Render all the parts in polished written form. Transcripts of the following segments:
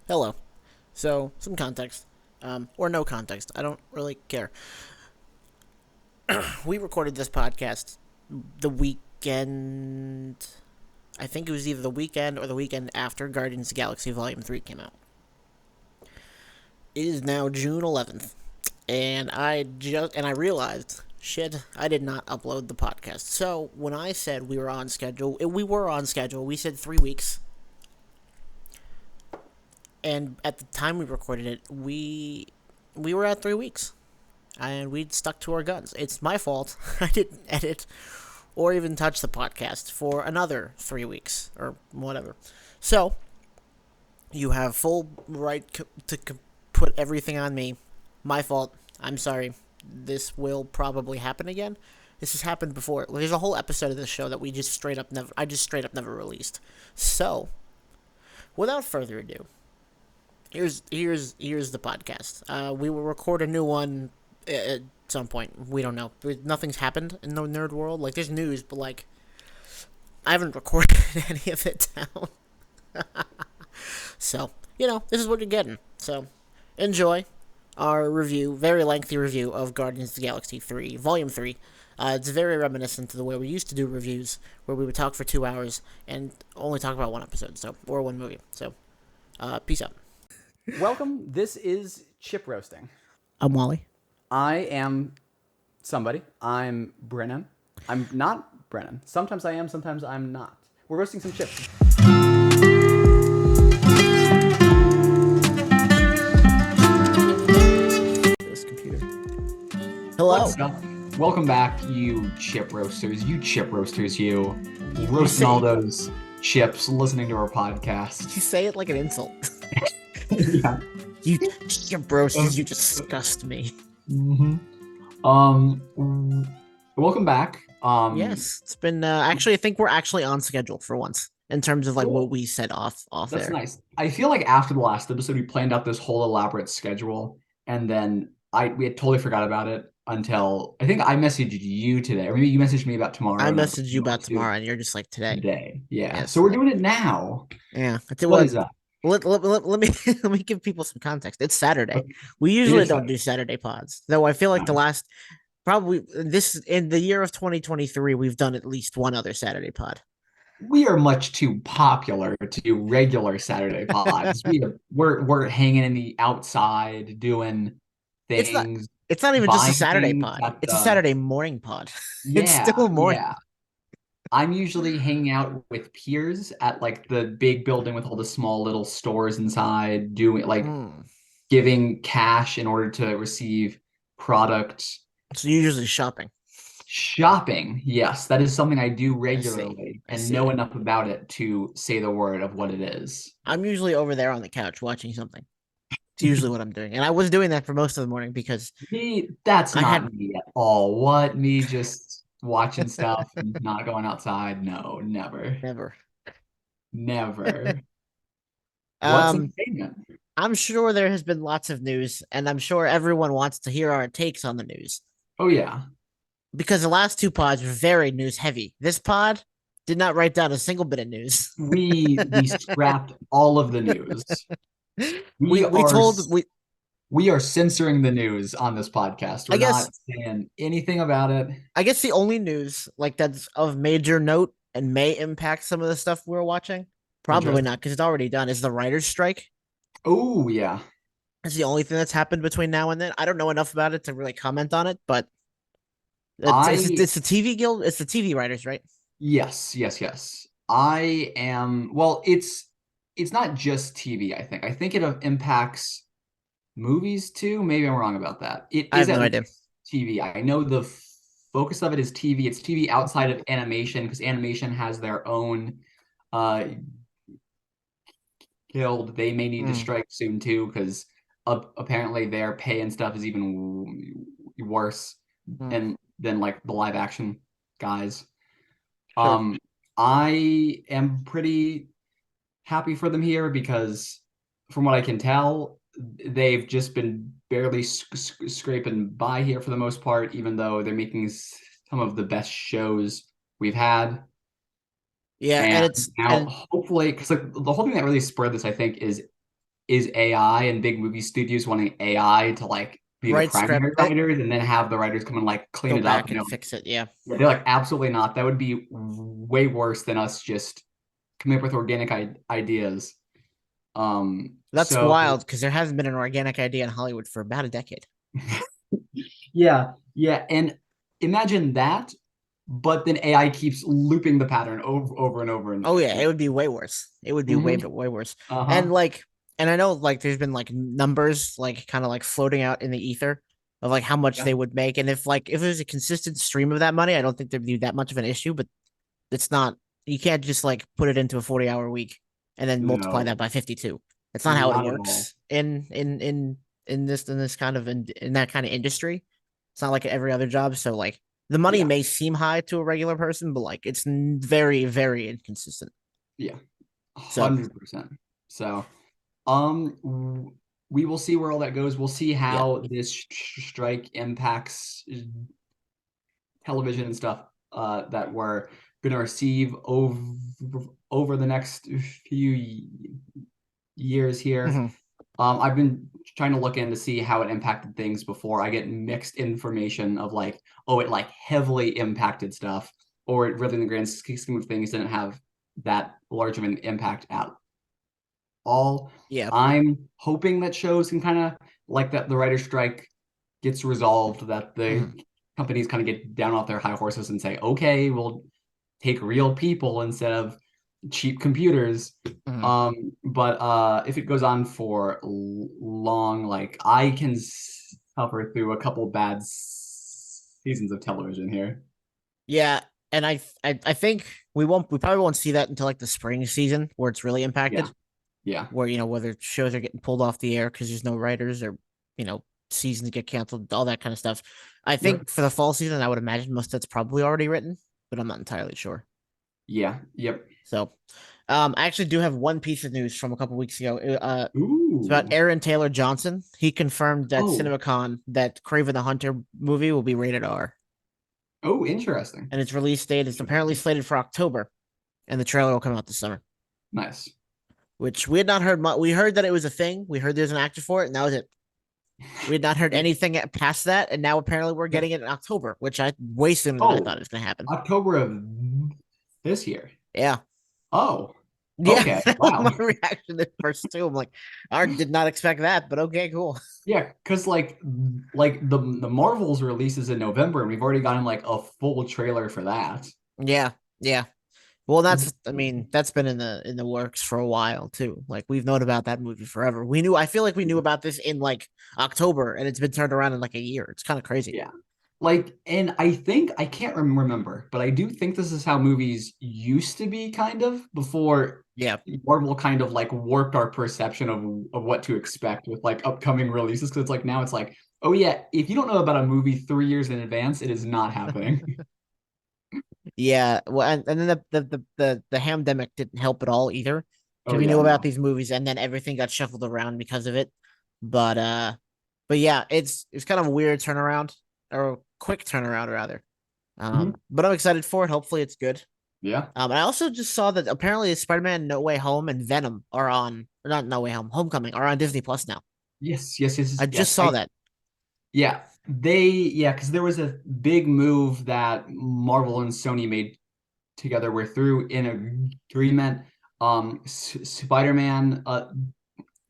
Hello. So, some context, or no context. I don't really care. We recorded this podcast the weekend. I think it was either the weekend or the weekend after Guardians of the Galaxy Volume 3 came out. It is now June 11th, and I realized, shit, I did not upload the podcast. So, when I said we were on schedule, we were on schedule. We said 3 weeks. And at the time we recorded it, we were at 3 weeks, and we'd stuck to our guns. It's my fault. I didn't edit or even touch the podcast for another 3 weeks or whatever. So you have full right to put everything on me. My fault. I'm sorry. This will probably happen again. This has happened before. There's a whole episode of this show that we just straight up never. I just straight up never released. So, without further ado, here's the podcast. We will record a new one at some point. We don't know. Nothing's happened in the nerd world. Like, there's news, but like I haven't recorded any of it down. So this is what you're getting. So enjoy our review, very lengthy review of Guardians of the Galaxy 3, Volume 3. It's very reminiscent to the way we used to do reviews, where we would talk for 2 hours and only talk about one episode, or one movie. So, peace out. Welcome. This is Chip Roasting. I'm Wally. I am somebody. I'm Brennan. I'm not Brennan. Sometimes I am, sometimes I'm not. We're roasting some chips. This computer. Hello. What's up? Welcome back, you chip roasters. You chip roasters, you. Roasting all those chips, listening to our podcast. You say it like an insult. Yeah. You chip roasters, you disgust me. Mm-hmm. Welcome back. Yes, it's been actually I think we're actually on schedule for once in terms of like Cool. what we said off That's there. nice. I feel like after the last episode, we planned out this whole elaborate schedule, and then we had totally forgot about it until I think I messaged you today, or maybe you messaged me about tomorrow. I And then messaged you we about went to tomorrow, and you're just like today. today. Yeah. Yes. So we're doing it now. Yeah. What is that? Let me let me give people some context. It's Saturday. Okay. We It usually is don't do Saturday pods, though. I feel like the last probably this in the year of 2023, we've done at least one other Saturday pod. We are much too popular to do regular Saturday pods. We're hanging in the outside doing It's not. things, It's not even just a buying Saturday things pod. at It's a the Saturday morning pod. It's still yeah, a morning. yeah. I'm usually hanging out with peers at like the big building with all the small little stores inside, doing like Mm. giving cash in order to receive product. So you're usually shopping. Shopping, yes, that is something I do I see. regularly I and know see. enough about it to say the word of what it is. I'm usually over there on the couch watching something. It's usually what I'm doing, and I was doing that for most of the morning because That's I had not me at all. What? Me just watching stuff and not going outside? No, never. never. Never. What's Um, entertainment? I'm sure there has been lots of news, and I'm sure everyone wants to hear our takes on the news Oh yeah. because the last two pods were very news heavy. This pod did not write down a single bit of news. We scrapped all of the news. we We we are told we we are censoring the news on this podcast. I We're guess not saying anything about it. I guess the only news like that's of major note and may impact some of the stuff we're watching. Probably Interesting. not because it's already done. Is the writers' strike? Oh yeah. It's the only thing that's happened between now and then. I don't know enough about it to really comment on it, but I it's the TV guild. It's the TV writers, right? Yes, yes, yes. I am well, it's not just TV, I think. I think it impacts movies too. Maybe I'm wrong about that. It I is have no at idea. least TV. I know the focus of it is TV. It's TV outside of animation because animation has their own uh guild. They may need to Mm, strike soon too because apparently their pay and stuff is even worse mm, and than like the live action guys. sure. Um, I am pretty happy for them here because, from what I can tell, they've just been barely scraping by here for the most part, even though they're making some of the best shows we've had. Yeah, And and it's now, and hopefully, because like the whole thing that really spurred this, I think, is is AI and big movie studios wanting AI to like be the Right script, primary writers and then have the writers come and like clean go it up. back And and fix it. Yeah, they're like, absolutely not. That would be way worse than us just coming up with organic ideas. that's So wild because there hasn't been an organic idea in Hollywood for about a decade. yeah, yeah, and imagine that, but then AI keeps looping the pattern over and over and Oh yeah, it would be way worse. It would be way Mhm. but way worse. And Uh-huh. like, and I know like there's been like numbers like kind of like floating out in the ether of like how much Yeah. they would make, and if there's a consistent stream of that money, I don't think there'd be that much of an issue. But it's not. You can't just like put it into a 40-hour week and then multiply that No, by 52. That's not how it not at all. works in this kind of in that kind of industry. It's not like every other job. So like the money Yeah, may seem high to a regular person, but like it's very very inconsistent. yeah, So 100%. So, we will see where all that goes. We'll see yeah. how this strike impacts television and stuff that we're going to receive over the next few years here. Mhm. I've been trying to look in to see how it impacted things before. I get mixed information of like, oh, it like heavily impacted stuff, or it really in the grand scheme of things didn't have that large of an impact at all. Yeah. I'm hoping that shows can kind of like that the writer's strike gets resolved, that the Mhm. companies kind of get down off their high horses and say, okay, we'll take real people instead of cheap computers. Mhm. But if it goes on for long, like I can suffer through a couple bad seasons of television here. Yeah. And I think we probably won't see that until like the spring season where it's really Yeah, impacted, yeah, where whether shows are getting pulled off the air because there's no writers or you know seasons get canceled, all that kind of stuff. I yep, think for the fall season, I would imagine most of that's probably already written, but I'm not entirely sure. yeah, yep. So, I actually do have one piece of news from a couple weeks ago. It's about Ooh, Aaron Taylor Johnson. He confirmed that oh, CinemaCon that Craven the Hunter movie will be rated R, oh, interesting. and its release date is apparently Interesting. slated for October, and the trailer will come out this summer. Nice. Which we had not heard much. We heard that it was a thing. We heard there's an actor for it, and that was it. We had not heard Yeah, anything past that, and now apparently we're yeah. getting it in October, which I way sooner than I thought Oh, it was going to happen. October of this year. Yeah, Oh, yeah, okay. that was Wow. my reaction at first too. I'm like, I did not expect that, but okay, cool. Yeah, because like the Marvels releases in November, and we've already gotten like a full trailer for that. Yeah, yeah. Well, I mean, that's been in the works for a while too. Like we've known about that movie forever. I feel like we knew about this in like October, and it's been turned around in like a year. It's kind of crazy. Yeah. Like, and I think I can't remember, but I do think this is how movies used to be kind of before Yeah, Marvel kind of like warped our perception of what to expect with like upcoming releases. Because it's like now it's like, oh yeah, if you don't know about a movie 3 years in advance, it is not happening. yeah. Well, and then the hamdemic didn't help at all either, because Oh we yeah, knew about no. these movies, and then everything got shuffled around because of it. But uh, but yeah, it's kind of a weird turnaround or a quick turnaround rather. Mhm. But I'm excited for it. Hopefully, it's good. Yeah. And I also just saw that apparently Spider-Man No Way Home and Venom are on, or not No Way Home, Homecoming are on Disney Plus now. Yes, yes, yes, I yes, just yes. saw that. Yeah, because there was a big move that Marvel and Sony made together where through in agreement, Spider-Man,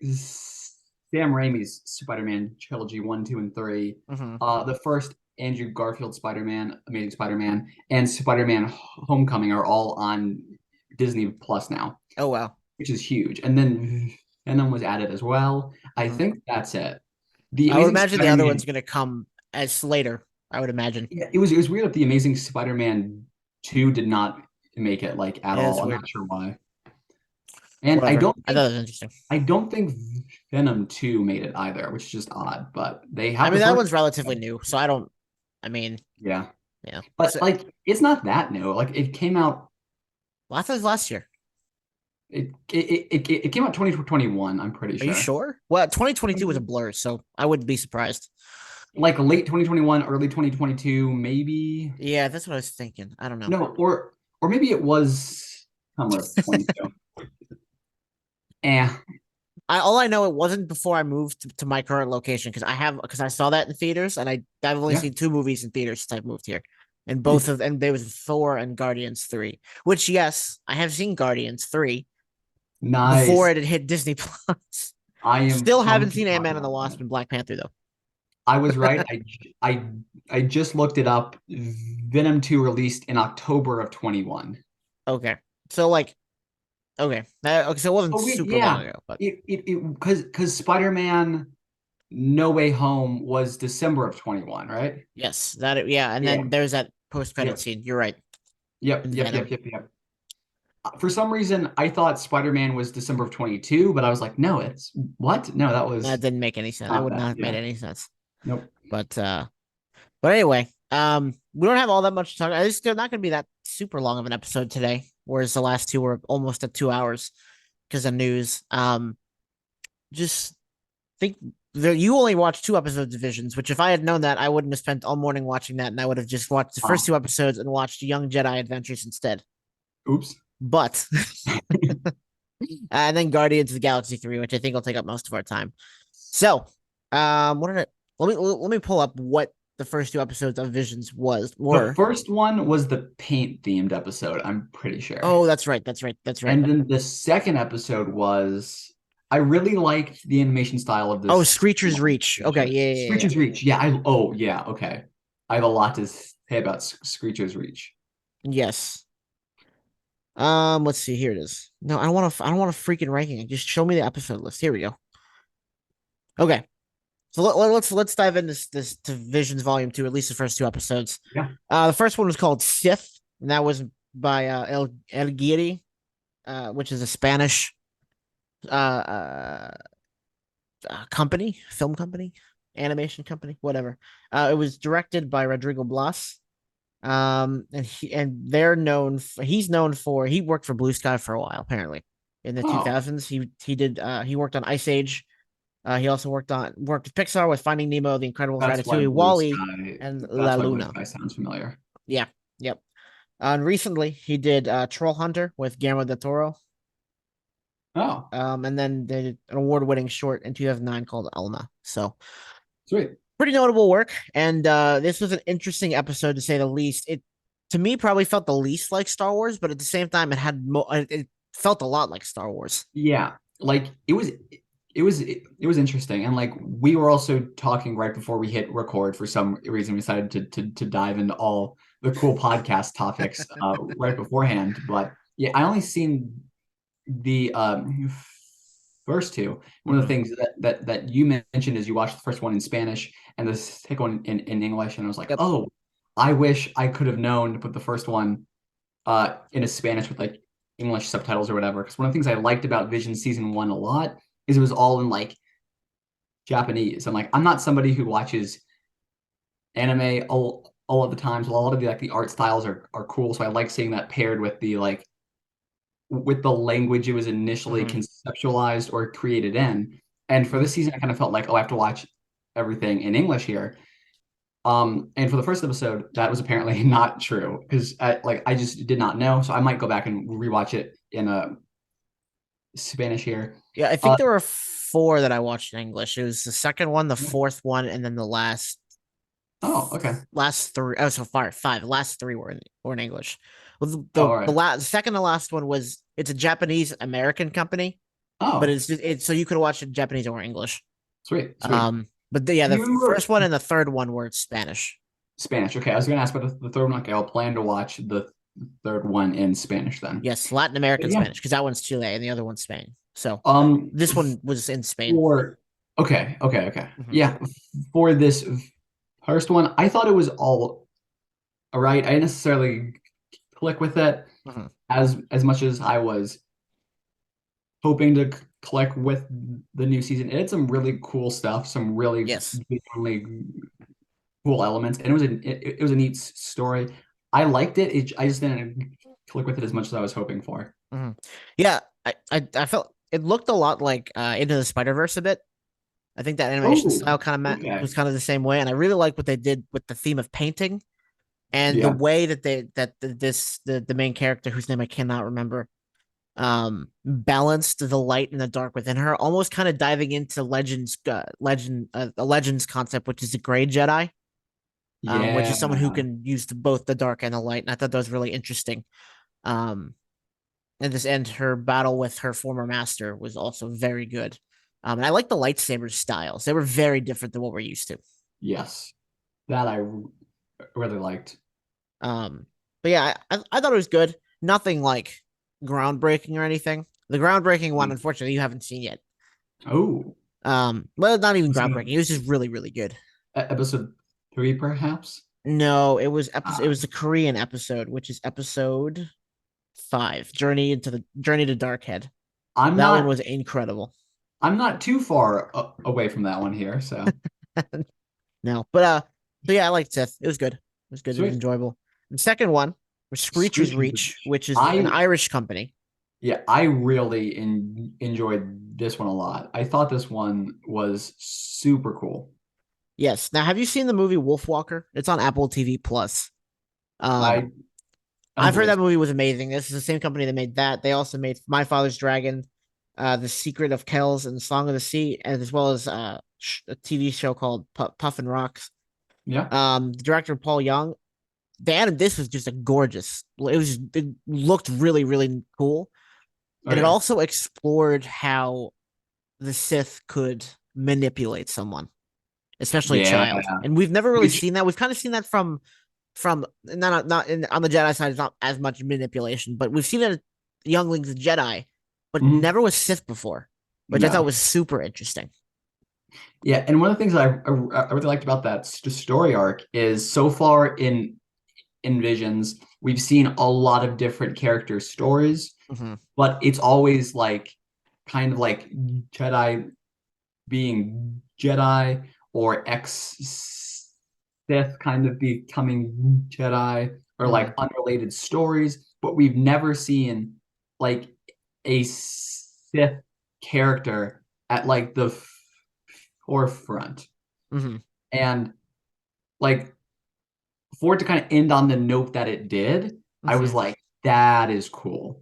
Sam Raimi's Spider-Man trilogy 1, 2, and 3, Hmm. the first Andrew Garfield Spider-Man, Amazing Spider-Man, and Spider-Man Homecoming are all on Disney Plus now, Oh wow. which is huge. And then Venom was added as well. I Hmm. think that's it. The I would Amazing imagine the other one's Spider-Man, gonna come as later. I would imagine. yeah, it was weird that the Amazing Spider-Man 2 did not make it like at Yeah, it's all. I'm weird. not sure why. And I Whatever. don't I thought think it was interesting. I don't think Venom 2 made it either, which is just odd, but they I have the mean, that first. one's relatively new, so I don't. I mean, Yeah. yeah. But So, like it's not that new. Like it came out well, I thought it was last year. it came out 2021, I'm pretty Are you sure. sure? Well, 2022 was a blur, so I wouldn't be surprised. Like late 2021, early 2022, maybe. Yeah, that's what I was thinking. I don't know. No, or maybe it was summer of 22. Eh. all I know, it wasn't before I moved to my current location because I saw that in theaters, and I've only Yeah. seen two movies in theaters since I moved here, and Hmm. there was Thor and Guardians 3, which yes, I have seen Guardians 3 before Nice. it had hit Disney Plus. I am Still haven't pumped to seen talk Ant-Man and the about Wasp that. and Black Panther though. I was right. I just looked it up. Venom 2 released in October of 21. Okay, so like okay, so it wasn't Oh wait, super long yeah. ago, but It because Spider-Man No Way Home was December of 21, right? yes, yeah, and Yeah. then there's that post-credit Yep. scene. You're right, Yep. in Yep. Yep. Venom. Yep. Yep. For some reason, I thought Spider-Man was December of 22, but I was like, no, it's what? No, that That was didn't make any sense. That not would not that. have made Yeah. any sense. Nope. But anyway, we don't have all that much to talk. It's not going to be that super long of an episode today, whereas the last two were almost at 2 hours because of news. Just think that you only watched two episodes of Visions, which if I had known that, I wouldn't have spent all morning watching that, and I would have just watched the first Oh, two episodes and watched Young Jedi Adventures instead. oops. But and then Guardians of the Galaxy 3, which I think will take up most of our time. So, what did it? Let me pull up what the first two episodes of Visions The were. first one was the paint themed episode, I'm pretty sure. Oh, that's right. That's right. That's right. And then the second episode was I really liked the animation style of Oh, this Screecher's Reach. Okay, yeah. Screecher's Reach. Yeah, I oh yeah, okay. I have a lot to say about Screecher's Reach. Yes. Let's see. Here it is. No, I don't want to. I don't want a freaking ranking. Just show me the episode list. Here we go. Okay. So let's dive into this to Visions Volume 2. At least the first two episodes. Yeah. The first one was called Sith, and that was by El Guiri, which is a Spanish uh, uh company, film company, animation company, whatever. It was directed by Rodrigo Blas. And they're known. He's known for. He worked for Blue Sky for a while, apparently, in the Oh, 2000s. He worked on Ice Age. He also worked with Pixar with Finding Nemo, The Incredibles, that's why Ratatouille, Blue Wally, Sky and La that's why Blue Luna. Sky sounds familiar. Yeah, yep. And recently he did Troll Hunter with Guillermo del Toro. Oh, And then they did an award-winning short in 2009 called Alma. So sweet. pretty notable work. And this was an interesting episode to say the least. It to me probably felt the least like Star Wars, but at the same time it felt a lot like Star Wars. Yeah, like it was interesting, and like we were also talking right before we hit record. For some reason, we decided to dive into all the cool podcast topics right beforehand. But yeah, I only seen the first two. One of the Mhm. things that you mentioned is you watched the first one in Spanish and the second one in English, and I was like, Yep. oh, I wish I could have known to put the first one in a Spanish with like English subtitles or whatever. Because one of the things I liked about Vision season one a lot is it was all in like Japanese. I'm like, I'm not somebody who watches anime all of the time. So a lot of the like the art styles are cool. So I like seeing that paired with the like with the language it was initially Mhm. conceptualized or created in. And for this season, I kind of felt like, oh, I have to watch everything in English here. And for the first episode, that was apparently not true because I just did not know. So I might go back and rewatch it in Spanish here. Yeah, I Uh, think there were four that I watched in English. It was the second one, the fourth one, and then the oh, okay. last three. Oh, so far five. Last three were in English. Well, Oh, all right. the second to last one was it's a Japanese American company, but Oh, it's so you could watch it Japanese or English. sweet, sweet. But yeah, Do the you remember first one and the third one were Spanish. Spanish? Okay, I was going to ask about the third one. Okay, I'll plan to watch the third one in Spanish then. Yes, Latin But American yeah. Spanish because that one's Chile and the other one's Spain. So this F- one was in Spain. for okay. Mhm. Yeah, for this first one, I thought it was all right. I didn't necessarily click with it Mhm. as much as I was hoping to click with the new season. It had some really cool stuff, some really Yes. genuinely cool elements, and it was a neat story. I liked it. I just didn't click with it as much as I was hoping for. Mhm. Yeah, I felt it looked a lot like Into the Spider Verse a bit. I think that animation Oh, style kind of okay. was kind of the same way, and I really like what they did with the theme of painting and the Yeah. way that the main character whose name I cannot remember balanced the light and the dark within her, almost kind of diving into a Legends concept, which is the Gray Jedi, which Yeah. is someone who can use both the dark and the light. And I thought that was really interesting. Um, and her battle with her former master was also very good. And I like the lightsaber styles; they were very different than what we're used to. Yes. That I really liked. Um, but yeah, I thought it was good. Nothing like groundbreaking or anything. The groundbreaking one, unfortunately, you haven't seen yet. Oh, Well, not even was it groundbreaking. It was just really, really good. episode 3, perhaps? No, it was episode. It Ah, was the Korean episode, which is episode 5, Journey to Darkhead. I'm That one not was incredible. I'm not too far away from that one here, so No, so yeah, I liked Sith. It was good. It was good. It was sweet. enjoyable. The second one was Screecher's Screeching Reach, Reach. which is an Irish company. I really enjoyed this one a lot. I thought this one was super cool. Yes. Now, have you seen the movie Wolfwalker? It's on Apple TV Plus. Um, I I don't I've heard believe that so. movie was amazing. This is the same company that made that. They also made My Father's Dragon, The Secret of Kells, and Song of the Sea, and as well as a TV show called Puff and Rocks. Yeah. The director Paul Young. This was just a gorgeous. It looked really really cool, Oh and it yeah. also explored how the Sith could manipulate someone, especially a Yeah. child. And we've never really Which seen that. We've kind of seen that from on the Jedi side. It's not as much manipulation, but we've seen it at younglings and Jedi, but mhm, never with Sith before, which I thought no. was super interesting. Yeah, and one of the things I really liked about that story arc is so far in Visions, we've seen a lot of different character stories, Mm-hmm. but it's always like kind of like Jedi being Jedi or ex Sith kind of becoming Jedi or Mm-hmm. like unrelated stories, but we've never seen like a Sith character at like the forefront. Mm-hmm. And like for it to kind of end on the note that it did, I Mm-hmm. was like, that is cool.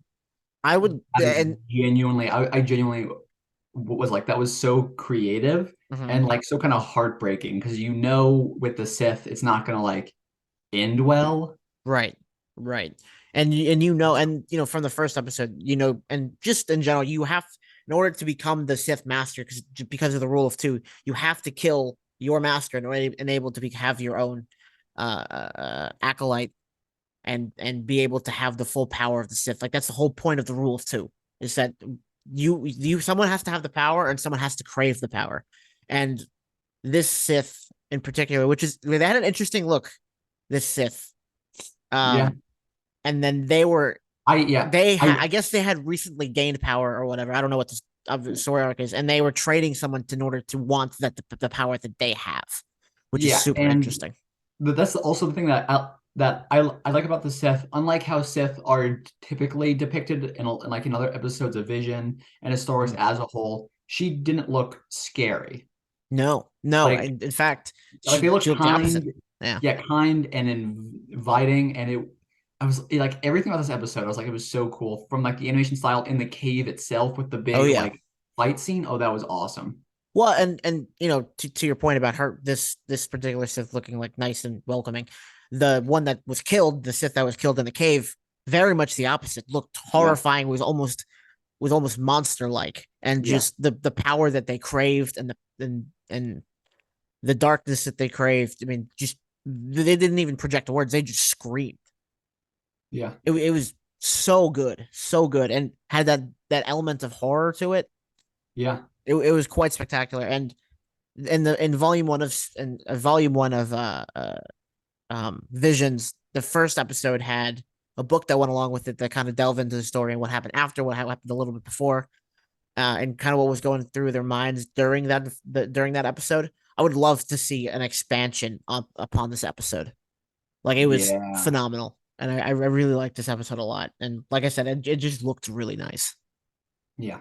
I would That is and genuinely, I genuinely was like, that was so creative mhm. and like so kind of heartbreaking because you know with the Sith, it's not gonna like end well. Right, right, and from the first episode, and just in general, you have in order to become the Sith Master, because of the rule of two, you have to kill your master in order and able to have your own acolyte and be able to have the full power of the Sith. Like that's the whole point of the rule of two is that you someone has to have the power and someone has to crave the power, and this Sith in particular, which is they had an interesting look, this Sith. Yeah. Um, and then they were Yeah. I guess they had recently gained power or whatever. I don't know what the story arc is, and they were trading someone in order to want the power that they have, which is Yeah, super and interesting. that's also the thing that I like about the Sith. Unlike how Sith are typically depicted in like in other episodes of Vision and in Star Wars Mhm. as a whole, she didn't look scary. No, no. Like In fact, like they she looked looked the opposite. kind, Yeah. yeah, kind and inviting, and I was like everything about this episode. I was like, it was so cool from like the animation style in the cave itself with the Oh big yeah. like fight scene. Oh, that was awesome. Well, and to your point about her, this particular Sith looking like nice and welcoming, the one that was killed, the Sith that was killed in the cave, very much the opposite. Looked Yeah, horrifying. Was almost monster like, and yeah, just the power that they craved and the darkness that they craved. I mean, just they didn't even project words; they just screamed. yeah, It was so good, and had that element of horror to it. yeah, It was quite spectacular, and in volume one of Visions, the first episode had a book that went along with it that kind of delved into the story and what happened after, what happened a little bit before, and kind of what was going through their minds during that episode. I would love to see an expansion upon this episode. Like it was yeah, phenomenal, and I really liked this episode a lot. And like I said, it just looked really nice. yeah.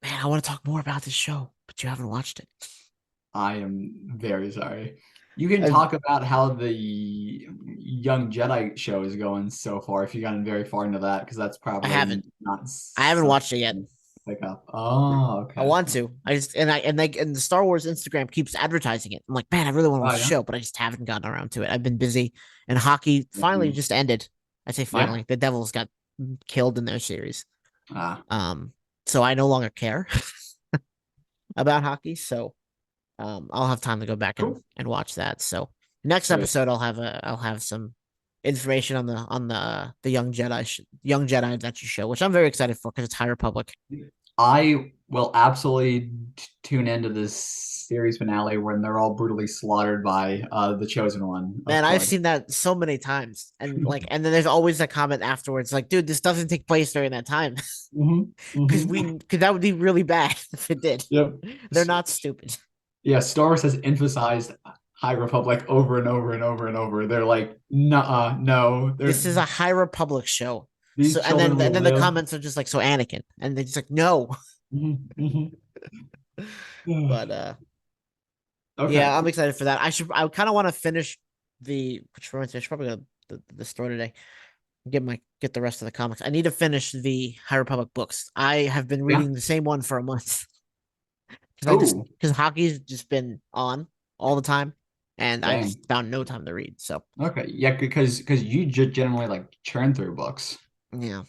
Man, I want to talk more about this show, but you haven't watched it. I am very sorry. You can I've, talk about how the Young Jedi show is going so far if you've gotten very far into that, because that's I probably haven't. not I haven't something watched it yet. to pick up. Oh, I okay. want to. I just and the Star Wars Instagram keeps advertising it. I'm like, man, I really want to Oh, watch the yeah. show, but I just haven't gotten around to it. I've been busy, and hockey finally Mhm. just ended. I say Yeah. finally. The Devils got killed in their series. Ah, Um, so I no longer care about hockey. So I'll have time to go back cool. and watch that. So next Sweet. episode, I'll have some information on the Young Jedi Adventure show, which I'm very excited for because it's High Republic. I will absolutely tune into this series finale when they're all brutally slaughtered by the Chosen One, of Man, I've course. seen that so many times, and then there's always that comment afterwards, like, "Dude, this doesn't take place during that time," because that would be really bad if it did. Yep. They're not stupid. Yeah, Star Wars has emphasized High Republic over and over and over and over. They're like, nah, no, This is a High Republic show. So these children and will then the live. comments are just like, "So Anakin," and they're just like, "No." Mhm. But Okay, yeah, I'm cool. excited for that. I kind of want to finish which reminds me, I should probably go to the store today. Get the rest of the comics. I need to finish the High Republic books. I have been Yeah. reading the same one for a month Oh, because hockey's just been on all the time, and I dang. just found no time to read. So Okay. Yeah, because you just generally like churn through books. yeah,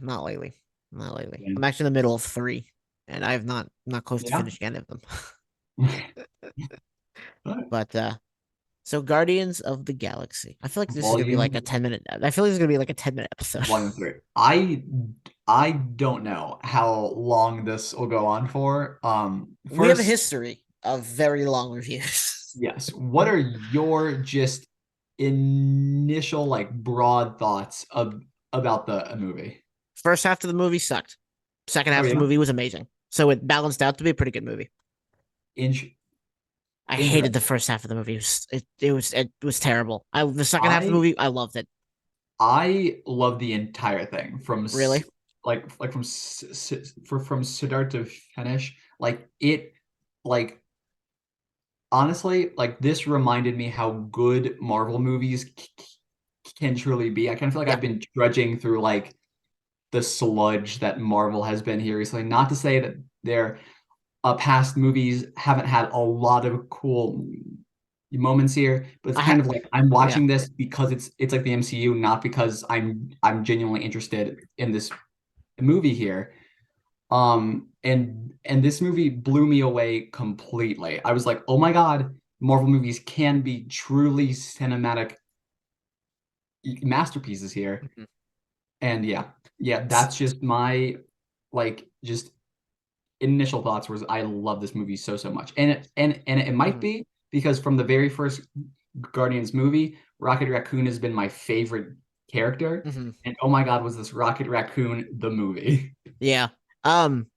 not lately, not lately. Yeah. I'm actually in the middle of three, and I have not close to Yeah. finishing any of them. But so Guardians of the Galaxy. I feel like this is gonna be like a Volume 10-minute. I feel like this is gonna be like a 10-minute episode. Volume 3. I don't know how long this will go on for. We have a First, history of very long reviews. yes. What are your just initial like broad thoughts of about the movie? First half of the movie sucked. Second Oh half of the yeah. movie was amazing. So it balanced out to be a pretty good movie. In I hated the Interesting. first half of the movie. It was terrible. The second half of the I movie, I loved it. I love the entire thing from Really? like from start to finish. Like it like honestly, like this reminded me how good Marvel movies can truly be. I kind of feel like Yeah. I've been drudging through like the sludge that Marvel has been here recently. Not to say that their past movies haven't had a lot of cool moments here, but it's I ha- kind of like I'm yeah. watching this because it's like the MCU, not because I'm genuinely interested in this movie here. And this movie blew me away completely. I was like, oh my God, Marvel movies can be truly cinematic masterpieces here. Mhm. And yeah, that's just my like just initial thoughts was I love this movie so much. And it might Mhm. be because from the very first Guardians movie, Rocket Raccoon has been my favorite character. Mhm. And oh my God, was this Rocket Raccoon the movie? Yeah. Um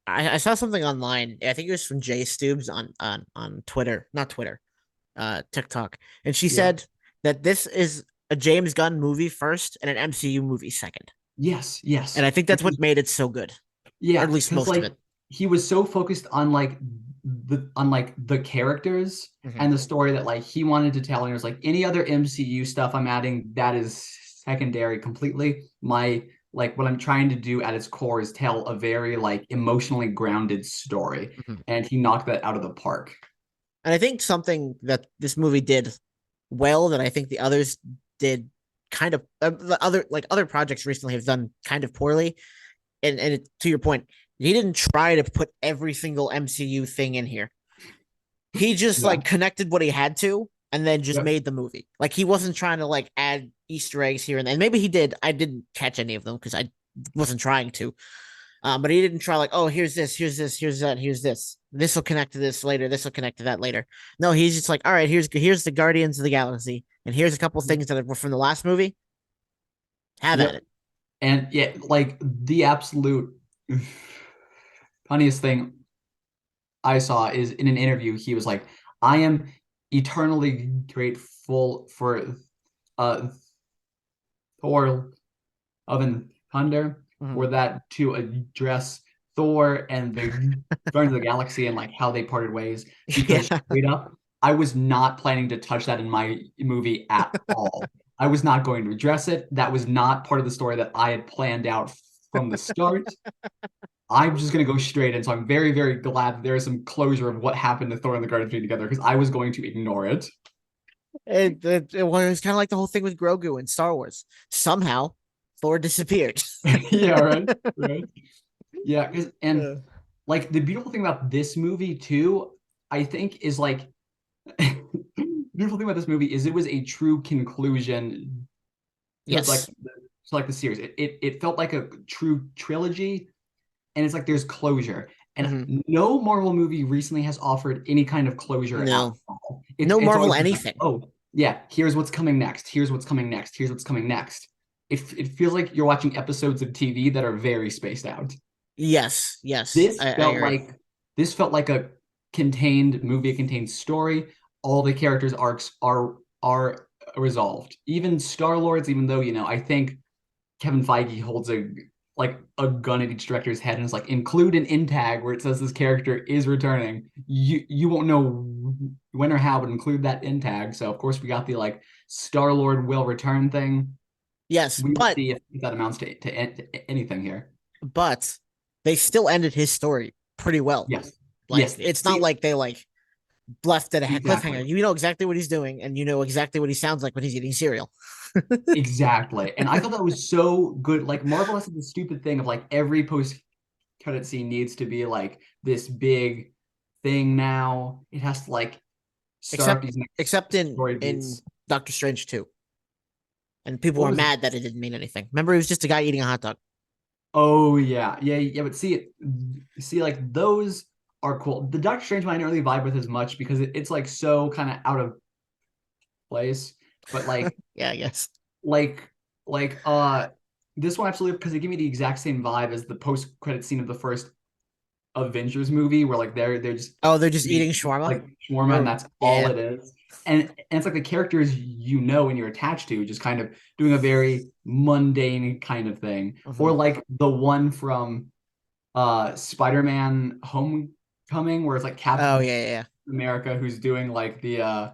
I saw something online. I think it was from Jay Stubes on Twitter, not Twitter, TikTok. And she Yeah. said that this is a James Gunn movie first and an MCU movie second. Yes, And yes. I think that's what made it so good. Or Yeah, at least because most of like it. he was so focused on like the characters Mhm. and the story that like he wanted to tell, and it was like any other MCU stuff I'm adding that is secondary completely. My like what I'm trying to do at its core is tell a very like emotionally grounded story, Mhm. and he knocked that out of the park. And I think something that this movie did well that I think the others did kind of the other projects recently have done kind of poorly. To your point, he didn't try to put every single MCU thing in here. He just Yeah. like connected what he had to and then just Yep. made the movie. Like he wasn't trying to like add Easter eggs here and then. Maybe he did. I didn't catch any of them because I wasn't trying to. But he didn't try like, oh, here's this, here's this, here's that, here's this. This will connect to this later. This will connect to that later. No, he's just like, all right, here's the Guardians of the Galaxy, and here's a couple things that were from the last movie. Have at Yep. it. And yeah, like the absolute funniest thing I saw is in an interview, he was like, I am eternally grateful for uh Thor of and Thunder Mhm. for that to address Thor and the Guardians of the Galaxy and like how they parted ways because Yeah. straight up I was not planning to touch that in my movie at all. I was not going to address it. That was not part of the story that I had planned out from the start. I'm just going to go straight in. So I'm very, very glad that there is some closure of what happened to Thor and the Garden Tree together because I was going to ignore it. It was kind of like the whole thing with Grogu in Star Wars. Somehow, Thor disappeared. Yeah, right. Right. Yeah, and Uh, like the beautiful thing about this movie too, I think is like the beautiful thing about this movie is it was a true conclusion to yes. like the series. It felt like a true trilogy, and it's like there's closure. And Hmm. no Marvel movie recently has offered any kind of closure at No. all. No It's Marvel always been like, anything. oh yeah, here's what's coming next. Here's what's coming next. Here's what's coming next. It feels like you're watching episodes of TV that are very spaced out. Yes. Yes. This I felt agree. like this felt like a contained movie, a contained story. All the characters' arcs are resolved. Even Star-Lord's, even though, I think Kevin Feige holds a gun at each director's head and is like, include an in tag where it says this character is returning. You won't know when or how, but include that in tag. So of course we got the like Star-Lord will return thing. Yes, We will see if that amounts to anything here. but they still ended his story pretty well. Yes. Like Yes. it's not See, like they like left at a exactly. cliffhanger. You know exactly what he's doing, and you know exactly what he sounds like when he's eating cereal. Exactly. And I thought that was so good. Like Marvel has this stupid thing of like every post credit scene needs to be like this big thing now. It has to like start except these next except in story beats. Doctor Strange 2. And people What were was it? mad that it didn't mean anything. Remember, he was just a guy eating a hot dog. Oh yeah. Yeah, yeah, but see like those are cool. The Doctor Strange one I don't really vibe with as much because it's like so kind of out of place. But Yeah, I guess. like like this one absolutely because they give me the exact same vibe as the post credit scene of the first Avengers movie where like they're just Oh, they're just eating eating shawarma. like shawarma and Remember? that's all Yeah. it is. And it's like the characters and you're attached to just kind of doing a very mundane kind of thing. Hmm. Or like the one from Spider-Man Homecoming where it's like Oh Captain yeah, yeah, yeah. America who's doing like the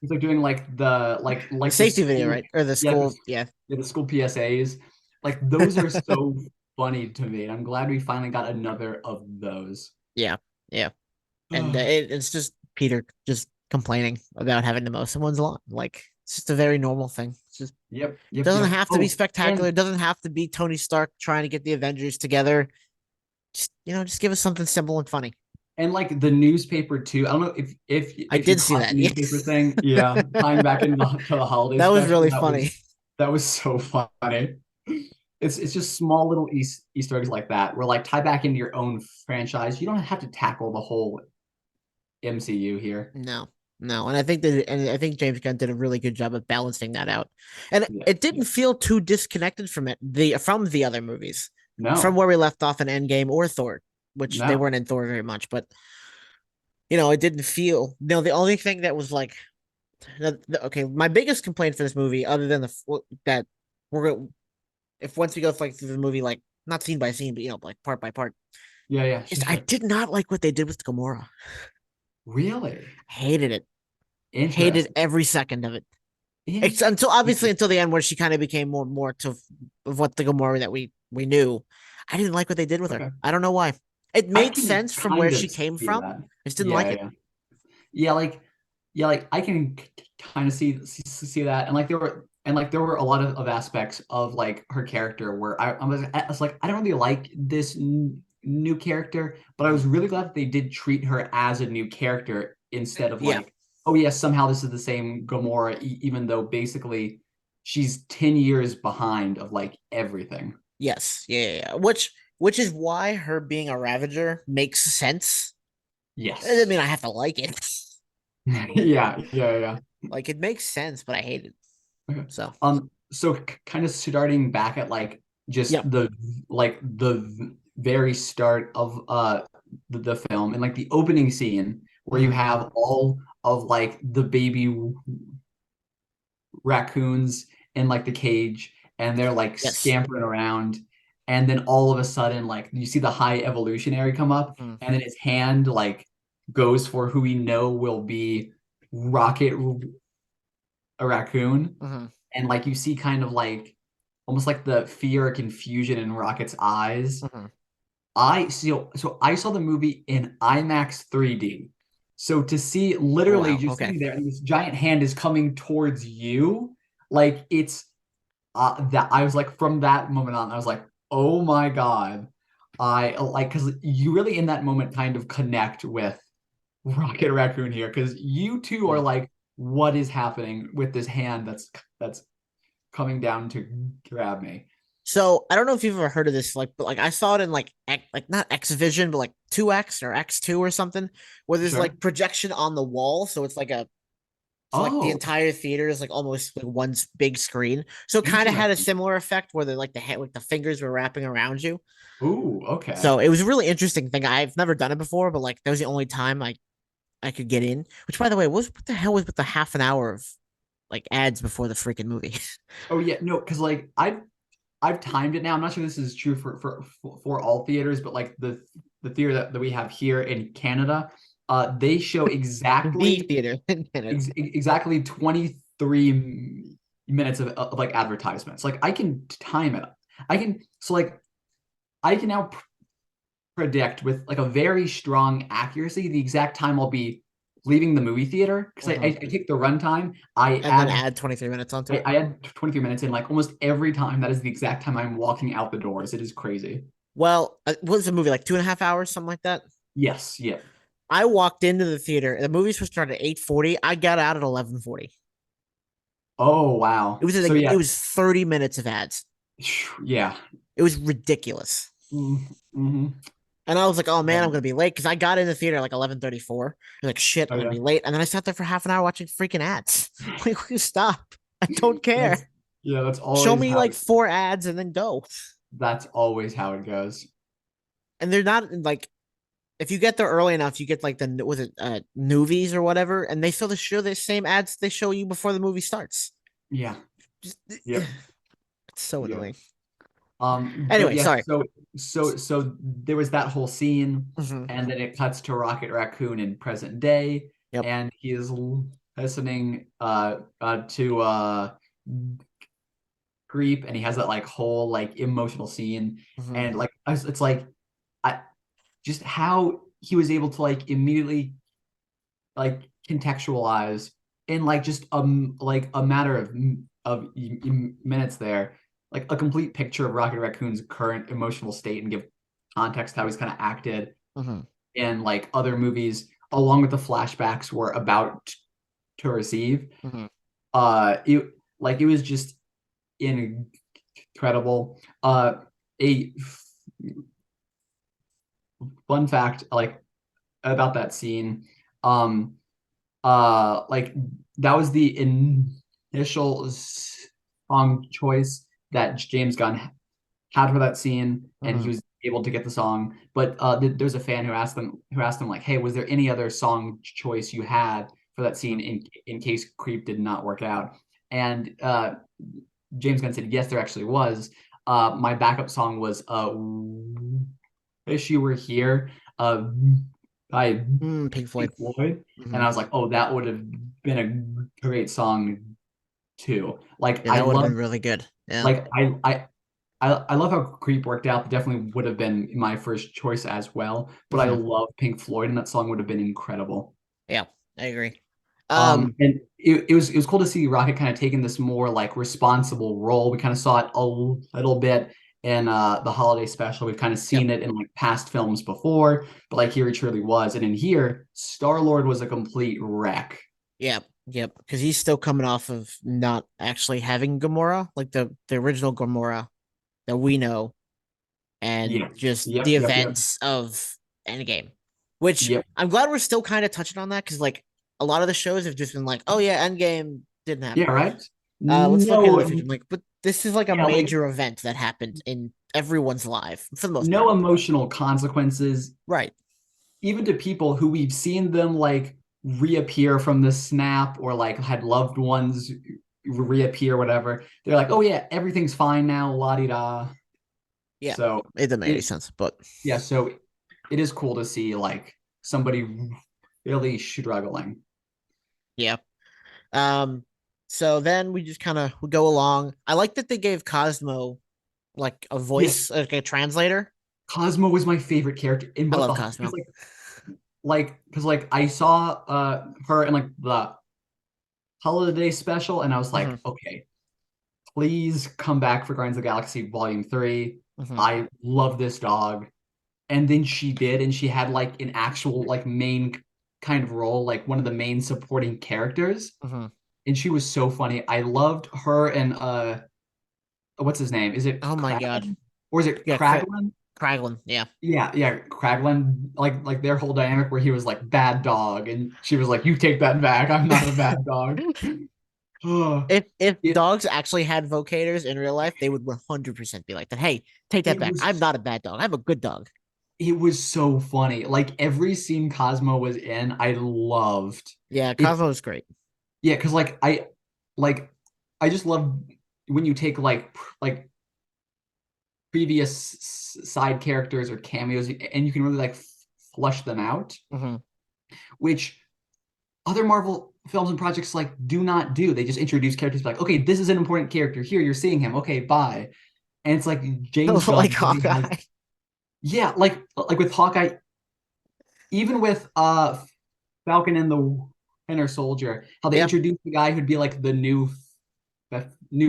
he's like doing like the The like the safety video, school right? Or the yeah school. Yeah. the school PSAs. Like those are so funny to me. And I'm glad we finally got another of those. Yeah. Yeah. And it's just Peter just complaining about having the most in one's lawn. Like it's just a very normal thing. It's just Yep, yep, doesn't yep. have to be Oh, spectacular. and It doesn't have to be Tony Stark trying to get the Avengers together. Just just give us something simple and funny. like the newspaper too. I don't know I if you did see caught the that. Yeah. newspaper thing. Yeah, tying back into to the holiday That was special. really funny. That was so funny. It's just small little Easter eggs like that where like tie back into your own franchise. You don't have to tackle the whole MCU here. No, no, and I think James Gunn did a really good job of balancing that out, and Yeah, it yeah. didn't feel too disconnected from from the other movies, from No, where we left off in Endgame or Thor, which they no. weren't in Thor very much, but it didn't feel. No, the only thing that was like, okay, my biggest complaint for this movie, other than that we're if once we go like through the movie, like not scene by scene, but like part by part, Yeah, yeah, is sure, I sure. did not like what they did with Gamora. Really Hated it. Hated interesting. every second of it. It's In until obviously interesting. until the end where she kind of became more to of what the Gamora that we knew. I didn't like what they did with her. Okay, I don't know why. It I made can sense from where kind she of came see from. that. I just didn't like Yeah, it. yeah. Yeah, like I can kind of see that, and like there were a lot of aspects of like her character where I was like I don't really like this new character, but I Mhm. was really glad that they did treat her as a new character instead of Yeah. like oh yeah somehow this is the same Gamora even though basically she's 10 years behind of like everything. Yes. Yeah, yeah, yeah. Which is why her being a Ravager makes sense. I Yes. mean, I have to like it. Yeah, yeah, yeah. Like it makes sense, but I hate it. Okay. So, So kind of starting back at like yeah. just the very start of the film and like the opening scene where you Mhm. have all of like the baby raccoons in like the cage and they're like Yes. scampering around and then all of a sudden like you see the high evolutionary come up Mhm. and then his hand like goes for who we know will be Rocket Raccoon, Mm-hmm. and like you see kind of like almost like the fear or confusion in Rocket's eyes. Mm-hmm. So I saw the movie in IMAX 3D. So to see Oh literally wow. just Okay. sitting there and this giant hand is coming towards you, like it's that I was like from that moment on, I was like, oh my God. I like because you really in that moment kind of connect with Rocket Raccoon here because you two are Yeah. like, what is happening with this hand that's coming down to grab me? So I don't know if you've ever heard of this, like, but like I saw it in like not X Vision, but like 2X or X2 or something, where there's Sure. like projection on the wall, so it's like a so like the Oh, entire theater is like almost like one big screen. So it kind of had a interesting. similar effect where the like the like the fingers were wrapping around you. Ooh, okay. So it was a really interesting thing. I've never done it before, but like that was the only time I could get in. Which by the way, what the hell was with the half an hour of like ads before the freaking movie? Oh yeah, no, because like I've timed it now. I'm not sure this is true for all theaters, but like the theater that we have here in Canada, they show The exactly theater in Canada. exactly 23 minutes of like advertisements. Like I can time it. I can so like I can now predict with like a very strong accuracy the exact time I'll be leaving the movie theater because Mhm. I take the runtime. I And then add add 23 minutes onto I, it. I add 23 minutes in like almost every time. That is the exact time I'm walking out the doors. It is crazy. Well, what was the movie like 2.5 hours, something like that? Yes, yeah. I walked into the theater. The movie was supposed to start at 8:40. I got out at 11:40. Oh It wow. was So like it yeah, was 30 minutes of ads. yeah. It was ridiculous. Mm-hmm. And I was like, oh man, I'm Yeah. gonna be late because I got in the theater at like 11:34. Like shit, Oh I'm gonna yeah. be late. And then I sat there for half an hour watching freaking ads. Like, stop. I don't care. That's yeah, Show me like four ads and then go. that's always how it goes. And they're not like if you get there early enough, you get like the was it movies or whatever, and they still show the same ads they show you before the movie starts. Yeah. Just Yep. it's so Yep. annoying. But Anyway, yeah, sorry. so there was that whole scene, Mm-hmm. and then it cuts to Rocket Raccoon in present day, Yep. and he is listening to Creep, and he has that like whole like emotional scene, Mm-hmm. and like it's like I just how he was able to like immediately like contextualize in like just like a matter of minutes there like a complete picture of Rocket Raccoon's current emotional state and give context how he's kind of acted Mm-hmm. in like other movies along with the flashbacks we're about to receive. Mm-hmm. It like it was just incredible. A fun fact like about that scene. Um, like that was the initial song choice that James Gunn had for that scene, and he Mm-hmm. was able to get the song. But there's a fan who asked them like, "Hey, was there any other song choice you had for that scene in case Creep did not work out?" And James Gunn said, "Yes, there actually was. My backup song was Wish You Were Here by Pink Floyd. Pink Floyd." And Mm-hmm. I was like, "Oh, that would have been a great song too." Like Yeah, I that would have love been really good. Yeah. like I love how Creep worked out. Definitely would have been my first choice as well. But I Mm-hmm. love Pink Floyd, and that song would have been incredible. Yeah, I agree. Um, And it was cool to see Rocket kind of taking this more like responsible role. We kind of saw it a little bit in the holiday special. We've kind of yep. seen it in like past films before, but like here he truly was. And in here, Star-Lord was a complete wreck. Yep. Yep. Because he's still coming off of not actually having Gamora, like the original Gamora that we know, and Yeah. just Yep. the Yep. Yep. events of Endgame. Which Yep. I'm glad we're still kind of touching on that because like a lot of the shows have just been like, oh yeah, Endgame didn't Yeah. happen. Right. Let's look into No. the future. I'm like, but this is like a Yeah. Like major event that happened in everyone's life for the most no part. emotional consequences Right. even to people who we've seen them like reappear from the snap or like had loved ones reappear, whatever. They're like, oh yeah, everything's fine now, la di da. Yeah. So It doesn't make any it sense, but yeah, so it is cool to see like somebody really struggling. Yeah. Um. So then we just kind of go along. I like that they gave Cosmo like a Yes, voice, like a translator. Cosmo was my favorite character in I both love the because Cosmo. because like I saw her in like the holiday special, and I was Hmm. like, okay, please come back for Guardians of the Galaxy Volume 3. Hmm. I love this dog. And then she did, and she had like an actual like main kind of role, like one of the main supporting characters. Hmm. And she was so funny. I loved her and what's his name? Is it Oh my god. Kraglin? Or is it Yeah, Kraglin? Kraglin. Yeah. Yeah, yeah, Kraglin, like their whole dynamic where he was like bad dog, and she was like, "You take that back. I'm not a bad dog." Oh, If it dogs actually had vocators in real life, they would 100% be like that. Hey, take that it back. I'm was not a bad dog. I'm a good dog. it was so funny. Like every scene Cosmo was in, I loved. Yeah, It's Cosmo is great. Yeah, because like I just love when you take like previous side characters or cameos and you can really like flush them out, Hmm. which other Marvel films and projects like do not do. They just introduce characters like, okay, this is an important character. Here, you're seeing him. Okay, bye. And it's like James Like Gunn really has, Hawkeye. yeah, like with Hawkeye, even with Falcon and the Winter Soldier, how they Yeah, introduced the guy who'd be like the new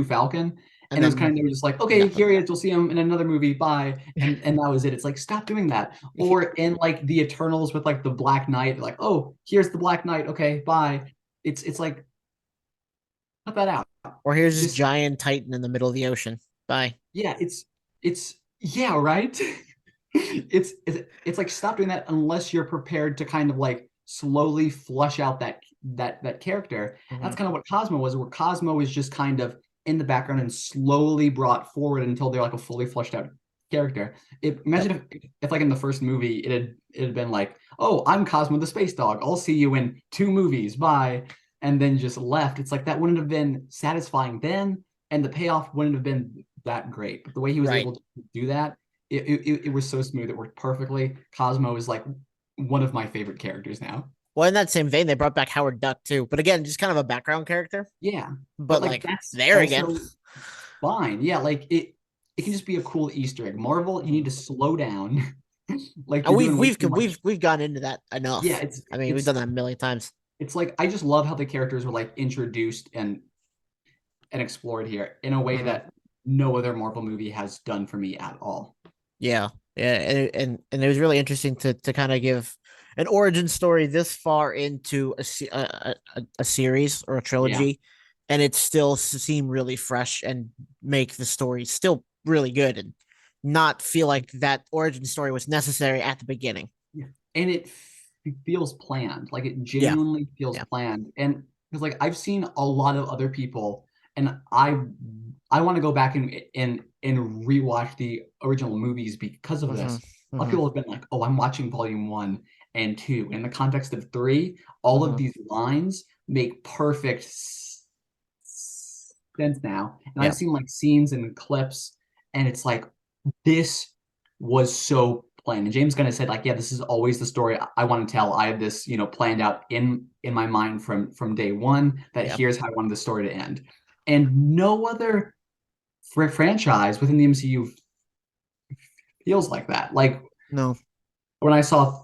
Falcon. and And it was then kind of they were just like, okay, nothing. here he is. We'll see him in another movie. Bye. And that was it. It's like stop doing that. Or in like the Eternals with like the Black Knight, like, oh, here's the Black Knight. Okay, bye. It's like cut that out. Or here's this Just giant titan in the middle of the ocean. Bye. yeah, it's yeah, right. It's like stop doing that unless you're prepared to kind of like slowly flush out that character. Hmm. That's kind of what Cosmo was, where Cosmo is just kind of in the background and slowly brought forward until they're like a fully fleshed out character. Yep. Imagine if like in the first movie it had been like, oh, I'm Cosmo the space dog. I'll see you in 2 movies. Bye. And then just left. It's like that wouldn't have been satisfying then, and the payoff wouldn't have been that great. But the way he was Right. able to do that, it was so smooth. It worked perfectly. Cosmo is like one of my favorite characters now. Well, in that same vein, they brought back Howard Duck too, but again, just kind of a background character. Yeah, but But like like that's there again. also fine. Yeah, like it can just be a cool Easter egg. Marvel, you need to slow down. Like And you're doing way too we've much. we've gone into that Yeah, enough. it's I mean, we've it's done that a million times. it's like I just love how the characters were like introduced and explored here in a way Hmm. that no other Marvel movie has done for me at all. Yeah, yeah, and it was really interesting to kind of give an origin story this far into a series or a Yeah. trilogy, and it still seem really fresh and make the story still really good and not feel like that origin story was necessary at the beginning. Yeah. And feels planned. Like it Yeah, genuinely feels yeah. planned. And because like I've seen a lot of other people and I want to go back and rewatch the original movies because of Hmm. this. A lot of Hmm. people have been like, "Oh, I'm watching volume 1 and 2." In the context of 3, all of Hmm. these lines make perfect sense now. And I've Yeah. seen like scenes and clips and it's like this was so planned. And James Gunn has said, like, yeah, this is always the story I want to tell. I have this, planned out in my mind from day one. That Yeah. here's how I wanted the story to end. And no other franchise within the MCU feels like that. Like No. when I saw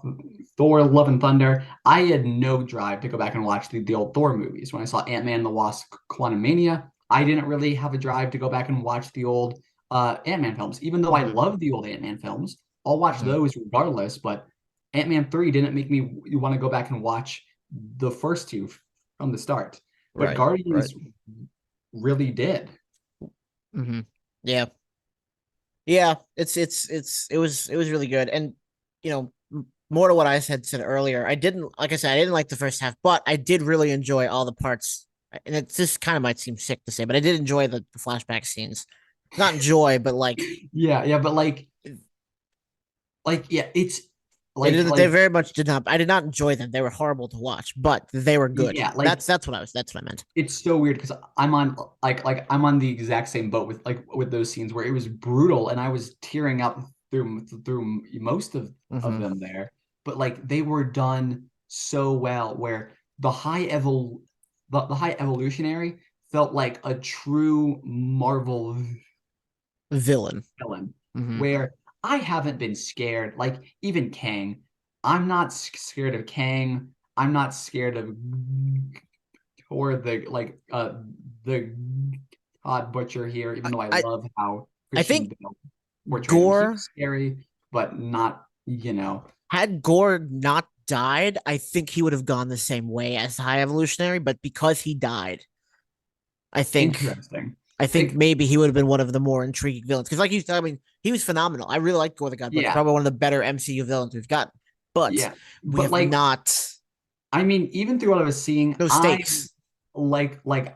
Thor: Love and Thunder, I had no drive to go back and watch the old Thor movies. When I saw Ant-Man and the Wasp: Quantumania, I didn't really have a drive to go back and watch the old Ant-Man films. Even though I Hmm. love the old Ant-Man films, I'll watch Hmm. those regardless. But Ant-Man 3 didn't make me want to go back and watch the first two from the start. But Right. Right. Guardians really did. Hmm. Yeah. Yeah, it was really good, and more to what I said earlier. I didn't like I said I didn't like the first half, but I did really enjoy all the parts. And it just kind of might seem sick to say, but I did enjoy the flashback scenes. Not enjoy, but Yeah, yeah, but like yeah, it's they like very much did not. I did not enjoy them. They were horrible to watch, but they were good. yeah, like That's what I meant. it's so weird because I'm on the exact same boat with those scenes where it was brutal and I was tearing up through most of Hmm. them there, but like they were done so well, where the high evolutionary felt like a true Marvel Villain. villain, Hmm. where I haven't been scared. Like even Kang, I'm not scared of Kang. I'm not scared of or the God Butcher here, even though I I love how I Christian think Bale portrayed him. He Gore was scary, but not, you know, had Gore not died, I think he would have gone the same way as High Evolutionary. But because he died, I think interesting. I think Like, maybe he would have been one of the more intriguing villains. Because, like you said, I mean, he was phenomenal. I really like Gore the God Butcher. yeah, Probably one of the better MCU villains we've got. But yeah. we But have like, not I mean, even through what I was seeing, no I'm stakes.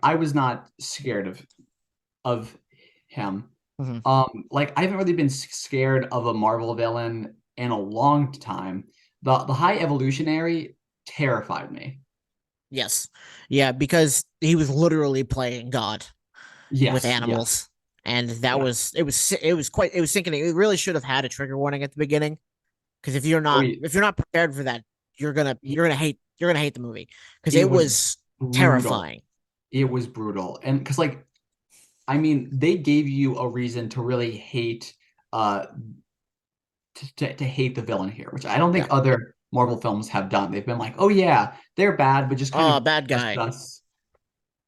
I was not scared of him. Hmm. Like I haven't really been scared of a Marvel villain in a long time. The High Evolutionary terrified me. Yes, yeah, because he was literally playing God with Yes, yes, animals, and that yeah. was it was sickening. It really should have had a trigger warning at the beginning. Because Oh, yeah. if you're not prepared for that, you're gonna hate the movie because It it was was brutal. terrifying. It was brutal. And because like I mean, they gave you a reason to really hate uh to hate the villain here, which I don't think Yeah. other Marvel films have done. They've been like, "Oh yeah, they're bad, but just kind Oh, of bad trust guy. us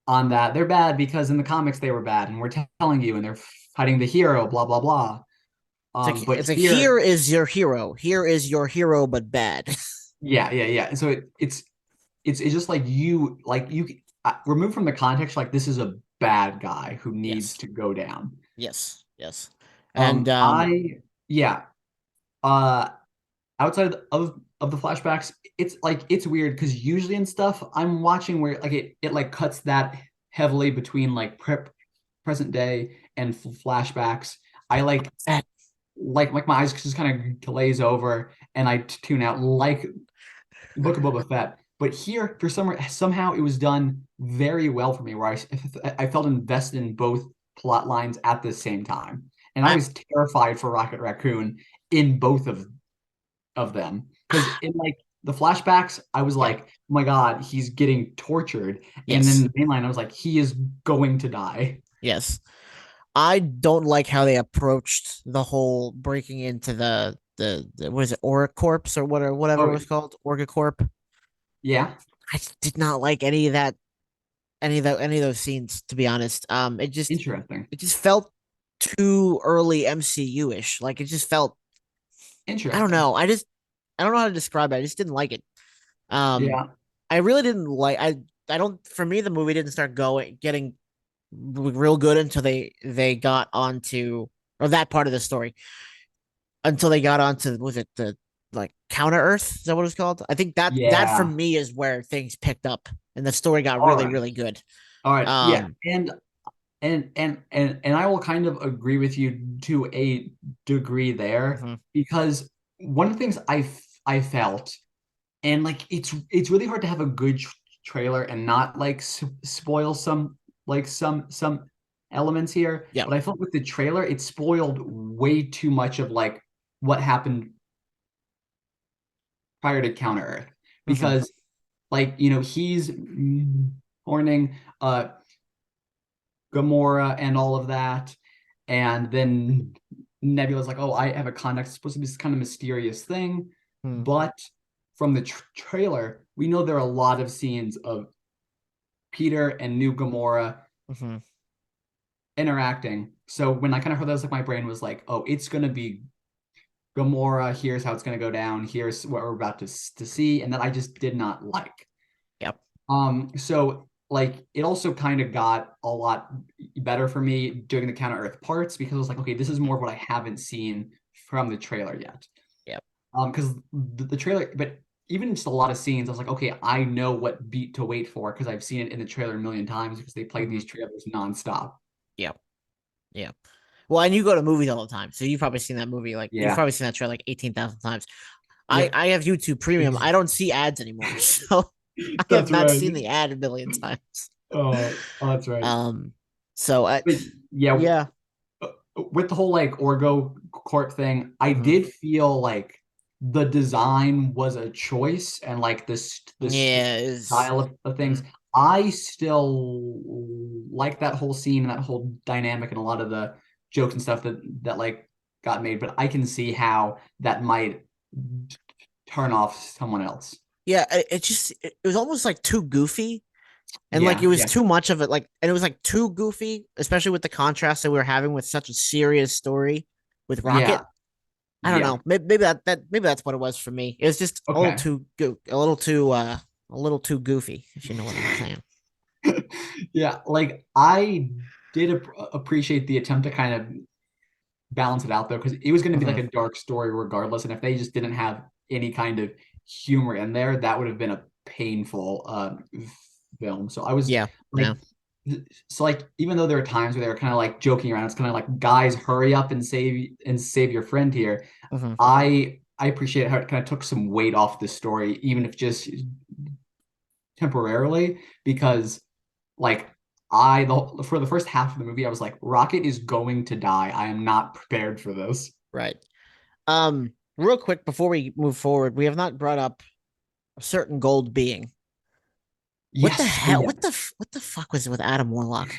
on that. They're bad because in the comics they were bad and we're telling you and they're fighting the hero, blah blah blah." But It's like here here, is your hero. Here is your hero, but bad. yeah, yeah, yeah. And so it's just like you remove from the context like this is a bad guy who needs Yes. to go down. Yes. Yes. And I yeah. Uh, outside of the flashbacks, it's like it's weird because usually in stuff I'm watching where like it like cuts that heavily between like present day and flashbacks. I that like my eyes just kind of glaze over and I tune out like Book of Boba Fett. But here, for somehow it was done very well for me, where I felt invested in both plot lines at the same time, and I I was terrified for Rocket Raccoon in both of them because in like the flashbacks, I was yeah. like, oh my God, he's getting tortured, and then Yes. the main line, I was like, he is going to die. Yes. I don't like how they approached the whole breaking into the what is it, Aura Corpse or whatever it Oh was called, Orga Corp. yeah, I did not like any of that any of those scenes, to be honest. interesting, It just felt too early MCU ish. Like it just felt I don't interesting. know. I don't know how to describe it. I just didn't like it. Um, Yeah, I really didn't like. I don't. For me, the movie didn't start going getting real good until they got onto or that part of the story until they got onto was it the like Counter Earth? Is that what it's called? I think that for yeah. me is where things picked up and the story got All really right, really good. all right, yeah, Um, and I will kind of agree with you to a degree there mhm. because one of the things I felt and like it's really hard to have a good trailer and not like spoil some elements here, Yeah. but I felt with the trailer it spoiled way too much of like what happened prior to Counter Earth Hmm. because like he's mourning Gamora and all of that. And then Nebula's like, oh, I have a contact. It's supposed to be this kind of mysterious thing. But from the trailer, we know there are a lot of scenes of Peter and new Gamora Hmm. interacting. So when I kind of heard that, was like my brain was like, oh, it's gonna be Gamora. Here's how it's gonna go down. Here's what we're about to see, and that I just did not like. Yep. So like it also kind of got a lot better for me during the Counter Earth parts because I was like, okay, this is more of what I haven't seen from the trailer yet. Yep. Because the trailer, but even just a lot of scenes, I was like, okay, I know what beat to wait for because I've seen it in the trailer a million times because they play Hmm. these trailers nonstop. Yep. Yep. Well, and you go to movies all the time, so you've probably seen that movie like you've Yeah. probably seen that trailer like 18,000 times. Yep. I have YouTube Premium. I don't see ads anymore, so I have That's not right. seen the ad a million times. Oh, that's right. Um, so But yeah, yeah. with the whole like Orgo Corp thing, I Hmm. did feel like the design was a choice and like this Yeah, is style of things. I still like that whole scene and that whole dynamic and a lot of the jokes and stuff that like got made, but I can see how that might turn off someone else. yeah. It was almost like too goofy, and like it Yeah, was yeah, too much of it. Like, and it was like too goofy, especially with the contrast that we were having with such a serious story with yeah, Rocket. I don't yeah. know. Maybe that's what it was for me. It was just Okay. a little too goofy, if you know what I'm saying. Yeah, like I did appreciate the attempt to kind of balance it out though, because it was going to be like Hmm. a dark story regardless, and if they just didn't have any kind of humor in there, that would have been a painful film. So I was Yeah, like, yeah. so like even though there were times where they were kind of like joking around, it's kind of like guys, hurry up and save your friend here. Hmm. I appreciate how it kind of took some weight off the story, even if just temporarily, because like for the first half of the movie, I was like, Rocket is going to die. I am not prepared for this. Right. Real quick before we move forward, we have not brought up a certain gold being. What the Yes. Oh hell? yeah. What the fuck was it with Adam Warlock?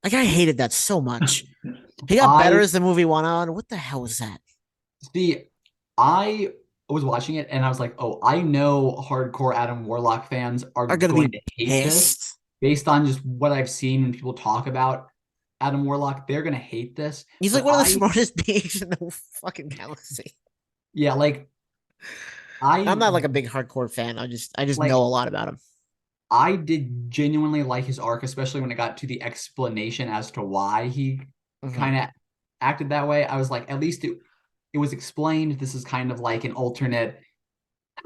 Like I hated that so much. He got better I as the movie went on. What the hell was that? see. I was watching it and I was like, oh, I know hardcore Adam Warlock fans are Are gonna going be to hate this pissed. based on just what I've seen when people talk about Adam Warlock. They're going to hate this. He's like But one of the smartest beings in the fucking galaxy. yeah, like I'm I not like a big hardcore fan. I just know like a lot about him. I did genuinely like his arc, especially when it got to the explanation as to why he Hmm. kind of acted that way. I was like, at least it was explained. This is kind of like an alternate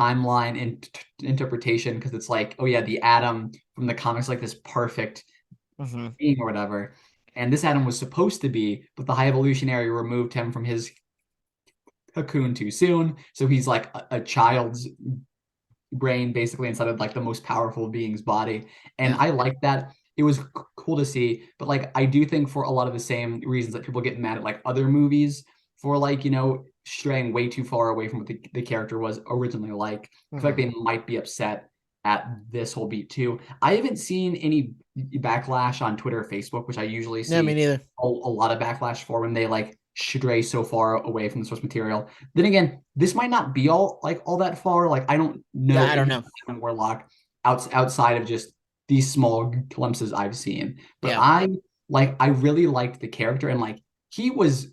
timeline and interpretation because it's like, oh yeah, the Atom from the comics like this perfect Hmm. being or whatever. And this Atom was supposed to be, but the High Evolutionary removed him from his cocoon too soon. So he's like a child's brain basically inside of like the most powerful being's body. And Yeah. I like that. It was cool to see, but like I do think for a lot of the same reasons that people get mad at like other movies for like, straying way too far away from what the character was originally like. I feel like Hmm. they might be upset at this whole beat too. I haven't seen any backlash on Twitter or Facebook, which I usually No, me see neither. a lot of backlash for when they like stray so far away from the source material. Then again, this might not be all that far. Like I don't know Yeah, I don't anything know. about Warlock outside of just these small glimpses I've seen. But Yeah. I really liked the character and like he was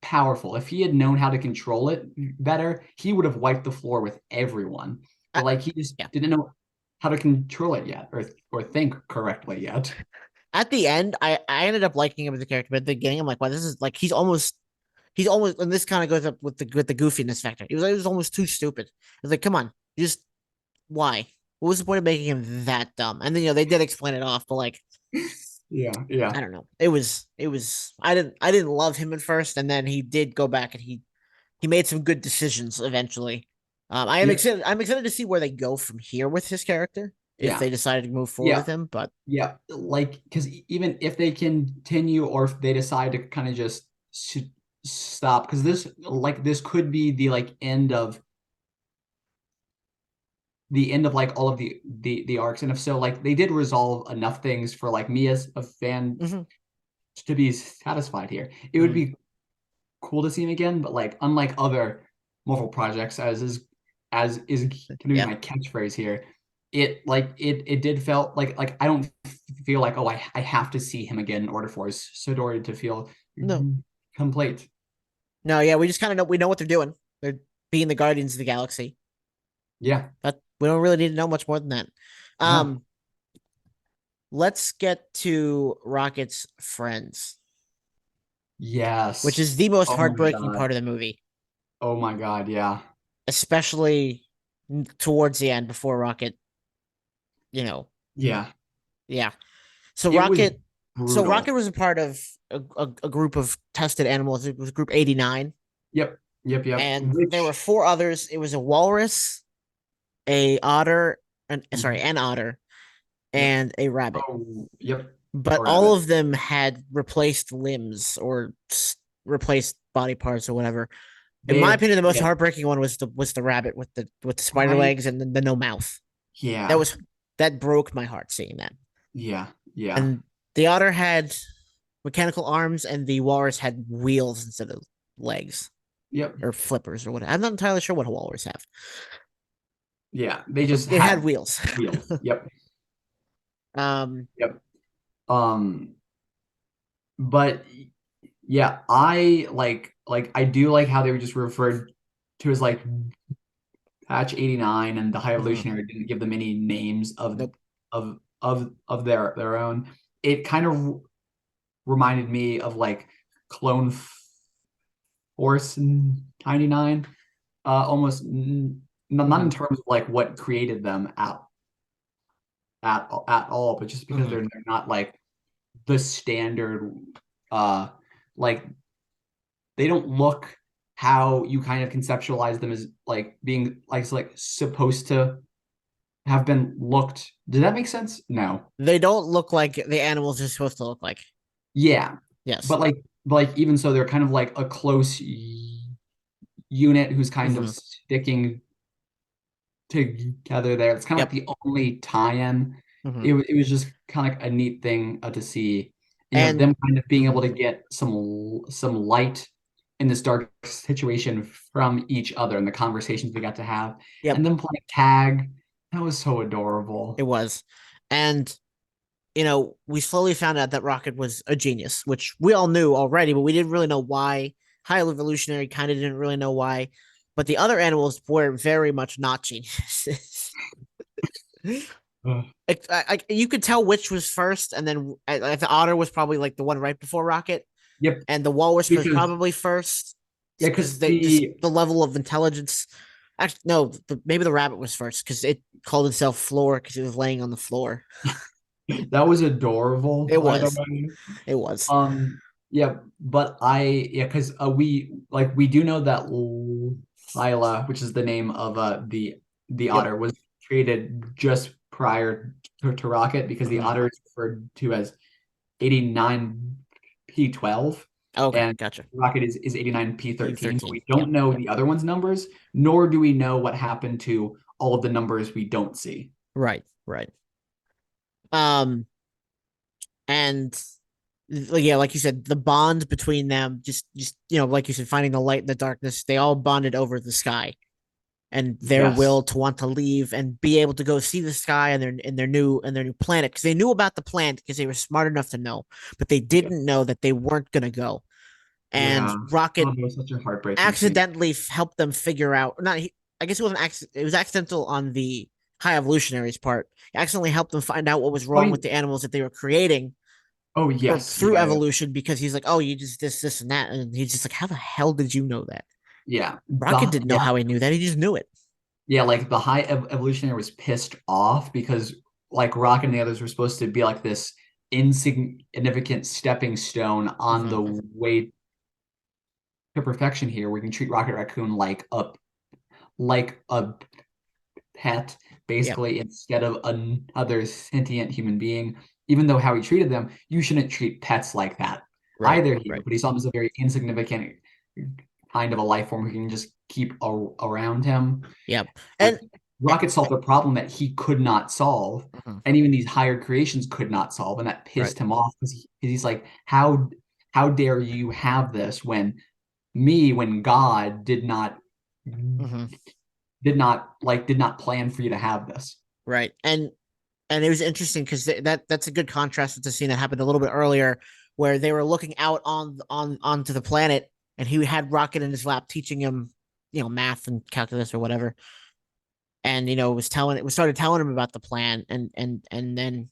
powerful. If he had known how to control it better, he would have wiped the floor with everyone. I, But like he just yeah. didn't know how to control it yet or think correctly yet. At the end, I ended up liking him as a character, but at the beginning, I'm like, wow, this is like he's almost, and this kind of goes up with the goofiness factor. He was almost too stupid. It's like, come on, just why? What was the point of making him that dumb? And then they did explain it off, but like Yeah, yeah, I don't know. It was I didn't love him at first, and then he did go back and he made some good decisions eventually. yep, I'm excited to see where they go from here with his character if yeah, they decided to move forward yeah. with him. But Yeah, like because even if they continue or if they decide to kind of just stop, because this could be the end of like all of the arcs, and if so, like they did resolve enough things for like me as a fan mhm, to be satisfied here. It would mhm, be cool to see him again, but like unlike other Marvel projects, as is gonna be yeah, my catchphrase here, it did felt like I don't feel like oh I have to see him again in order for his story to feel no, complete. no, yeah, we just kind of know we know what they're doing. They're being the Guardians of the Galaxy. Yeah, But we don't really need to know much more than that. no, Um, let's get to Rocket's friends, which yes. is the most Oh my heartbreaking God. part of the movie, Oh my God. Yeah. especially towards the end before Rocket, you know, Yeah. yeah. So It was Rocket, so brutal. Rocket was a part of a group of tested animals. It was Group 89, Yep. Yep. Yep. and there were Which. four others. It was a walrus, a otter, Mhm. an otter, Yep. and a rabbit. Oh. Yep. But A all rabbit. of them had replaced limbs or replaced body parts or whatever. In my They opinion, the most yeah, heartbreaking one was the rabbit with the spider I legs and the no mouth. That yeah, was that broke my heart seeing that. yeah, yeah. And the otter had mechanical arms, and the walrus had wheels instead of legs Yep. or flippers or whatever. I'm not entirely sure what a walrus have, Yeah. They but just it had had wheels. wheels. Yep. um, Yep. Um, but yeah, I I do like how they were just referred to as like Patch 89 and the High mhm. Evolutionary didn't give them any names Nope. of their own. It kind of reminded me of like Clone Force 99, almost not in Hmm. terms of like what created them at all, but just because Hmm. they're not like the standard uh like they don't look how you kind of conceptualize them as like being like supposed to have been looked. Did that make sense? No. They don't look like the animals are supposed to look like. Yeah. Yes. But even so they're kind of like a close unit who's kind of Hmm. sticking together there. It's kind of like Yep. the only tie-in. Hmm. It was just kind of like a neat thing to see. And, And them kind of being able mhm. to get some light in this dark situation from each other and the conversations we got to have, and Yep, them playing tag. That was so it adorable. was. And we slowly found out that Rocket was a genius, which we all knew already, but we didn't really know why. High Evolutionary kind of didn't really know why, but the other animals were very much not geniuses. Ugh. You could tell which was first, and then the otter was probably like the one right before Rocket, Yep, and the walrus was because probably first yeah, because because they just the level of intelligence. Actually, no, maybe the rabbit was first because it called itself Floor because it was laying on the floor. that was adorable, It by the was. way. It was. Um, yeah, but because we do know that Lila, which is the name of the Yep. otter, was created just prior to Rocket because the Hmm. otter is referred to as 89P12 Okay, and gotcha. Rocket is 89P13, but P13. we Yep. don't know the other one's numbers, nor do we know what happened to all of the numbers we don't see. Right. Right. Um, and yeah, like you said, the bond between them, just like you said, finding the light in the darkness, they all bonded over the sky and their will Yes. to want to leave and be able to go see the sky and their new planet because they knew about the planet because they were smart enough to know, but they Yep. didn't know that they weren't gonna go. And Yeah. Oh, Rocket that was such a heartbreaking scene. accidentally helped them figure out. Not, I guess it wasn't accident. It was accidental on the High Evolutionary's part. He accidentally helped them find out what was Oh, wrong with the animals that they were creating oh from yes. through Yeah, yeah. evolution because he's like, oh, you just this, and that, and he's just like, how the hell did you know that? Yeah. Rocket didn't know how he knew that. He just knew it. Yeah, like the evolutionary was pissed off because like Rocket and the others were supposed to be like this insignificant stepping stone on Hmm. the way to perfection here. We can treat Rocket Raccoon like a pet, Yep. basically, instead of another sentient human being. Even though how he treated them, you shouldn't treat pets like that Right. either here. Right. But he saw him as a very insignificant kind of a life form who can just keep around him. Yep. And And Rocket solved a problem that he could not solve, mhm, and even these higher creations could not solve, and that right. pissed him off because he's like, how dare you have this when God Hmm. did not plan for you to have this. Right. And it was interesting because that's a good contrast with the scene that happened a little bit earlier, where they were looking out onto the planet, and he had Rocket in his lap teaching him, math and calculus or whatever, and was started telling him about the plan, and then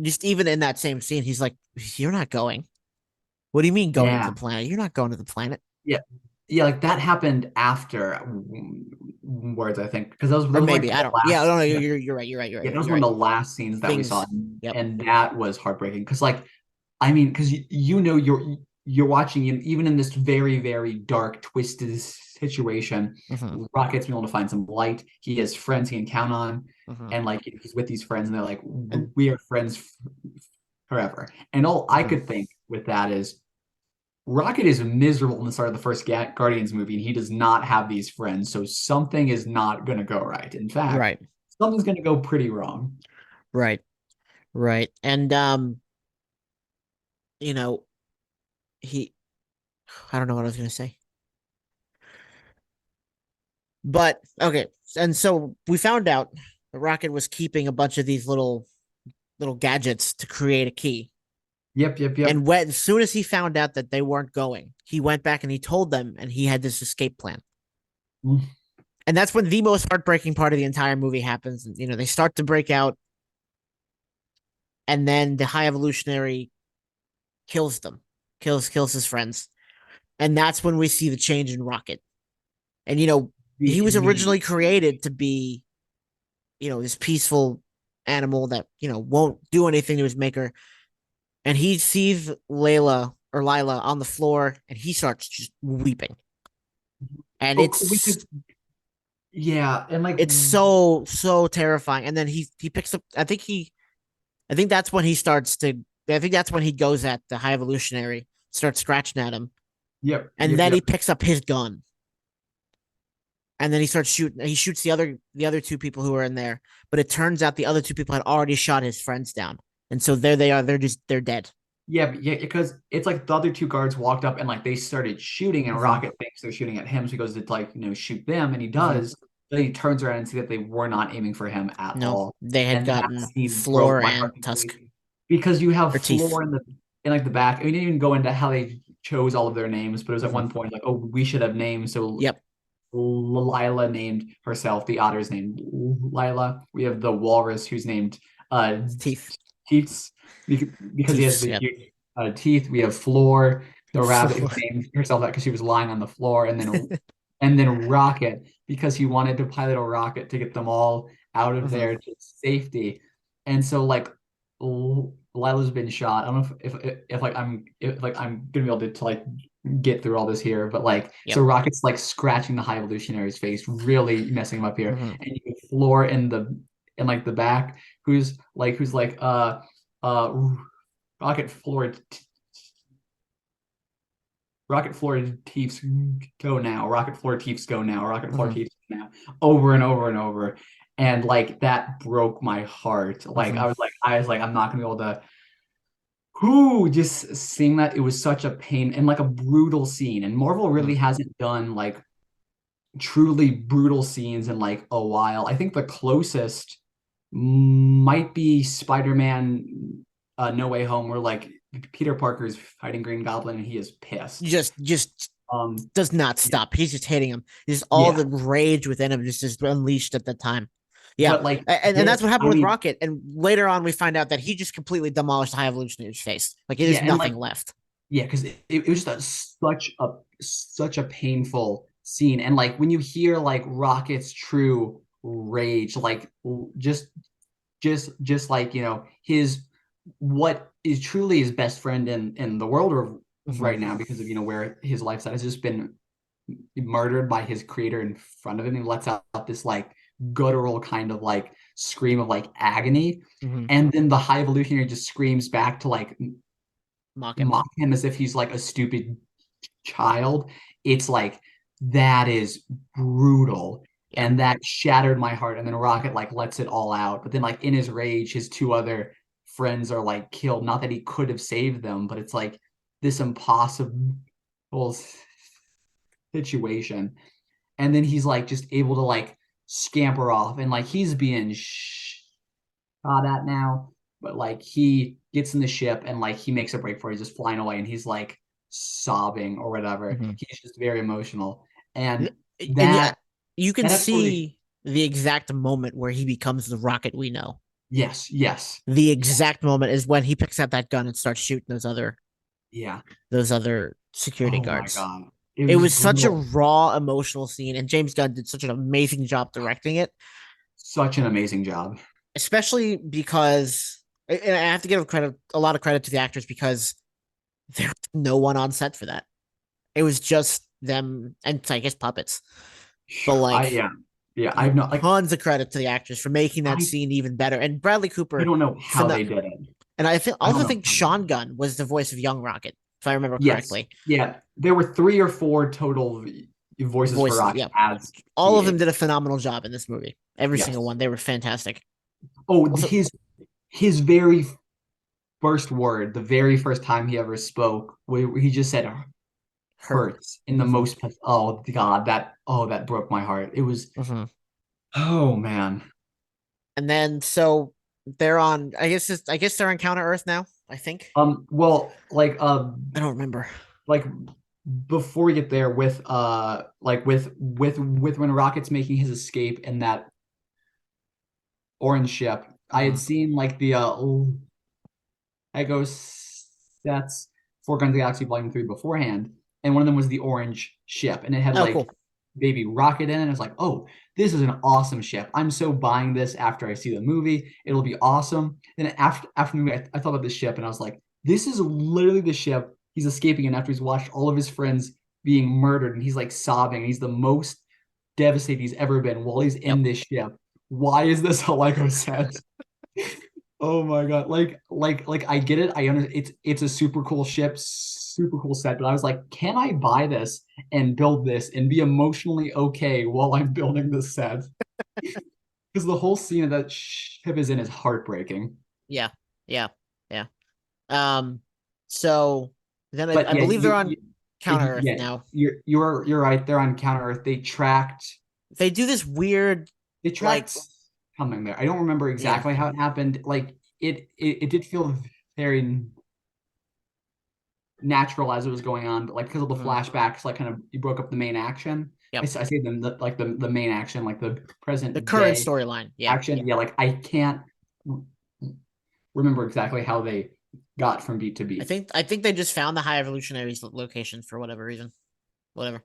just even in that same scene, he's like, "You're not going. What do you mean going to Yeah, the planet? You're not going to the planet." yeah, yeah. Like that happened after words, I think, because Or those were like maybe I the don't. Yeah, last. no, you're right. You're right. You're Yeah, right. those You're were right. the last scenes that we saw, Things. Yep. and that was heartbreaking. Because, like, I mean, because you're watching, and even in this very very dark, twisted situation, Hmm. Rocket's been able to find some light. He has friends he can count on, Hmm. and like he's with these friends, and they're like, And we are friends forever. And all I mhm. could think with that is Rocket is miserable in the start of the first Guardians movie, and he does not have these friends. So something is not going to go right. In fact, Right, something's going to go pretty wrong. right, right. And you know, he I don't know what I was gonna say. But okay, and so we found out the Rocket was keeping a bunch of these little gadgets to create a key. Yep, yep, And yep. when as soon as he found out that they weren't going, he went back and he told them, and he had this escape plan. And that's when the most heartbreaking part of the entire movie happens. You know, they start to break out, and then the High Evolutionary kills them, kills his friends, and that's when we see the change in Rocket. And he was The originally created to be, this peaceful animal that won't do anything to his maker, and he sees Layla or Lila on the floor, and he starts just weeping, and oh, because yeah, and like it's so terrifying. And then he picks up. I think that's when he starts to. I think that's when he goes at the High Evolutionary, starts scratching at him, yep, and yep, then he yep. picks up his gun, and then he starts shooting. He shoots the other two people who are in there, but it turns out the other two people had already shot his friends down, and so there they are. They're dead. Yeah, because it's like the other two guards walked up and like they started shooting, and Mm-hmm. Rocket thinks they're shooting at him, so he goes to like shoot them, and he Mm-hmm. does. Then he turns around and see that they were not aiming for him at No, all, they had and that gotten scene broke Floor my heart and Tusk completely because you have or Teeth. Floor in like the back. We didn't even go into how they chose all of their names, but it was at Mm-hmm. one point like, oh, we should have names. So Yep, Lila named herself. The otter's named Lila. We have the walrus who's named uh it's Teeth. Teeth because he has Teeths. the Yep. huge teeth. We have Floor, the rabbit who Floor. named herself that because she was lying on the floor, and then Rocket because he wanted to pilot a rocket to get them all out of Mm-hmm. there to safety. And so like Lila's been shot. I don't know if I'm gonna be able to like get through all this here, but like so Yep. Rocket's like scratching the High Evolutionary's face, really messing him up here. Mm-hmm. And you have Floor in like the back, who's like Rocket Floor Rocket Floor Teefs go now, Rocket Floor Teefs go now, Rocket Floor Mm-hmm. Teefs go now, over and over and over. And like that broke my heart. Like Mm-hmm. I was like, I'm not gonna be able to who just seeing that it was such a pain and like a brutal scene. And Marvel really hasn't done like truly brutal scenes in like a while. I think the closest might be Spider-Man No Way Home, where like Peter Parker is fighting Green Goblin and he is pissed. Just Um, does not yeah, stop. He's just hitting him. Just all yeah, the rage within him just unleashed at the time. Yeah, but like and that's this, what happened I with mean, Rocket. And later on, we find out that he just completely demolished the High Evolutionary's face. Like yeah, there's and like nothing left. yeah, because it was just such a painful scene, and like when you hear like Rocket's true rage, like just like his what is truly his best friend in the world Mm-hmm. right now because of where his lifestyle has just been murdered by his creator in front of him. He lets out this like guttural kind of like scream of like agony, Mm-hmm. and then the High Evolutionary just screams back to like Mock him. mock him as if he's like a stupid child. It's like that is brutal. Yeah. And that shattered my heart. And then Rocket like lets it all out. But then like in his rage, his two other friends are like killed. Not that he could have saved them, but it's like this impossible situation. And then he's like just able to like scamper off and like he's being shot at now, but like he gets in the ship and like he makes a break for it. He's just flying away and he's like sobbing or whatever. Mm-hmm. He's just very emotional. And And yeah, that you can that episode, see the exact moment where he becomes the Rocket we know. yes, yes, The yes, exact moment is when he picks up that gun and starts shooting yeah. those other security Oh my guards. God. It It was was such a brutal. raw emotional scene, and James Gunn did such an amazing job directing it, Such an amazing job. especially because and I have to give a lot of credit to the actors because there was no one on set for that. It was just them and I guess puppets. But I like yeah. Yeah, I've not like tons of credit to the actors for making that I scene even better. And Bradley I Cooper, don't know how they did it. and I I don't also know think how they did Sean it. Gunn was the voice of Young Rocket. if I remember Yes. correctly. Yeah. There were 3 or 4 total voices for Voices, Rocket yeah. as All the of them alien. did a phenomenal job in this movie. Every single Yes. one. They were fantastic. Oh, Also, his very first word, the very first time he ever spoke, where he just said hurt. hurts in the Hmm. most oh God, that broke my heart. It was Hmm. oh man. And then so they're on. I guess they're on Counter Earth now. I think. Well, I don't remember. like before we get there with like with when Rocket's making his escape in that orange ship, I had Hmm. seen like the Lego sets for Guardians of the Galaxy Volume 3 beforehand, and one of them was the orange ship, and it had Oh, like cool. baby Rocket in it. And it's like, oh, this is an awesome ship. I'm so buying this after I see the movie. It'll be awesome. Then after the movie, I thought about this ship, and I was like, this is literally the ship he's escaping in after he's watched all of his friends being murdered, and he's like sobbing. And he's the most devastated he's ever been while he's Yep. in this ship. Why is this a Lego set? Oh my God. Like I get it. I understand it's a super cool ship, super cool set, but I was like, can I buy this and build this and be emotionally okay while I'm building this set? Because the whole scene of that ship is in is heartbreaking. Yeah. Yeah. Yeah. Um. So then But I yeah, believe they're on Counter Earth yeah, now. you're right. They're on Counter Earth. They do this weird, They like, tracked coming there. I don't remember yeah. exactly how it happened. Like it did feel very natural as it was going on, but like because of the Hmm. flashbacks, like kind of you broke up the main action. Yep. I say them like the main action, like the The present current day storyline. Yeah. action. Yeah, like I can't remember exactly how they got from beat to beat. I think they just found the High Evolutionaries location for whatever reason. Whatever.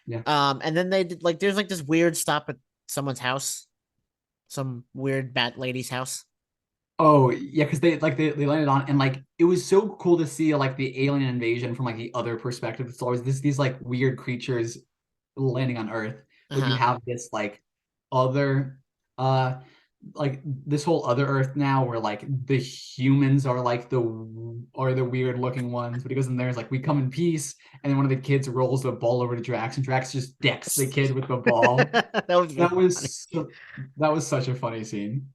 Yeah. And then they did like there's like this weird stop at someone's house, some weird bat lady's house. Oh yeah, because they landed on and like it was so cool to see like the alien invasion from like the other perspective. It's always these like weird creatures landing on Earth, Uh but you huh. have this other uh like this whole other Earth now where like the humans are like the weird looking ones, but he goes in there, it's like we come in peace, and then one of the kids rolls the ball over to Drax, and Drax just decks the kid with the ball. That was That really funny. was that was such a funny scene.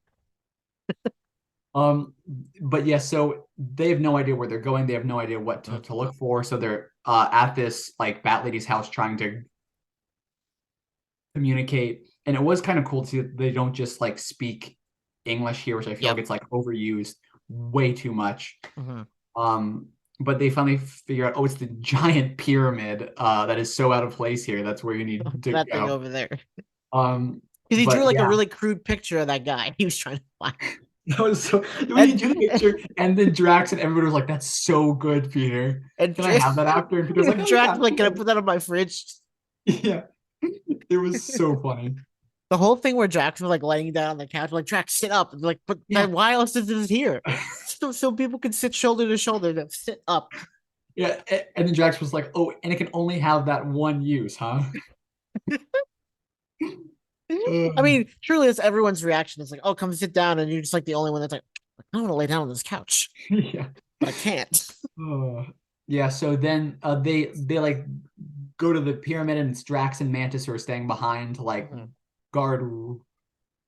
Um, but yeah, so they have no idea where they're going. They have no idea what to look for. So they're at this like Bat Lady's house trying to communicate. And it was kind of cool to see that they don't just like speak English here, which I feel like Yep. it's like overused way too much. Hmm. Um, but they finally figure out, oh, it's the giant pyramid that is so out of place here. That's where you need to That thing go. over there. Um, Because he drew but like a yeah, really crude picture of that guy he was trying to find. that was so when And you do the picture, and then Drax and everybody was like, "That's so good, Peter. and Can I have that after?" And Peter's like, "Oh Drax yeah, like, can I sure." put that on my fridge? Yeah, it was so funny. The whole thing where Drax was like laying down on the couch, like Drax, sit up. Like, but Yeah, then why else is this here? So people can sit shoulder to shoulder to sit up. yeah. And then Drax was like, "Oh, and it can only have that one use, huh?" I mean, truly, it's everyone's reaction. It's like, oh, come sit down, and you're just like the only one that's like, I want to lay down on this couch, Yeah. but I can't. Oh. Yeah. So then they like go to the pyramid, and it's Drax and Mantis who are staying behind to like Mhm. guard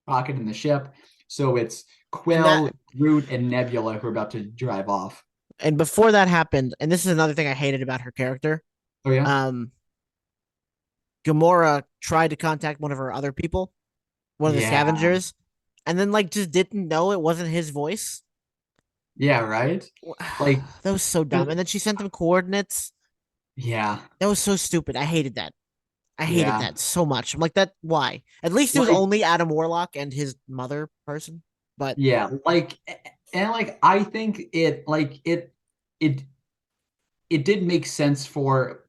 Rocket in the ship. So it's And Quill, Groot, and Nebula who are about to drive off. before that happened, and this is another thing I hated about her character. Oh yeah. Um, Gamora tried to contact one of her other people, one of the Yeah. scavengers, and then like just didn't know it wasn't his voice. Yeah, right? Like, That was so dumb. And then she sent them coordinates. yeah, That was so stupid. I hated that. I hated yeah. that so much. I'm like, that why? At least it was Like, only Adam Warlock and his mother person. But yeah, and like I think it it did make sense for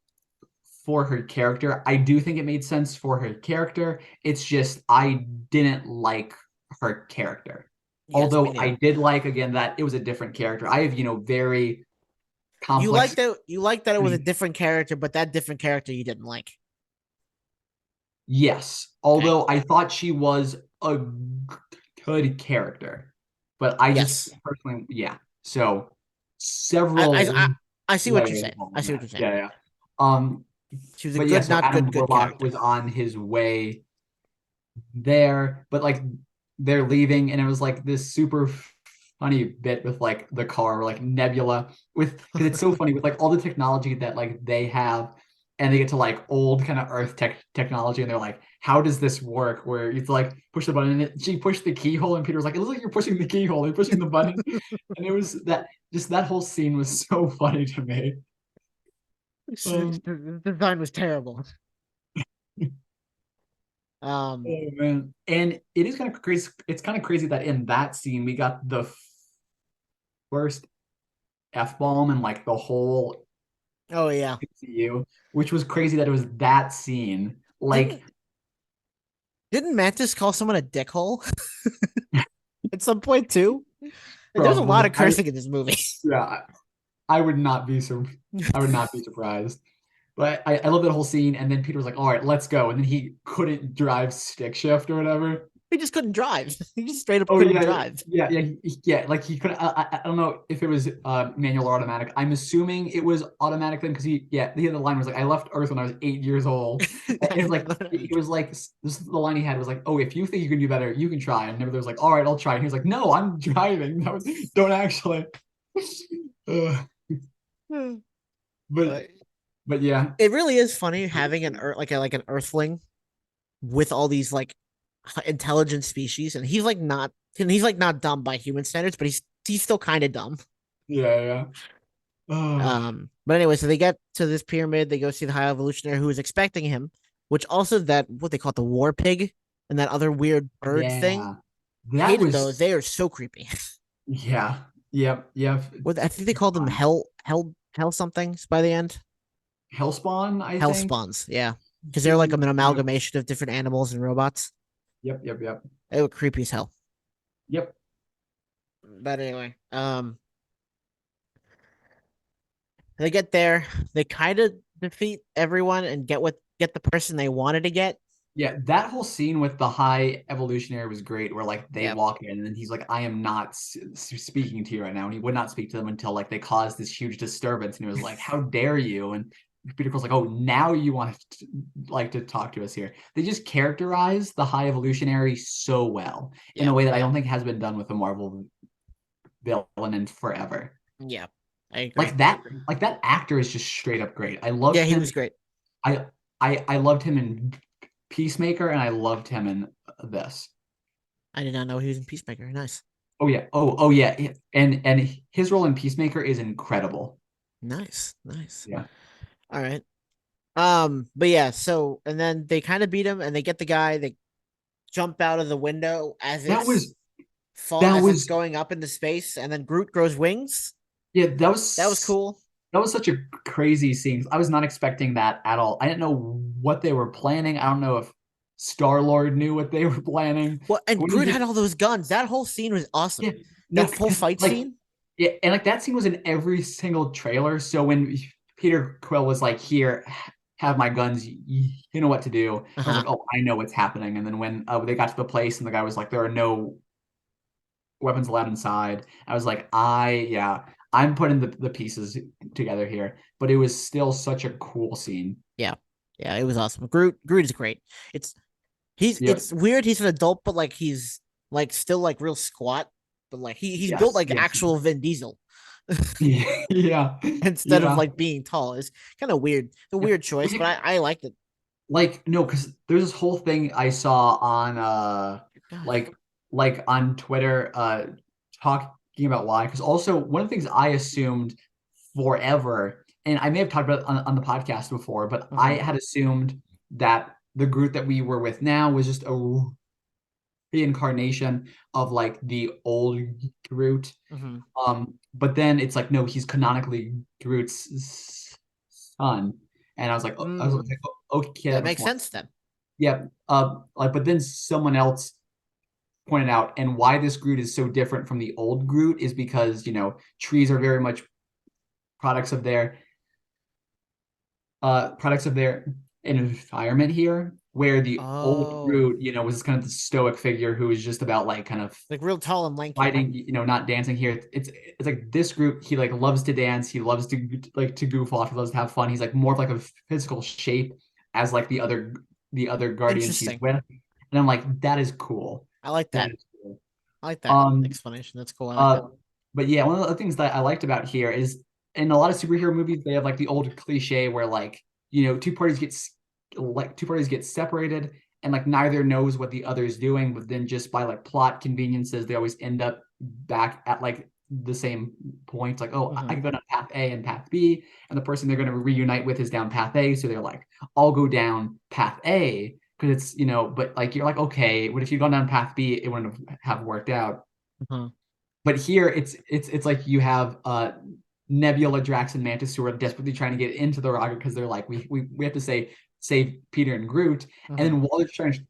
her character. I do think it made sense for her character. It's just I didn't like her character. yes, me Although I neither. did like again that it was a different character. I have, very complex. You like that it was a different character, but that different character you didn't like. Yes, Okay. although I thought she was a good character, but I just Yes. personally, yeah. So I I several, I, I see Yeah, what you're yeah, saying. I yeah, see what you're saying. yeah, yeah. Um, She was a but yeah, good, so not good, Adam good Warlock character. was on his way there, but like they're leaving, and it was like this super funny bit with like the car, like Nebula, with because it's so funny with like all the technology that like they have, and they get to like old kind of Earth technology, and they're like, how does this work? Where it's like push the button, and she pushed the keyhole, and Peter's like, it looks like you're pushing the keyhole, you're pushing the button, and it was that just that whole scene was so funny to me. Um, The design was terrible. Um, oh man, and it is kind of crazy. It's kind of crazy that in that scene we got the first F bomb and like the whole oh yeah. MCU, which was crazy that it was that scene. Like, Didn't didn't Mantis call someone a dickhole at some point too? There's a lot probably of cursing in this movie. yeah, I would not be I would not be surprised. But I love that whole scene. And then Peter was like, all right, let's go. And then he couldn't drive stick shift or whatever. He just couldn't drive. He just straight up Oh couldn't yeah, drive. yeah. Yeah, like he could. I don't know if it was manual or automatic. I'm assuming it was automatic then because he had the line was like, I left Earth when I was 8 years old. And it was like this is the line he had was like, oh, if you think you can do better, you can try. And Never was like, all right, I'll try. And he was like, no, I'm driving. That was don't actually. But but yeah, It really is funny having like an Earthling with all these like intelligent species, and he's like not dumb by human standards, but he's still kind of dumb. yeah. But anyway, so they get to this pyramid. They go see the High Evolutionary who is expecting him, which also that what they call it, the War Pig and that other weird bird thing. Yeah. That Hated those. was They are so creepy. yeah. Yep. What I think they called them hell somethings by the end. Hellspawn, I Hell think. spawns, yeah, because they're like an amalgamation of different animals and robots. Yep. They were creepy as hell. Yep. But anyway, they get there. They kind of defeat everyone and get the person they wanted to get. Yeah, that whole scene with the high evolutionary was great, where like they Yeah, walk in and then he's like, "I am not speaking to you right now," and he would not speak to them until like they caused this huge disturbance, and he was like, "How dare you?" And Peter Quill's like, "Oh, now you want to like to talk to us here." They just characterize the high evolutionary so well in yeah, a way that I don't think has been done with a Marvel villain in forever. yeah. I agree. Like that actor is just straight up great. I Yeah, loved he him. was great. I I loved him in Peacemaker, and I loved him in this. I did not know he was in Peacemaker. Nice, Oh yeah, and his role in Peacemaker is incredible. nice. Yeah, All right. But yeah. So and then they kind of beat him, and they get the guy. They jump out of the window that was that as it's was going up into space, and then Groot grows wings. yeah That was cool. that was such a crazy scene. I was not expecting that at all. I didn't know what they were planning. I don't know if Star Lord knew what they were planning. Well, and When he Groot just had all those guns. That whole scene was yeah awesome. no That full because fight like scene. yeah and like that scene was in every single trailer. So when Peter Quill was like, "Here, have my guns. You know what to do." I was Uh-huh. like, "Oh, I know what's happening." And then when they got to the place and the guy was like, "There are no weapons allowed inside," I was like, I'm putting the pieces together here." But it was still such a cool scene. Yeah. Yeah, it was awesome. Groot is great. It's Yep. it's weird he's an adult, but like he's like still like real squat. But like he's built Yes. like actual Vin Diesel Yeah. instead of Yeah. like being tall. It's kind of weird. The Yeah. weird choice, but I liked it. Like no, because there's this whole thing I saw on Gosh. like on Twitter talking about why. Because also one of the things I assumed forever, and I may have talked about it on the podcast before, but I Mm-hmm. had assumed that the Groot that we were with now was just a reincarnation of like the old Groot. Mm-hmm. But then it's like no, he's canonically Groot's son, and I was like, Mm, okay, that that makes makes more sense then. yeah. Like, but then someone else pointed out, and why this Groot is so different from the old Groot is because, trees are very much products of their products of their environment here. where the old Oh, Groot, was kind of the stoic figure who was just about like kind of like real tall and lanky. fighting, not dancing here. It's like this group, he like loves to dance, he loves to goof off, he loves to have fun. He's like more of like a physical shape as like the other guardians he's Interesting. with. And I'm like, that is cool. I like That that. is cool. I like that Um explanation. That's cool. I like that. uh but yeah, one of the things that I liked about here is in a lot of superhero movies, they have like the old cliche where like, two parties get separated and like neither knows what the other is doing, but then just by like plot conveniences, they always end up back at like the same point. Like, oh, I Hmm. can go down path A and path B, and the person they're going to reunite with is down path A. So they're like, I'll go down path A because but like you're like, okay, what if you'd gone down path B, it wouldn't have worked out. Hmm. But here it's like you have Nebula, Drax, and Mantis who are desperately trying to get into the rocket because they're like, we have to save Peter and Groot. And Hmm. then while they're trying to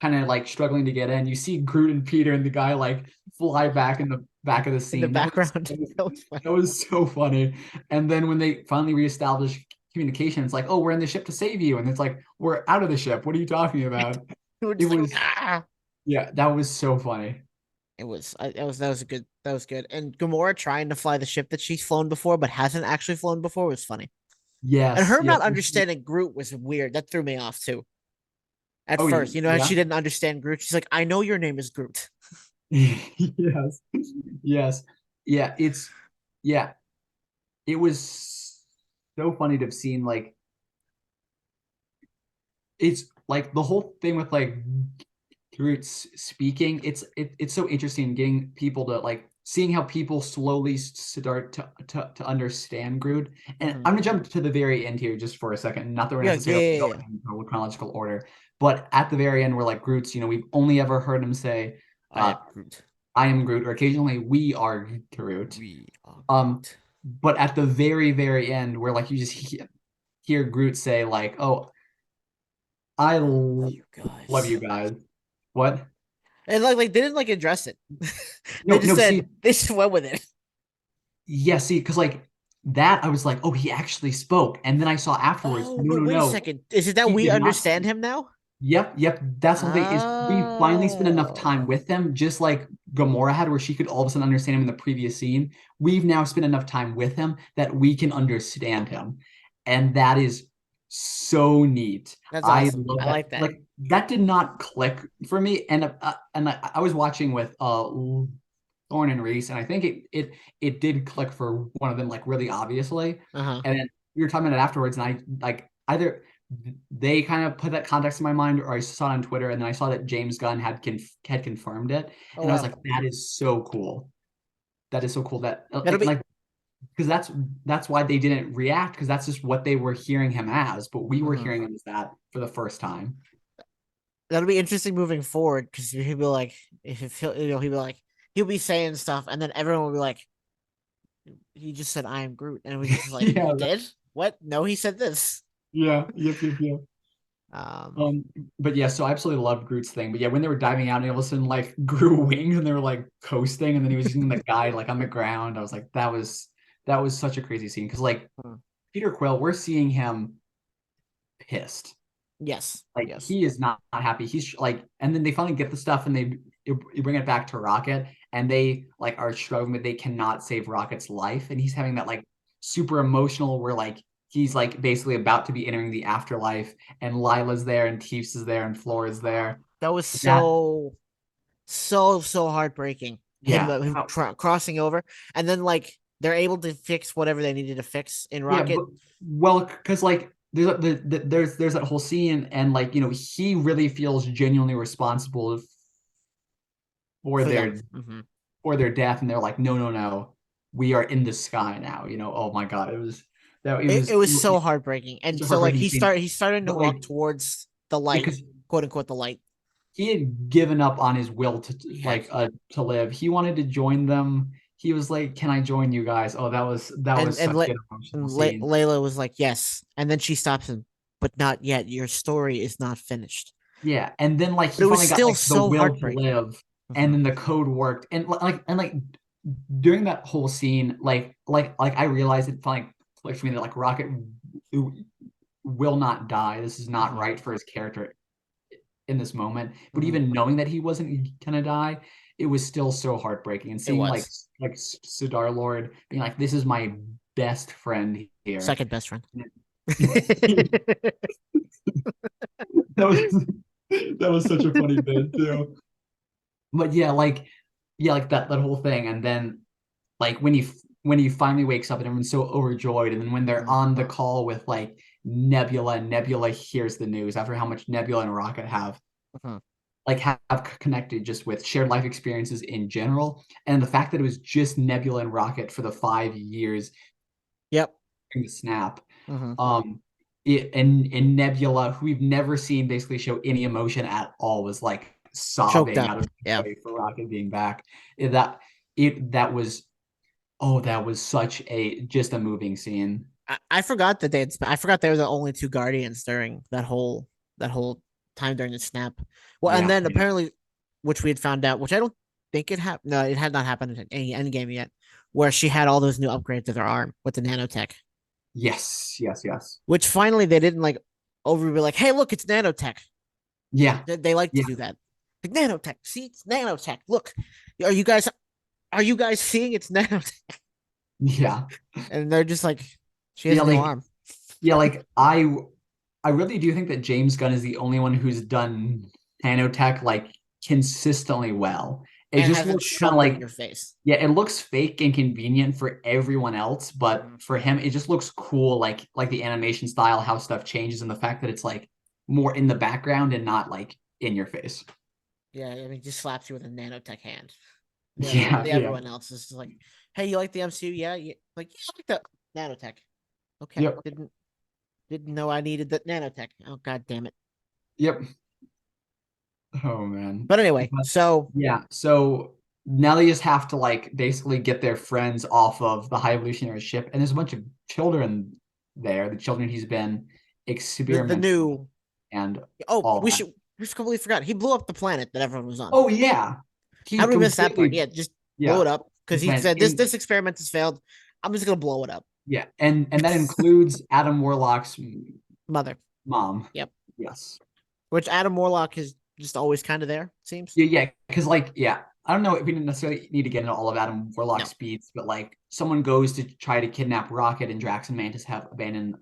kind of like struggling to get in, you see Groot and Peter and the guy like fly back in the back of the In the scene. background. That was funny. That was so funny. And then when they finally reestablish communication, it's like, oh, we're in the ship to save you. And it's like, we're out of the ship. What are you talking about? We were It just like, was, ah. yeah, that was so funny. That was good. And Gamora trying to fly the ship that she's flown before but hasn't actually flown before was funny. And Yes, her yes. not understanding Groot was weird. That threw me off too. At Oh, first, how yeah. she didn't understand Groot. She's like, I know your name is Groot. Yes. Yes. Yeah, yeah, it was so funny to have seen like it's like the whole thing with like Groot's speaking. It's so interesting getting people to like seeing how people slowly start to understand Groot. And Hmm. I'm gonna jump to the very end here just for a second. Not that we're Yeah, yeah, necessarily yeah, going yeah. in chronological order, but at the very end, we're like Groot's. We've only ever heard him say, I uh, am Groot. "I am Groot," or occasionally, "We are Groot." We are Um, Groot. but at the very, very end, where like you just hear Groot say like, "Oh, I You love guys. you guys." What? And like they didn't like address it. They No, just no. See, said they just went with it. yeah, see, because like that, I was like, "Oh, he actually spoke," and then I saw afterwards, Oh no, no, no, wait a no, second. Is it that he we did not understand speak. him now? Yep, yep. That's the whole thing is we finally spent enough time Oh. with him, just like Gamora had, where she could all of a sudden understand him in the previous scene. We've now spent enough time with him that we can understand him, and that is so neat. That's I awesome. love I that. like that. Like that did not click for me, and I was watching with Thorne and Reese, and I think it did click for one of them like really obviously, Uh-huh. and then we were talking about it afterwards, and I like either they kind of put that context in my mind, or I saw it on Twitter, and then I saw that James Gunn had confirmed it, Oh and I was wow. like, that is so cool. That is so cool. That That'll be like because that's why they didn't react because that's just what they were hearing him as, but we were mhm. hearing him as that for the first time. That'll be interesting moving forward because he'll be like if he'll be like he'll be saying stuff and then everyone will be like he just said I am Groot and we just like he Yeah, did what no he said this yeah, yep, yep, yep. um Um, but yeah, so I absolutely loved Groot's thing. But yeah, when they were diving out and all of a sudden like grew wings and they were like coasting, and then he was using the guide like on the ground. I was like, that was such a crazy scene because like hmm. Peter Quill, we're seeing him pissed. Yes, Like yes. he is not happy. He's like, and then they finally get the stuff and they bring it back to Rocket, and they like are struggling, but they cannot save Rocket's life, and he's having that like super emotional where like he's like basically about to be entering the afterlife, and Lila's there, and Teefs is there, and Flora's there. That was That so heartbreaking him, yeah, crossing over and then like they're able to fix whatever they needed to fix in yeah, Rocket but well, because like there's that whole scene, and like he really feels genuinely responsible for for them. their Hmm. for their death, and they're like, no, no, no, we are in the sky now. Oh my god, it It was was so heartbreaking and such a so like heartbreaking scene. he's starting to But like, walk towards the yeah, light, because quote unquote the light. he had given up on his will He had to live. He wanted to join them. He was like, can I join you guys? Oh, that was and such Le- an emotional scene. Layla was like, "Yes," and then she stops him, but not yet. Your story is not finished. Yeah, and then like But he it was finally got still like the so will to heartbreaking. live, and Hmm. then the code worked, and during that whole scene, like I realized it finally clicked for me that like Rocket will not die. This is not Hmm. right for his character in this moment. But Mhm. even knowing that he wasn't gonna die, it was still so heartbreaking. And It seeing was like Sidar Lord being like, "This is my best friend here." second best friend. That was that was such a funny bit too. But yeah, like that whole thing, and then like when he finally wakes up and everyone's so overjoyed, and then when they're Mhm. on the call with like Nebula, and Nebula hears the news after how much Nebula and Rocket have Mhm. connected just with shared life experiences in general, and the fact that it was just Nebula and Rocket for the 5 years Yep. in the snap. Mhm. Um, and Nebula, who we've never seen basically show any emotion at all, was like Choked sobbing up. out of Yeah. joy for Rocket being back. That that was, oh, that was such a just a moving scene. I forgot that I forgot they were the only two Guardians during that whole time during the snap. Well, and Yeah, then yeah. apparently, which we had found out, which I don't think it happened. No, it had not happened in any Endgame yet, where she had all those new upgrades to their arm with the nanotech. Yes, yes, yes. Which finally they didn't like over be like, hey, look, it's nanotech. Yeah, They like to yeah, do that. Like nanotech, see, it's nanotech. Look, are you guys seeing it's nanotech? yeah. And they're just like, she has Yeah, a new like arm yeah, like I really do think that James Gunn is the only one who's done nanotech like consistently well. It and just hasn't looks kind of shoved it in like, your face. yeah, it looks fake and convenient for everyone else, but Mhm. for him, it just looks cool, like the animation style, how stuff changes, and the fact that it's like more in the background and not like in your face. Yeah, I mean, just slaps you with a nanotech hand. Yeah, yeah. Everyone else is just like, hey, you like the MCU? Yeah, like yeah, I like the nanotech. Okay, Yep. didn't know I needed the nanotech. Oh god damn it. Yep. Oh man. But anyway, But so yeah, so now they just have to like basically get their friends off of the high evolutionary ship, and there's a bunch of children there, the children he's been the experimenting with, new and oh all that. we completely forgot he blew up the planet that everyone was on. Oh yeah, How he did we miss that part? completely, Yeah, just blow yeah, it up because just he went said this in. this experiment has failed. I'm just gonna blow it up. Yeah, and that includes Adam Warlock's Mother. mom. Yep. Yes. Which Adam Warlock is just always kind of there. It seems. Yeah, yeah, because like, yeah, I don't know if we didn't necessarily need to get into all of Adam Warlock's No. speeds, but like someone goes to try to kidnap Rocket, and Drax and Mantis have abandoned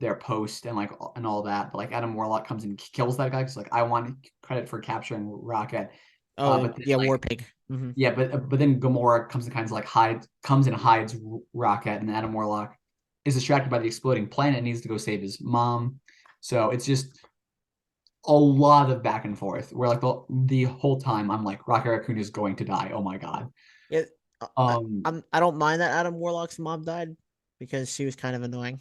their post and like and all that. But like Adam Warlock comes and kills that guy because like I want credit for capturing Rocket. Oh But then yeah, War like, Pig. Mm-hmm. yeah, but then Gamora comes and kind of like comes and hides Rocket, and Adam Warlock is distracted by the exploding planet and needs to go save his mom. So it's just a lot of back and forth where like the whole time I'm like, Rocket Raccoon is going to die. Oh my god. It, Um I don't mind that Adam Warlock's mom died because she was kind of annoying.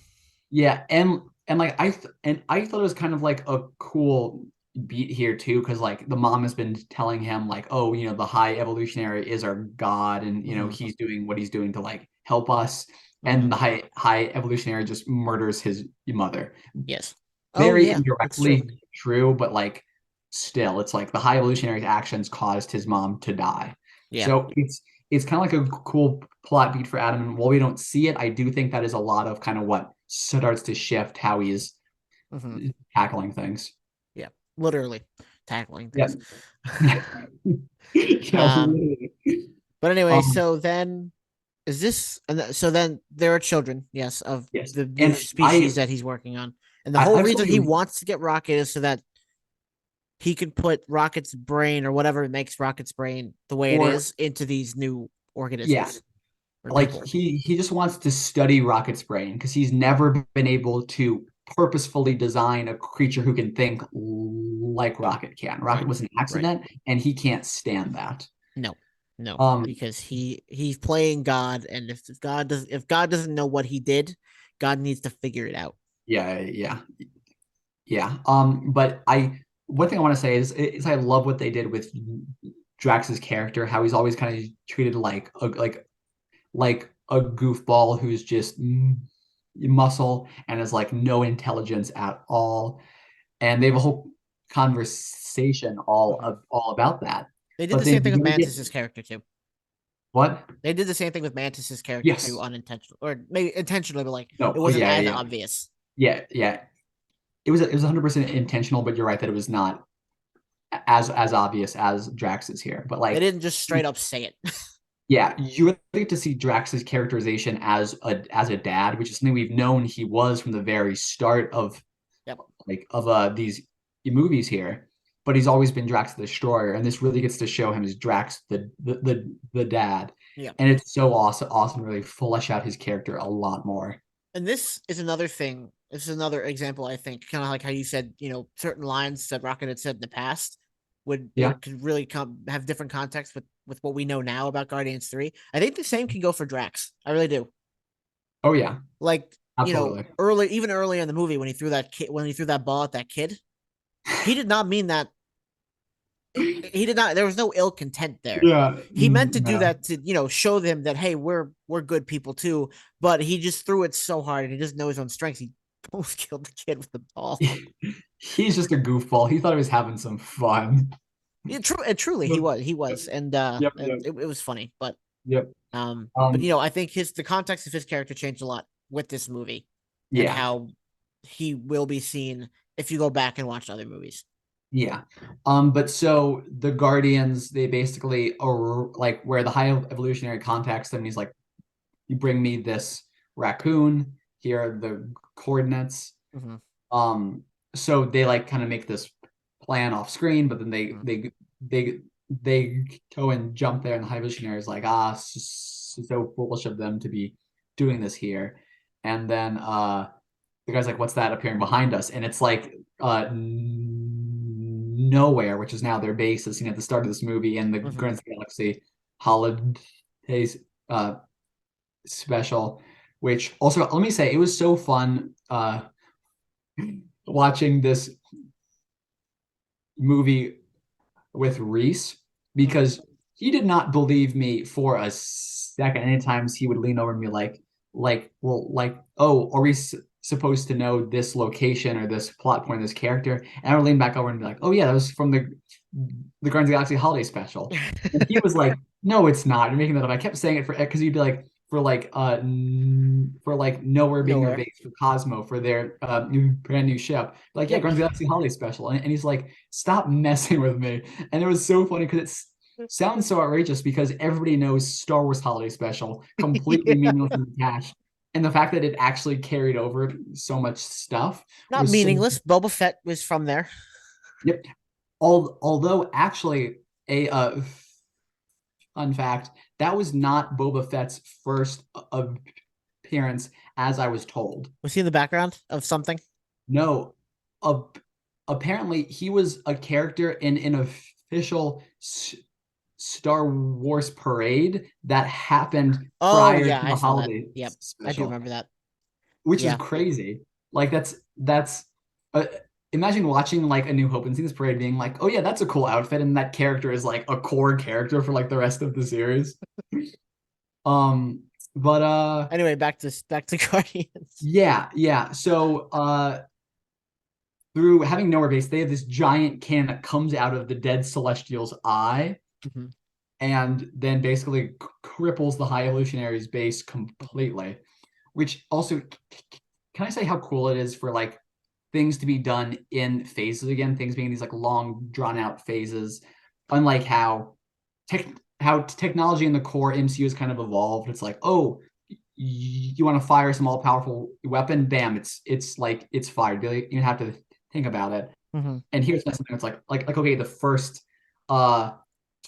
yeah, and like I thought it was kind of like a cool beat here too, because like the mom has been telling him like, oh, the high evolutionary is our god, and Mm-hmm. he's doing what he's doing to like help us. Mm-hmm. And the high evolutionary just murders his mother. Yes. Oh Very yeah, that's true. indirectly true, but like still, it's like the high evolutionary's actions caused his mom to die. Yeah. So it's kind of like a cool plot beat for Adam. And while we don't see it, I do think that is a lot of kind of what starts to shift how he's Mm-hmm. tackling things. Yeah. Literally tackling Yeah. things. Yeah, um. literally. But anyway, Um, so then is this? So then there are children, yes, of yes. the new And species that he's working on, and the I whole have reason he something, wants to get Rocket is so that he can put Rocket's brain or whatever makes Rocket's brain the way it or is into these new yeah, organisms or like people. he just wants to study Rocket's brain because he's never been able to purposefully design a creature who can think like Rocket can. Rocket Right. was an Right. accident, and he can't stand that. No. No, Um, because he's playing God, and if God doesn't know what he did, God needs to figure it out. yeah, yeah, yeah. But one thing I want to say is I love what they did with Drax's character, how he's always kind of treated like a goofball who's just muscle and has like no intelligence at all. And they have a whole conversation Mhm. all about that. They did But the they same thing with really get Mantis's character too. what? They did the same thing with Mantis's character too, Yes. unintentional or maybe intentionally, but like No. it Oh wasn't yeah, as yeah, obvious. yeah, yeah. It was 100% intentional, but you're right that it was not as obvious as Drax is here, but They like, didn't just straight up say it. yeah, you really get to see Drax's characterization as a dad, which is something we've known he was from the very start of Yep. these movies here. But he's always been Drax the Destroyer, and this really gets to show him as Drax the dad. Yeah. And it's so awesome to really flesh out his character a lot more. And this is another thing. This is another example, I think, kind of like how you said, certain lines that Rocket had said in the past Yeah. could really have different context with what we know now about Guardians 3. I think the same can go for Drax. I really do. Oh yeah, Like, absolutely. even early in the movie when he threw that ball at that kid, he did not mean that. He did not. There was no ill content there. Yeah. He meant to do No. that to show them that, hey, we're good people too. But he just threw it so hard and he doesn't know his own strengths. He almost killed the kid with the ball. He's just a goofball. He thought he was having some fun. Yeah, truly he was, and Yep, and yep, it was funny, but yep. but I think the context of his character changed a lot with this movie and Yeah, how he will be seen if you go back and watch other movies. yeah. But so the Guardians, they basically are like where the high evolutionary contacts them, and he's like, you bring me this raccoon, here are the coordinates. Mm-hmm. So they like kind of make this plan off screen, but then Mm-hmm. they go and jump there, and the high evolutionary is like, so foolish of them to be doing this here. And then the guy's like, what's that appearing behind us? And it's like nowhere, which is now their base, as seen at the start of this movie in the Mm-hmm. Guardians of the Galaxy holidays special. Which also, let me say, it was so fun watching this movie with Reese, because he did not believe me for a second. Anytime he would lean over and be well, oh, are we supposed to know this location or this plot point, this character? And I would lean back over and be like, oh yeah, that was from the Guardians of the Galaxy holiday special. And he was like, no, it's not. You're making that up. I kept saying it because he'd be like, for like Nowhere being their Nowhere. base, for Cosmo, for their brand new ship. Like, yeah, Yep. Guardians of the Galaxy holiday special. And he's like, stop messing with me. And it was so funny because it sounds so outrageous because everybody knows Star Wars holiday special, completely Yeah. meaningless and detached. And the fact that it actually carried over so much stuff Not was so, meaningless. Boba Fett was from there. yep. Although actually a fun fact, that was not Boba Fett's first appearance, as I was told. Was he in the background of something? No, uh, apparently he was a character in an official Star Wars parade that happened Oh prior yeah, to I the saw that. holiday Yep, I do special, remember that. which is Yeah. crazy. Like that's uh, imagine watching like A New Hope and seeing this parade being like, oh yeah, that's a cool outfit, and that character is like a core character for like the rest of the series. Um, but Anyway, back to Guardians. yeah. So through having Nowhere base, they have this giant cannon that comes out of the dead Celestial's eye, Mm-hmm. and then basically cripples the High Evolutionary's base completely. Which also, can I say how cool it is for like things to be done in phases again, things being these like long drawn out phases, unlike how technology in the core MCU has kind of evolved. It's like, oh, you want to fire some all powerful weapon, bam, it's like it's fired. You have to think about it. Mm-hmm. And here's something that's like okay, the first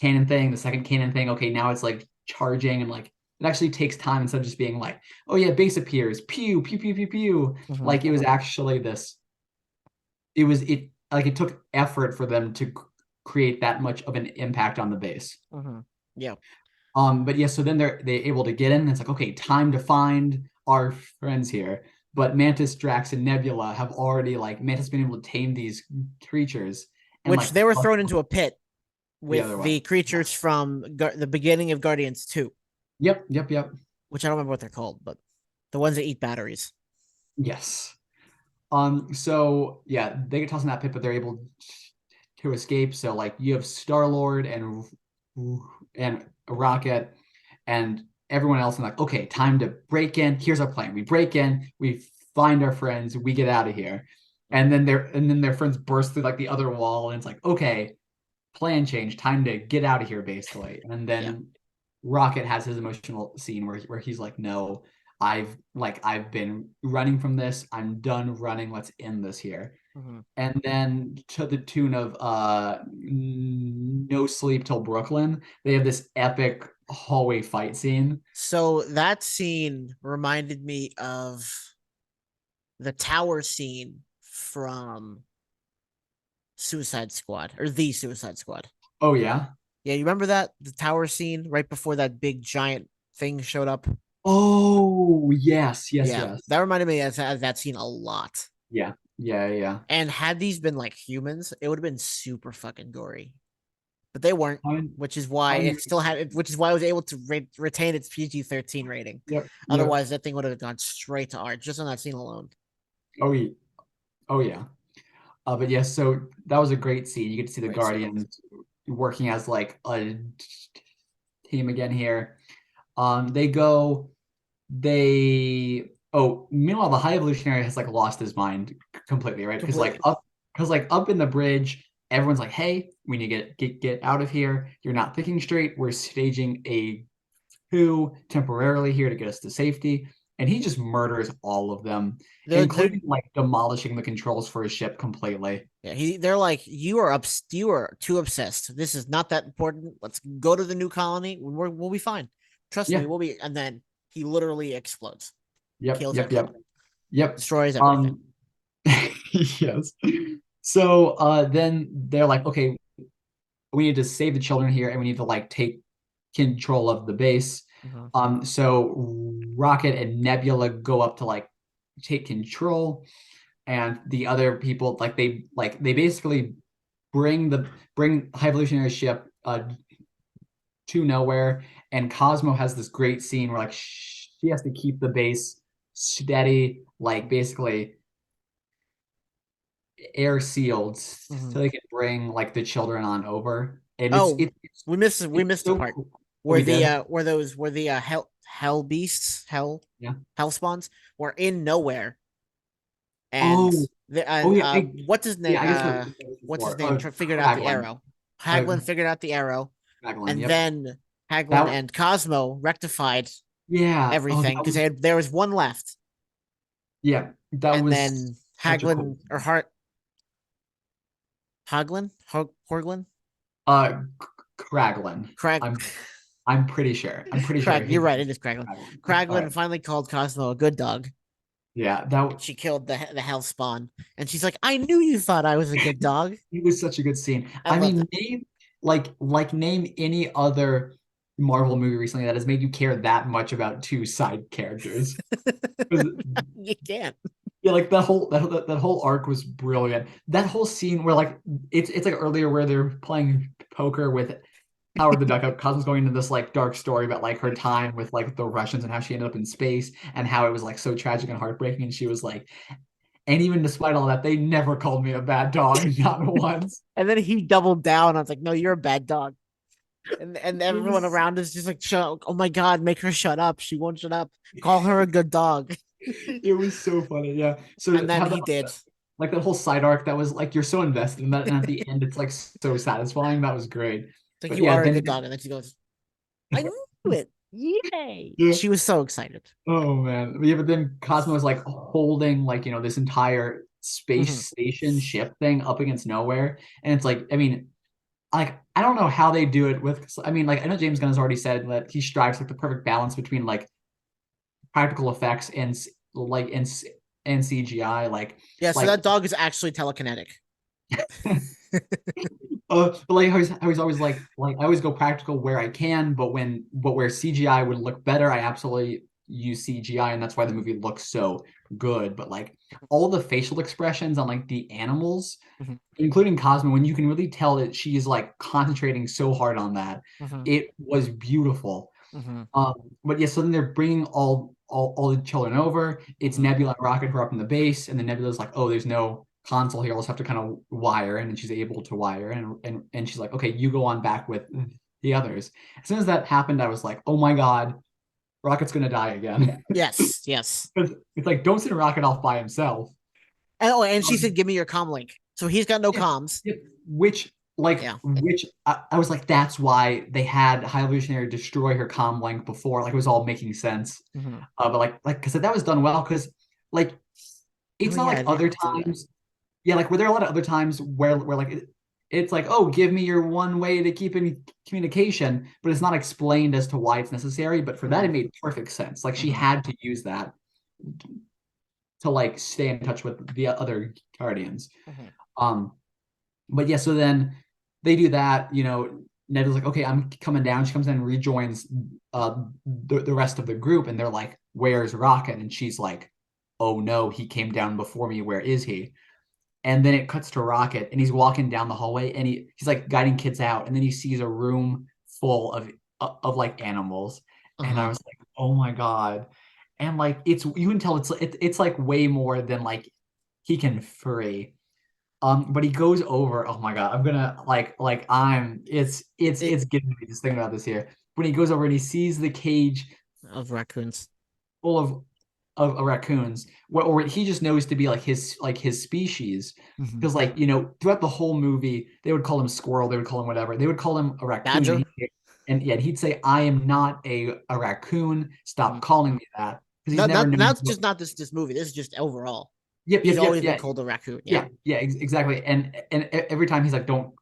cannon thing, the second cannon thing, okay, now it's like charging, and like it actually takes time instead of just being like, oh yeah, base appears, pew pew pew pew pew. Mm-hmm. Like it was actually this. It like it took effort for them to create that much of an impact on the base. Mm-hmm. Yeah. But yeah, so then they're able to get in. And it's like, okay, time to find our friends here. But Mantis, Drax, and Nebula have already like Mantis been able to tame these creatures, and Which like they were thrown into a pit the other with way. the creatures from the beginning of Guardians 2, Yep. which I don't remember what they're called, but the ones that eat batteries. Yes. So yeah, they get tossed in that pit, but they're able to escape. So like you have Star-Lord and Rocket and everyone else, and like, okay, time to break in. Here's our plan. We break in, we find our friends, we get out of here. And then their friends burst through like the other wall, and it's like, okay, plan change, time to get out of here, basically. And Yeah. then Rocket has his emotional scene where he's like, no, I've been running from this. I'm done running. Let's end this here. Mm-hmm. And then to the tune of No Sleep Till Brooklyn, they have this epic hallway fight scene. So that scene reminded me of the tower scene from Suicide Squad or the Suicide Squad. Oh yeah. Yeah, you remember that the tower scene right before that big giant thing showed up? Oh yes, yes, Yeah, yes. that reminded me of that scene a lot. Yeah, yeah, yeah. And had these been like humans, it would have been super fucking gory. But they weren't, I'm, which is why I'm, it still had, which is why it was able to retain its PG-13 rating. yep, yep. Otherwise, that thing would have gone straight to R just on that scene alone. Oh yeah, oh yeah. But yes, so that was a great scene. You get to see the Great scene. Guardians working as like a team again here. They go, they oh, meanwhile the High Evolutionary has like lost his mind completely, right? Completely. Because like up in the bridge, everyone's like, hey, we need to get out of here. You're not thinking straight. We're staging a coup temporarily here to get us to safety. And he just murders all of them, They're including like demolishing the controls for his ship completely. yeah, they're like, you are too obsessed. This is not that important. Let's go to the new colony. We'll be fine. Trust me, Yeah. we'll be. And then he literally explodes, Yep. kills Yep. everyone, Yep. Yep. destroys everything. Um, yes. So then they're like, okay, we need to save the children here and we need to like take control of the base. Mhm. So Rocket and Nebula go up to like take control, and the other people they basically bring High Evolutionary ship to nowhere, and Cosmo has this great scene where like she has to keep the base steady, like basically air sealed Mhm. so they can bring like the children on over. And Oh, we it's missed the so part cool. Oh, where we did? where the hell beasts Yeah. hell spawns were in nowhere and Oh, the oh yeah. what's his name Yeah, I guess what we said this what's his before. name figured out the Kraglin. arrow. Uh, Haglin figured out the arrow, Kraglin, and yep. then Haglin That and Cosmo rectified yeah. Oh, everything because there was one left, yeah. That and was then such a cool Haglin or scene. Hart Haglin Horglin Uh Kraglin. Crag I'm pretty sure. I'm pretty sure Crag. You're his right. name It is is Kraglin. Kraglin. All Kraglin right. finally called Cosmo a good dog. Yeah, She killed the hell spawn, and she's like, "I knew you thought I was a good dog." it was such a good scene. I I love that. mean, name any other Marvel movie recently that has made you care that much about two side characters. 'Cause, You can't. yeah, like that whole arc was brilliant. That whole scene where like it's like earlier where they're playing poker with Howard the Duck. Cosmo's going into this like dark story about like her time with like the Russians and how she ended up in space and how it was like so tragic and heartbreaking. And she was like, and even despite all that, they never called me a bad dog, not once. And then he doubled down. I was like, "No, you're a bad dog." And It everyone was around is just like, "Shut! Oh my god, make her shut up. She won't shut up. Call her a good dog." it was so funny, yeah. And So then how he did. like that whole side arc that was like you're so invested in that, and at the end it's like so satisfying. That was great. Like But you yeah, are a then good dog, and then she goes, "I knew it. Yay!" yeah. She was so excited. Oh man. Yeah, but then Cosmo is like holding like, this entire Mhm. space station ship thing up against nowhere. And it's like, I mean, like I don't know how they do it with I mean, like I know James Gunn has already said that he strives like the perfect balance between like practical effects and CGI. Yeah. So Like that dog is actually telekinetic. but like I was always like I always go practical where I can, but where CGI would look better, I absolutely use CGI, and that's why the movie looks so good. But like all the facial expressions on like the animals, Mhm. including Cosmo, when you can really tell that she's like concentrating so hard on that, Mhm. it was beautiful. Mhm. Um, but yeah, so then they're bringing all the children over. It's Mhm. Nebula and Rocket who are up in the base, and then Nebula's like, "Oh, there's no console here. I'll just have to kind of wire," and then she's able to wire, and she's like, "Okay, you go on back with the others." As soon as that happened, I was like, "Oh my God, Rocket's gonna die again." Yes. Yes. Because it's like, don't send Rocket off by himself. And, oh, and she Um, said, "Give me your comm link." So he's got no yeah, comms. yeah, which like Yeah. which I was like, that's why they had High Evolutionary destroy her comm link before. Like it was all making sense. Hmm. But like because that was done well because like Oh it's not yeah, like I other didn't do that. times. Yeah, like were there a lot of other times where like it's like, oh, give me your one way to keep in communication, but it's not explained as to why it's necessary. But for that, Hmm. it made perfect sense. Like she Hmm. had to use that to like stay in touch with the other guardians. Hmm. Um, but yeah, so then they do that. Nebula's like, okay, I'm coming down. She comes in and rejoins the rest of the group, and they're like, where's Rocket? And she's like, oh no, he came down before me. Where is he? And then it cuts to Rocket, and he's walking down the hallway, and he's like guiding kids out, and then he sees a room full of like animals, and I Uh-huh. was like, oh my god, and like you can tell it's like way more than like he can free. But he goes over. Oh my god, I'm gonna like I'm. It It's getting me just thinking about this here. When he goes over and he sees the cage of raccoons. full of raccoons, or he just knows to be like his species. Hmm. Because like throughout the whole movie, they would call him squirrel, they would call him whatever, they would call him a raccoon, Badger. and yet he'd say, "I am not a raccoon. Stop Mhm. calling me that," because he's Not never not known. that's just not this movie. This is just overall. Yep, He's yep, yep, always been yeah. called a raccoon. Yeah. Yeah, exactly. And every time he's like, don't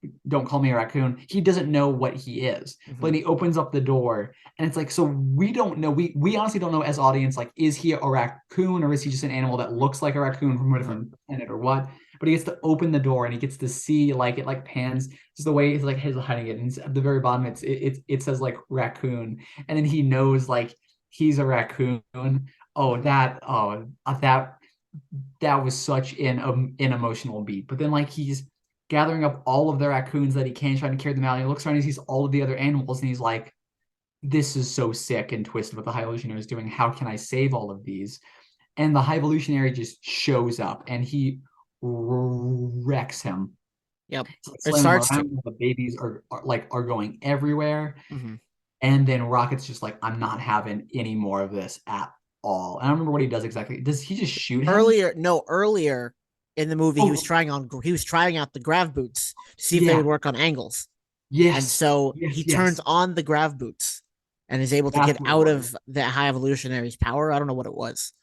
call me a raccoon. He doesn't know what he is. But Hmm. then he opens up the door, and it's like, so we don't know. We honestly don't know as audience, like, is he a raccoon or is he just an animal that looks like a raccoon from a Hmm. different planet or what? But he gets to open the door and he gets to see like it like pans just the way it's like he's hiding it. And it's, at the very bottom, it says like raccoon, and then he knows like he's a raccoon. Oh, Hmm. that was such an emotional beat. But then like he's gathering up all of the raccoons that he can, trying to carry them out. And he looks around and he sees all of the other animals, and he's like, "This is so sick and twisted what the High Evolutionary is doing. How can I save all of these?" And the High Evolutionary just shows up and he wrecks him. Yep. It's like It slamming him starts to. around. The babies are going everywhere. Hmm. And then Rocket's just like, I'm not having any more of this at all. And I don't remember what he does exactly. Does he just shoot him? Earlier, no, earlier in the movie, Oh, he was trying out the grav boots to see if they would yeah. work on angles, and Yes. so he Yes. turns Yes. on the grav boots and is able to That's get what it out was. of the High Evolutionary's power. I don't know what it was.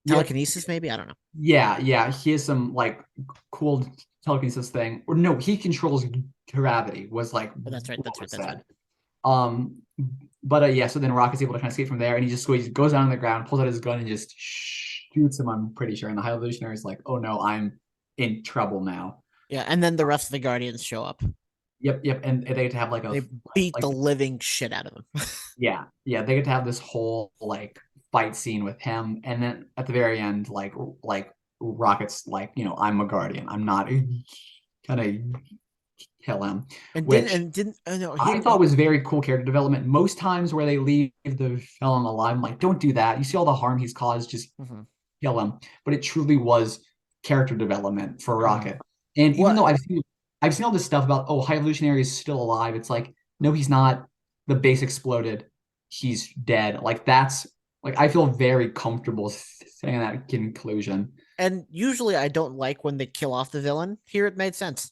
Yep. Telekinesis, maybe. I don't know. Yeah. Yeah. He has some like cool telekinesis thing. Or no, he controls gravity, was like But that's right. what That's right. was That's right. said. Um, but yeah, so then Rock is able to kind of escape from there, and he just goes down on the ground, pulls out his gun, and just shoots him. I'm pretty sure. And the High Evolutionary is like, "Oh no, I'm in trouble now." Yeah, and then the rest of the Guardians show up. Yep, yep. And they get to have like They beat the like living shit out of him. yeah, they get to have this whole like fight scene with him, and then at the very end, like Rocket's like, I'm a guardian. I'm not gonna kill him, and didn't which and didn't no I thought was very cool character development. Most times where they leave the villain alive, I'm like, don't do that. You see all the harm he's caused, just mhm, kill him. But it truly was character development for mhm. Rocket. And even though What I've seen all this stuff about, oh, High Evolutionary is still alive, it's like, no, he's not. The base exploded. He's dead. Like that's like I feel very comfortable saying that conclusion. and usually I don't like when they kill off the villain. Here it made sense.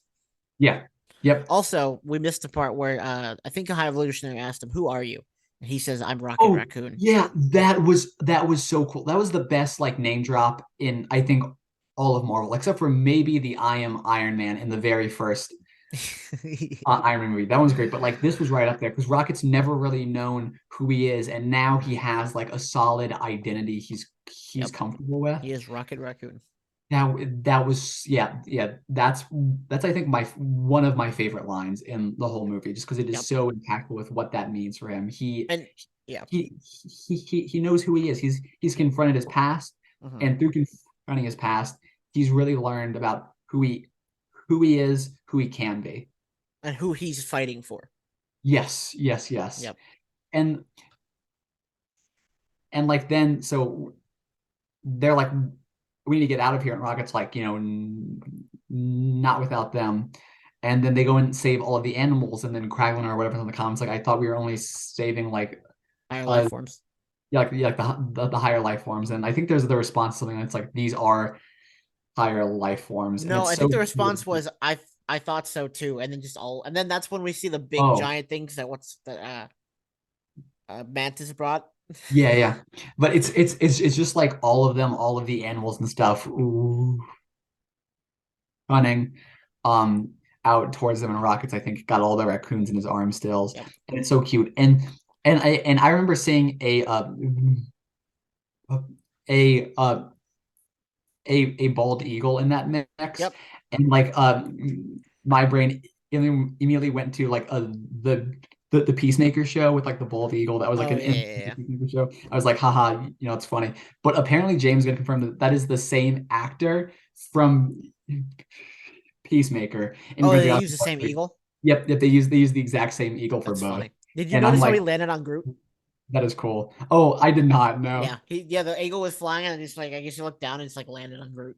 Yeah. Yep. Also, we missed the part where I think a High Evolutionary asked him, "Who are you?" And he says, "I'm Rocket Oh, Raccoon." yeah, that was so cool. That was the best like name drop in I think all of Marvel, except for maybe the I Am Iron Man in the very first Iron Man movie. That one's great, but like this was right up there because Rocket's never really known who he is, and now he has like a solid identity he's Yep, comfortable with. he is Rocket Raccoon. That was yeah. That's I think my one of my favorite lines in the whole movie, just because it Yep, is so impactful with what that means for him. and yeah, He he knows who he is. He's confronted his past, mhm. and through confronting his past, he's really learned about who he is, who he can be. And who he's fighting for. Yes, yes, yes. Yep. And like then so they're like, we need to get out of here, and Rocket's like, not without them. And then they go and save all of the animals, and then Kraglin or whatever's in the comments like, I thought we were only saving like Higher life uh forms. like the higher life forms. And I think there's the response to something that's like, these are higher life forms, and No, it's I so think the cool. response was I. I thought so too, and then and then that's when we see the big Oh, giant things that what's the Mantis brought. yeah, yeah. But it's just like all of them, all of the animals and stuff, running out towards them in rockets. I think got all the raccoons in his arm stills, Yep. and it's so cute. And I remember seeing a a bald eagle in that mix, Yep. and like my brain immediately went to like the Peacemaker show with like the bald eagle. That was like Oh an yeah, yeah, yeah. Peacemaker show. I was like, haha, it's funny. But apparently James gonna confirm that that is the same actor from Peacemaker in Oh, Guardians they of use the the same Galaxy. eagle. Yep, they use the exact same eagle for That's both. funny. Did you And I'm notice how he like, landed on Groot? that is cool. Oh, I did not know. Yeah, the eagle was flying and just like I guess you look down and it's like landed on Groot.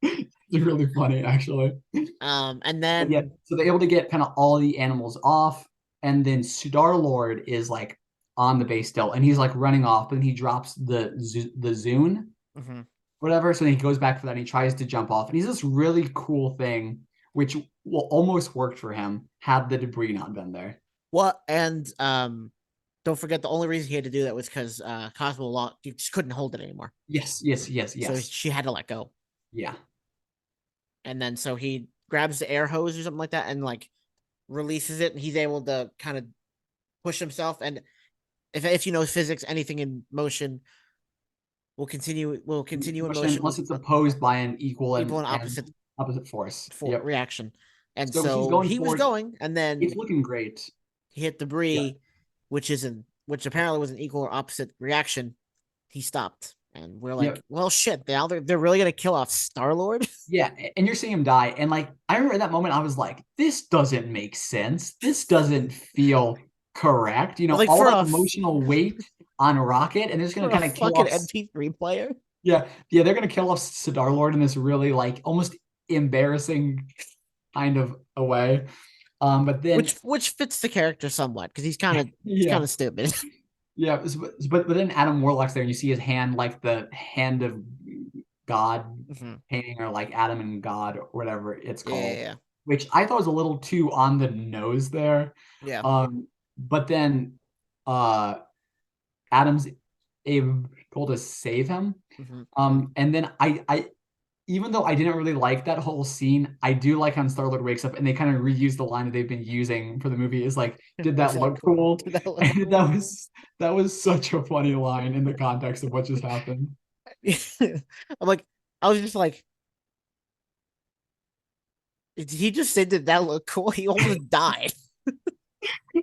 It's really funny, actually. And But yeah, then so they're able to get kind of all the animals off, and then Star-Lord is like on the base still, and he's like running off, but then he drops the Zune, mhm. whatever. So then he goes back for that, and he tries to jump off, and he's this really cool thing, which will almost worked for him had the debris not been there. What and don't forget the only reason he had to do that was because Cosmo Law he just couldn't hold it anymore. Yes, yes, yes, So yes. she had to let go. Yeah. And then so he grabs the air hose or something like that and like releases it and he's able to kind of push himself and if you know physics, anything in motion will continue in Motion, motion unless with it's opposed by an equal equal and and opposite opposite force. for Yep. reaction. And So he's so going he was forward. going and It's then looking great. he hit Yeah. debris, which apparently was an equal or opposite reaction. He stopped. And we're Yeah. like, well, shit. Now they're really gonna kill off Star Lord. Yeah, and you're seeing him die, and like I remember in that moment, I was like, "This doesn't make sense. This doesn't feel correct." like All that emotional weight on Rocket, and they're just gonna for a kind of kill fucking off. MP3 player, Yeah, yeah, they're gonna kill off Star Lord in this really like almost embarrassing kind of a way. But then which fits the character somewhat because he's kind yeah, of stupid. yeah, but then Adam Warlock's there, and you see his hand like the hand of God Mhm. painting, or like Adam and God, or whatever it's called, Yeah, which I thought was a little too on the nose there. yeah, But then Adam's able to save him. yeah. Hmm. And then I even though I didn't really like that whole scene, I do like how Star-Lord wakes up and they kind of reuse the line that they've been using for the movie is like, did Was that that look cool? cool? Did that look And cool? that was such a funny line in the context of what just happened. I'm like, I was just like, did he just say did that look cool? He almost died.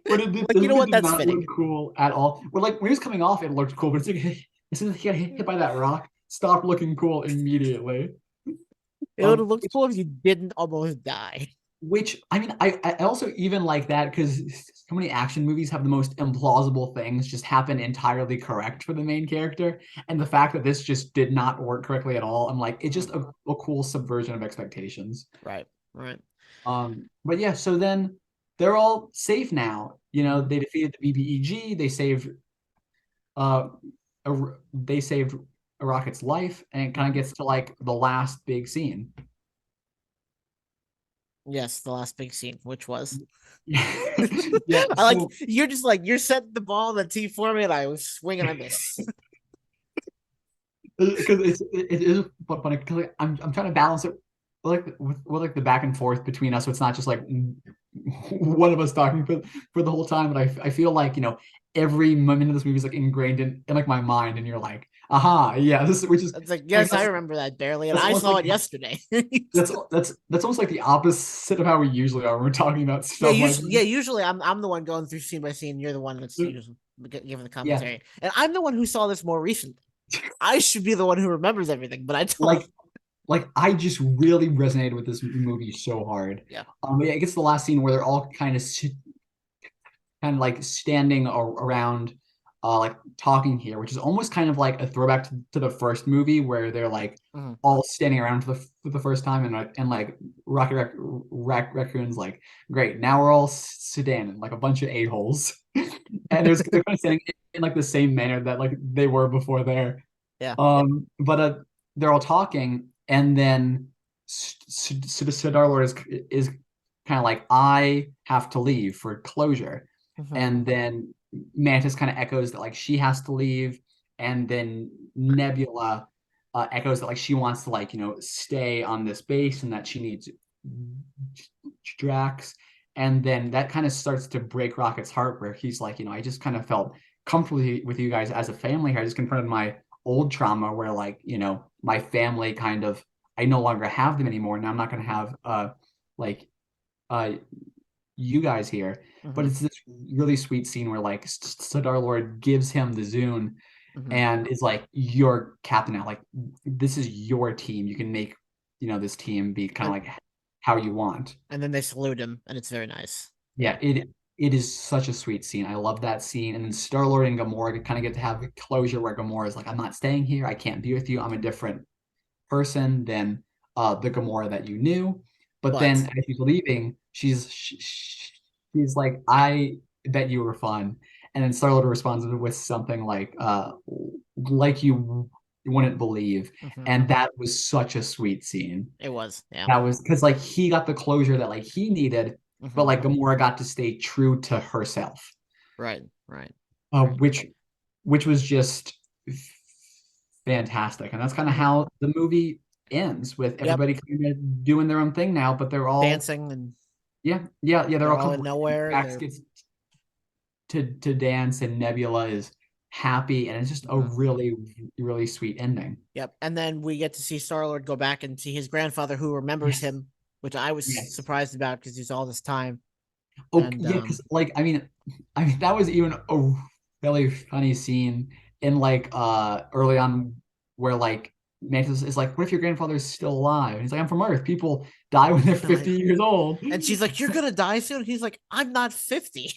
But it did, Like, the you know movie what? did That's not look fitting. cool at all. Well, like when he was coming off, it looked cool, but it's like as soon as he got hit by that rock, stopped looking cool immediately. It would have looked Which cool if you didn't almost die. Which I mean, I also even like that because so many action movies have the most implausible things just happen entirely correct for the main character, and the fact that this just did not work correctly at all, I'm like, it's just a cool subversion of expectations. Right, right. But yeah, so then they're all safe now. Mhm. They defeated the BBEG, uh, they saved a Rocket's life, and it kind of Mhm. gets to like the last big scene. Yes, the last big scene, which was Yeah, I like so you're just like you're setting the ball in the T for me, and I was swinging, I miss. because it is funny because like, I'm trying to balance it with like the back and forth between us, so it's not just like one of us talking for the whole time. But I feel like every moment of this movie is like ingrained in like my mind, and you're like, aha, yeah, this which is It's like, like yes, I remember that barely, and that's I almost saw like it yesterday. that's almost like the opposite of how we usually are when we're talking about Yeah, stuff like usually, yeah, usually I'm the one going through scene by scene. You're the one that's this. usually giving the Yeah, commentary, and I'm the one who saw this more recently. I should be the one who remembers everything, but I don't. like I just really resonated with this movie so hard. Yeah. But yeah, it gets to the last scene where they're all kind of like standing around like talking here, which is almost kind of like a throwback to the first movie where they're like Mhm. all standing around for the first time, and like Raccoon's like, great, now we're all sedan like a bunch of a-holes. And they're kind of standing in like the same manner that like they were before there. Yeah. But they're all talking, and then Star-Lord is kind of like, I have to leave for closure. Mm-hmm. And then Mantis kind of echoes that like she has to leave, and then Nebula echoes that like she wants to like stay on this base and that she needs Drax. And then that kind of starts to break Rocket's heart, where he's like, I just kind of felt comfortable with you guys as a family here. I just confronted my old trauma where like, my family kind of, I no longer have them anymore. Now I'm not going to have like uh you guys here. But Mm-hmm. it's this really sweet scene where like Star Lord gives him the Zune Mm-hmm. and is like, "You're captain now. Like this is your team. You can make this team be kind of And, like how you want." and then they salute him, and it's very nice. Yeah, it is such a sweet scene. I love that scene. And then Star Lord and Gamora kind of get to have a closure where Gamora is like, "I'm not staying here. I can't be with you. I'm a different person than the Gamora that you knew." But then But as she's leaving, she's like, "I bet you were fun." And then Star-Lord responds with something like you wouldn't believe. mm-hmm. And that was such a sweet scene. It was, yeah. That was because like he got the closure that like he needed, but Mm-hmm. like Gamora got to stay true to herself, Right, right, uh, right. which which was just fantastic. And that's kind of Mm-hmm. how the movie ends, with Yep, everybody kind of doing their own thing now, but they're all dancing, and yeah, they're they're all all in complete. nowhere. Drax They're gets to dance and Nebula is happy, and it's just a mm-hmm. really, really sweet ending. Yep. And then we get to see Star Lord go back and see his grandfather, who remembers Yes. him, which I was Yes. surprised about because he's all this time. Oh, And yeah, because like I mean that was even a really funny scene in like early on where like Mantis is like, "What if your grandfather's still alive?" And he's like, "I'm from Earth. People die when they're 50 years old." and she's like, "You're gonna die soon." He's like, "I'm not 50."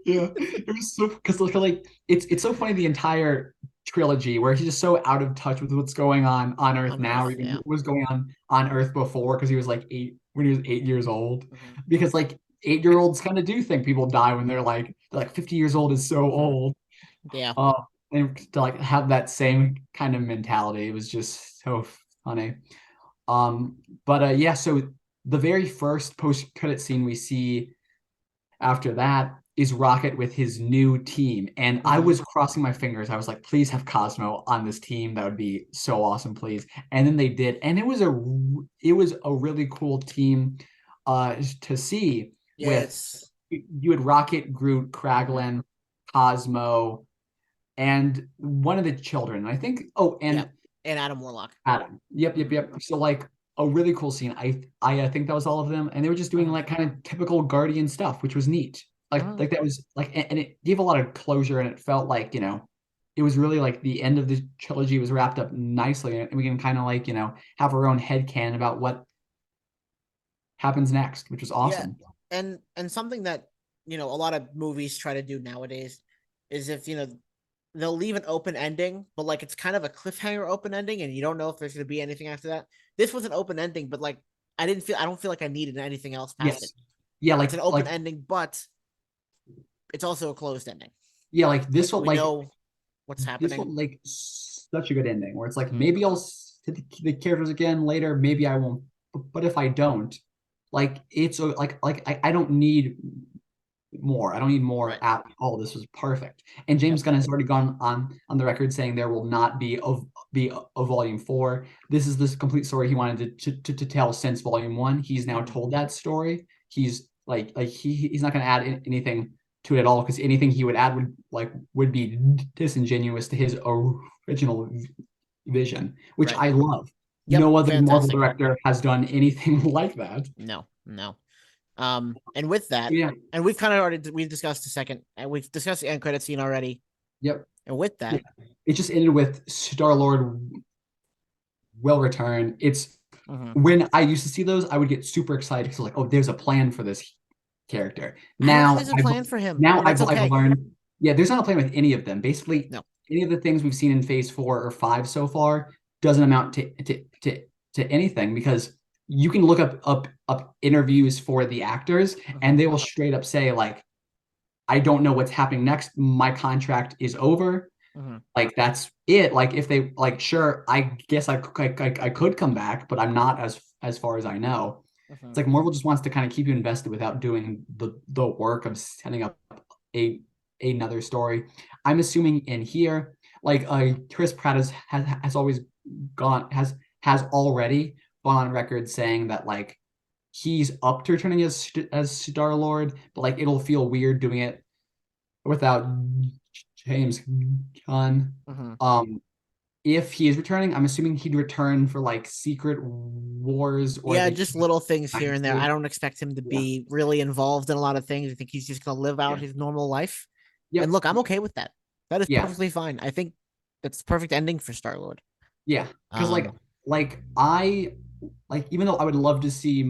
Yeah, it was so because like it's so funny, the entire trilogy where he's just so out of touch with what's going on Earth On now, or Earth, even yeah. what was going on Earth before, because he was like 8 when he was 8 years old. Mm-hmm. Because like 8-year-olds kind of do think people die when they're like 50 years old is so Mm-hmm. old. Yeah. Uh, and to like have that same kind of mentality, it was just so funny. But yeah, so the very first post credit scene we see after that is Rocket with his new team. And I Mm-hmm. was crossing my fingers. I was like, please have Cosmo on this team. That would be so awesome, please. And then they did. And it was a really cool team to see Yeah, with it's you had Rocket, Groot, mm-hmm. Kraglin, Cosmo, and one of the children. I think, oh, and Yep. And Adam Warlock. Adam. Yep, yep, Mm-hmm. yep. So like a really cool scene. I think that was all of them, and they were just doing Mm-hmm. like kind of typical Guardian stuff, which was neat. Mm-hmm. Like that was like, and it gave a lot of closure, and it felt like it was really like the end of the trilogy was wrapped up nicely, and we can kind of like have our own headcanon about what happens next, which was Yeah. awesome. And something that, a lot of movies try to do nowadays is if, they'll leave an open ending, but like it's kind of a cliffhanger open ending, and you don't know if there's gonna be anything after that. This was an open ending, but like I don't feel like I needed anything else past it. Yes, yeah, It's an open ending, but it's also a closed ending. yeah, like Like we know what's this happening. one like such a good ending where it's like, Mm-hmm. maybe I'll see the characters again later, maybe I won't, but if I don't, like it's like I don't need more. I don't need more Right. at all. This was perfect. And Yep. James Gunn has already gone on the record saying there will not be a volume 4. This is this complete story he wanted to tell since volume 1. He's now Mm-hmm. told that story. He's he's not going to add anything to it at all, because anything he would add would be disingenuous to his original vision, which Right. I love. Yep. No other Marvel Fantastic. director has done anything like that. No. No. And with that, Yeah. and we've kind of already we've discussed the second, and we've discussed the end credit scene already. Yep. And with Yeah. that, It just ended with Star Lord will return. It's mm-hmm. when I used to see those, I would get super excited because like, oh, there's a plan for this character. I don't think there's a plan for him, Now and that's I've okay. learned, yeah, there's not a plan with any of them. Basically, No. any of the things we've seen in Phase 4 or 5 so far doesn't amount to anything, because you can look up interviews for the actors, Mm-hmm. and they will straight up say like, I don't know what's happening next. My contract is over. Mm-hmm. Like that's it. Like if they like, sure, I guess I could come back, but I'm not as far as I know. It's Mhm. like Marvel just wants to kind of keep you invested without doing the work of setting up a another story. I'm assuming in here, like Chris Pratt has always gone has already gone on record saying that like he's up to returning as Star Lord, but like it'll feel weird doing it without James Gunn. Mhm. Um, if he is returning, I'm assuming he'd return for like Secret Wars or Yeah, the just King little things here and there. I Dynasty. don't expect him to Yeah, be really involved in a lot of things. I think he's just gonna live out yeah, his normal life. And yep, look, I'm okay with that. That is yeah, perfectly fine. I think that's the perfect ending for Star Lord. yeah. Because Um, like I like even though I would love to see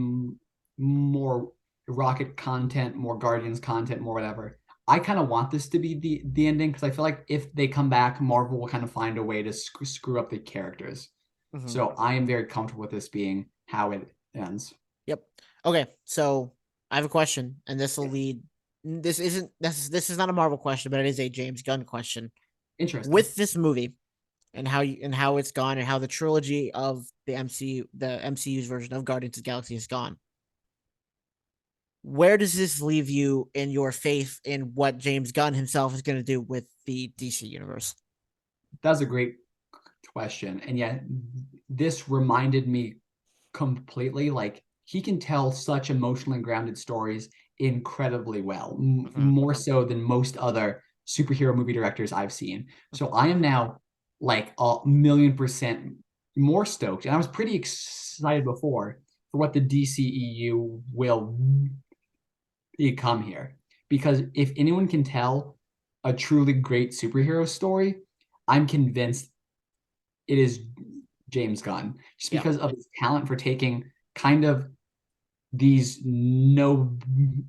more Rocket content, more Guardians content, more whatever. I kind of want this to be the ending because I feel like if they come back, Marvel will kind of find a way to screw up the characters. mhm. So I am very comfortable with this being how it ends. Yep. Okay, so I have a question, and this will Yeah. lead. This is not a Marvel question, but it is a James Gunn question. Interesting. With this movie and how it's gone and how the trilogy of the MCU's version of Guardians of the Galaxy is gone, where does this leave you in your faith in what James Gunn himself is going to do with the DC universe? That's a great question. And yet this reminded me completely like he can tell such emotionally grounded stories incredibly well, Mhm. more so than most other superhero movie directors I've seen. So Mhm. I am now like 1,000,000% more stoked. And I was pretty excited before for what the DCEU will become here. Because if anyone can tell a truly great superhero story, I'm convinced it is James Gunn, just Yeah. because of his talent for taking kind of these nobody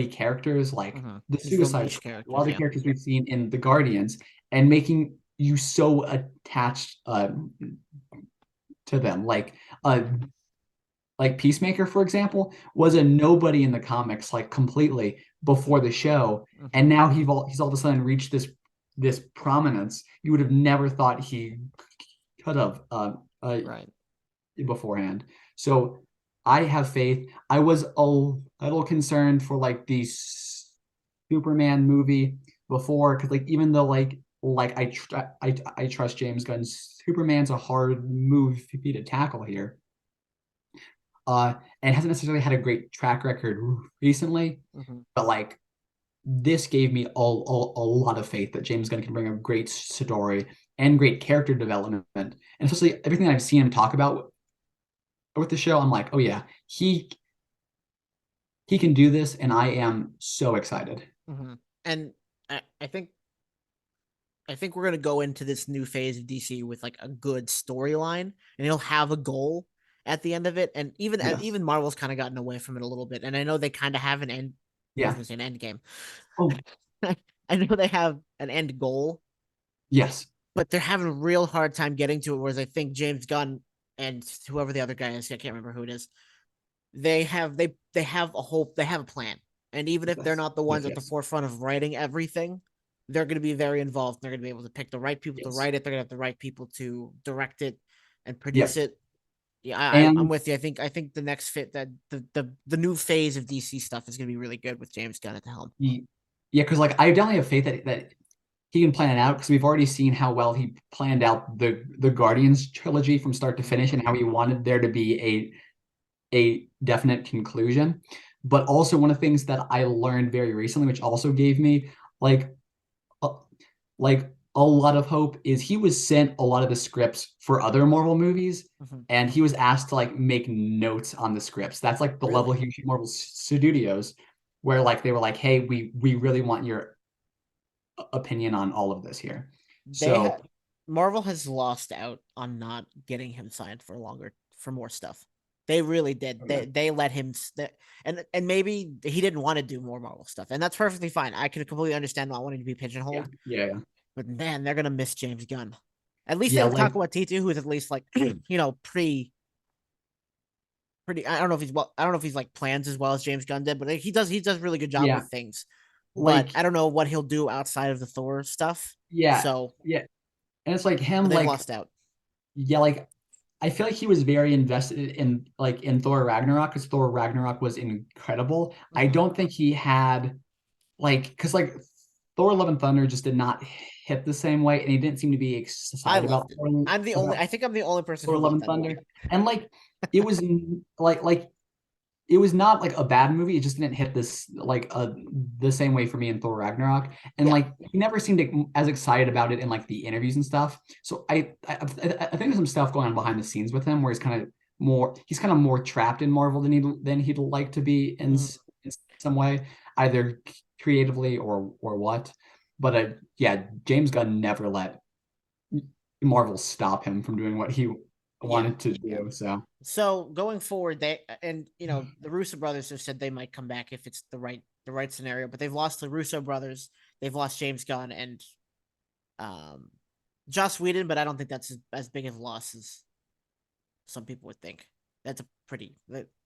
characters like Mhm. the These real Suicide niche Squad, a lot of characters. the Yeah. characters we've seen in the Guardians, and making you so attached to them. Like Peacemaker, for example, was a nobody in the comics, like completely before the show, and Mhm. now he's all of a sudden reached this prominence you would have never thought he could have Right. beforehand. So I have faith. I was a little concerned for like the Superman movie before because like even though like I trust James Gunn, Superman's a hard movie to tackle here. And hasn't necessarily had a great track record recently, Mhm. but like this gave me a lot of faith that James Gunn can bring a great story and great character development, and especially everything I've seen him talk about with the show. I'm like, oh yeah, he can do this, and I am so excited. Mhm. And I think we're gonna go into this new phase of DC with like a good storyline, and he'll have a goal at the end of it. And Yes. even Marvel's kind of gotten away from it a little bit, and I know they kind of have an end. I was Yeah. gonna say an end game. Oh, I know they have an end goal, yes. but they're having a real hard time getting to it. Whereas I think James Gunn and whoever the other guy is, I can't remember who it is, they have a whole they have a plan. And even if they're Yes. not the Yes. ones at the Yes. forefront of writing everything, they're going to be very involved. They're going to be able to pick the right people to Yes. write it. They're going to have the right people to direct it and produce Yep. it. Yeah, I'm And with you. I think the next fit that the new phase of DC stuff is going to be really good with James Gunn at the helm. yeah, because like I definitely have faith that he can plan it out because we've already seen how well he planned out the Guardians trilogy from start to Mhm. finish and how he wanted there to be a definite conclusion. But also one of the things that I learned very recently, which also gave me like a, like a lot of hope, is he was sent a lot of the scripts for other Marvel movies, Mhm. and he was asked to like make notes on the scripts. That's like the level Really? he reached at Marvel Studios, where like they were like, "Hey, we really want your opinion on all of this here." They So had Marvel has lost out on not getting him signed for longer for more stuff. They really did. yeah, They let him and maybe he didn't want to do more Marvel stuff, and that's perfectly fine. I can completely understand not wanting to be yeah, pigeonholed, yeah, but man, they're gonna miss James Gunn. At least they yeah, have like Taika Waititi, who is at least like pretty. I don't know if he's well. I don't know if he's like plans as well as James Gunn did, but like, he does a really good job yeah, with things. But like I don't know what he'll do outside of the Thor stuff. yeah, So, yeah, and it's like him, but they've like lost out. yeah, like I feel like he was very invested in Thor Ragnarok because Thor Ragnarok was incredible. I Hmm. don't think he had because like Thor Love and Thunder just did not hit the same way, and he didn't seem to be I excited loved it. About I think I'm the only person who Thor Love loved and that movie. Thunder, and like it was like it was not like a bad movie. It just didn't hit the same way for me in Thor Ragnarok. And Yeah. like he never seemed as excited about it in like the interviews and stuff. So I think there's some stuff going on behind the scenes with him where he's kind of more trapped in Marvel than he'd like to be Mhm. in some way, either creatively or what. But yeah, James Gunn never let Marvel stop him from doing what he Yeah. wanted to Yeah. do. So So going forward, the Russo brothers have said they might come back if it's the right scenario, but they've lost the Russo brothers, they've lost James Gunn and um Joss Whedon, but I don't think that's as big of a loss as some people would think. That's a pretty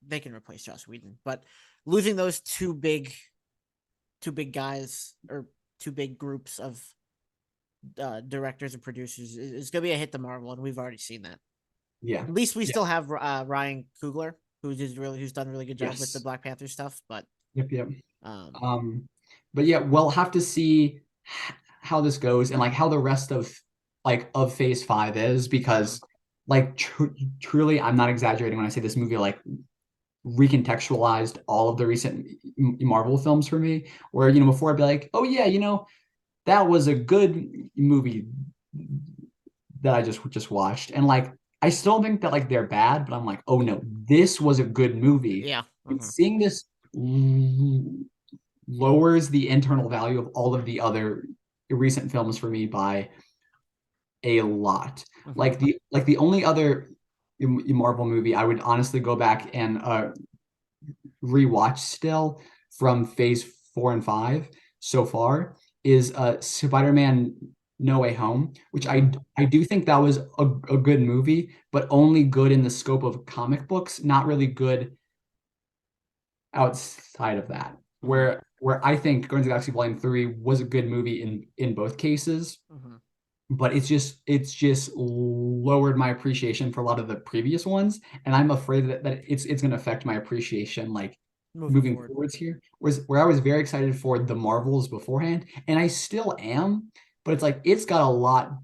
they can replace Joss Whedon, but losing those two big guys or two big groups of directors and producers is going to be a hit to Marvel, and we've already seen that. yeah, At least we yeah, still have Ryan Coogler, who's done a really good job with the yes. Black Panther stuff. But Yep. um, Um, but yeah, we'll have to see how this goes and like how the rest of Phase 5 is mhm. because like truly, I'm not exaggerating when I say this movie like recontextualized all of the recent Marvel films for me. Where before I'd be like, oh yeah, that was a good movie that I just watched, and like I still think that like they're bad, but I'm like, oh no, this was a good movie. Yeah, And mhm. seeing this lowers the internal value of all of the other recent films for me by a lot. Mhm. Like the only other Marvel movie I would honestly go back and rewatch still from Phase 4 and 5 so far is Spider-Man No Way Home, which Mhm. I do think that was a good movie, but only good in the scope of comic books, not really good outside of that. Mhm. Where I think Guardians of the Galaxy Volume 3 was a good movie in both cases, Mhm. but it's just lowered my appreciation for a lot of the previous ones, and I'm afraid that it's going to affect my appreciation like Moving moving forward. forwards here. Where I was very excited for the Marvels beforehand, and I still am, but it's like it's got a lot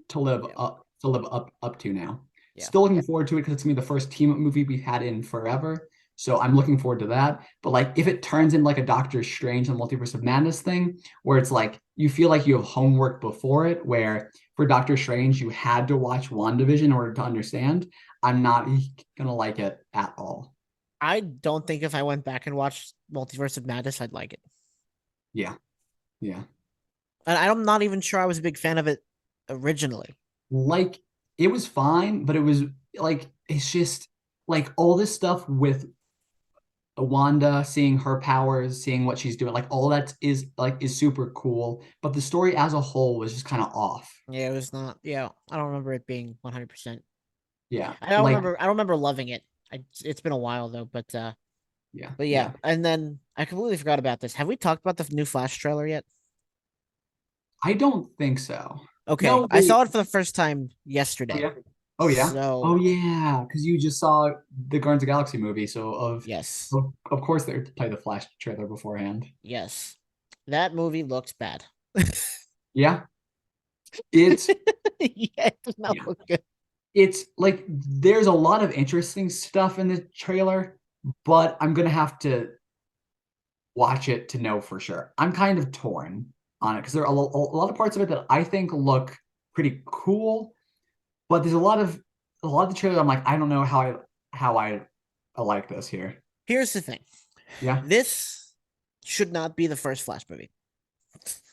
Yeah. to live up to now. Yeah. Still looking forward to it because it's gonna be the first team up movie we've had in forever. So I'm looking forward to that. But like if it turns into like a Doctor Strange and Multiverse of Madness thing, where it's like you feel like you have homework before it, where for Doctor Strange you had to watch WandaVision in order to understand, I'm not gonna like it at all. I don't think if I went back and watched Multiverse of Madness, I'd like it. Yeah, yeah. And I'm not even sure I was a big fan of it originally. Like it was fine, but it was like it's just like all this stuff with Wanda, seeing her powers, seeing what she's doing, like all that is super cool. But the story as a whole was just kind of off. Yeah, it was not. Yeah, I don't remember it being 100%. Yeah, I don't like remember. I don't remember loving it. It's been a while though, yeah, but yeah. yeah. And then I completely forgot about this. Have we talked about the new Flash trailer yet? I don't think so. Okay, No, I saw wait. it for the first time Oh yesterday. yeah. Oh yeah. Oh So yeah. Because you just saw the Guardians of the Galaxy movie, so yes, of course they play the Flash trailer beforehand. yes, that movie looks bad. Yeah. It's Yeah, it does not yeah. look good. It's like there's a lot of interesting stuff in the trailer, but I'm gonna have to watch it to know for sure. I'm kind of torn on it because there are a lot of parts of it that I think look pretty cool, but there's a lot of the trailer I'm like I don't know how I like this here. Here's the thing: Yeah. this should not be the first Flash movie.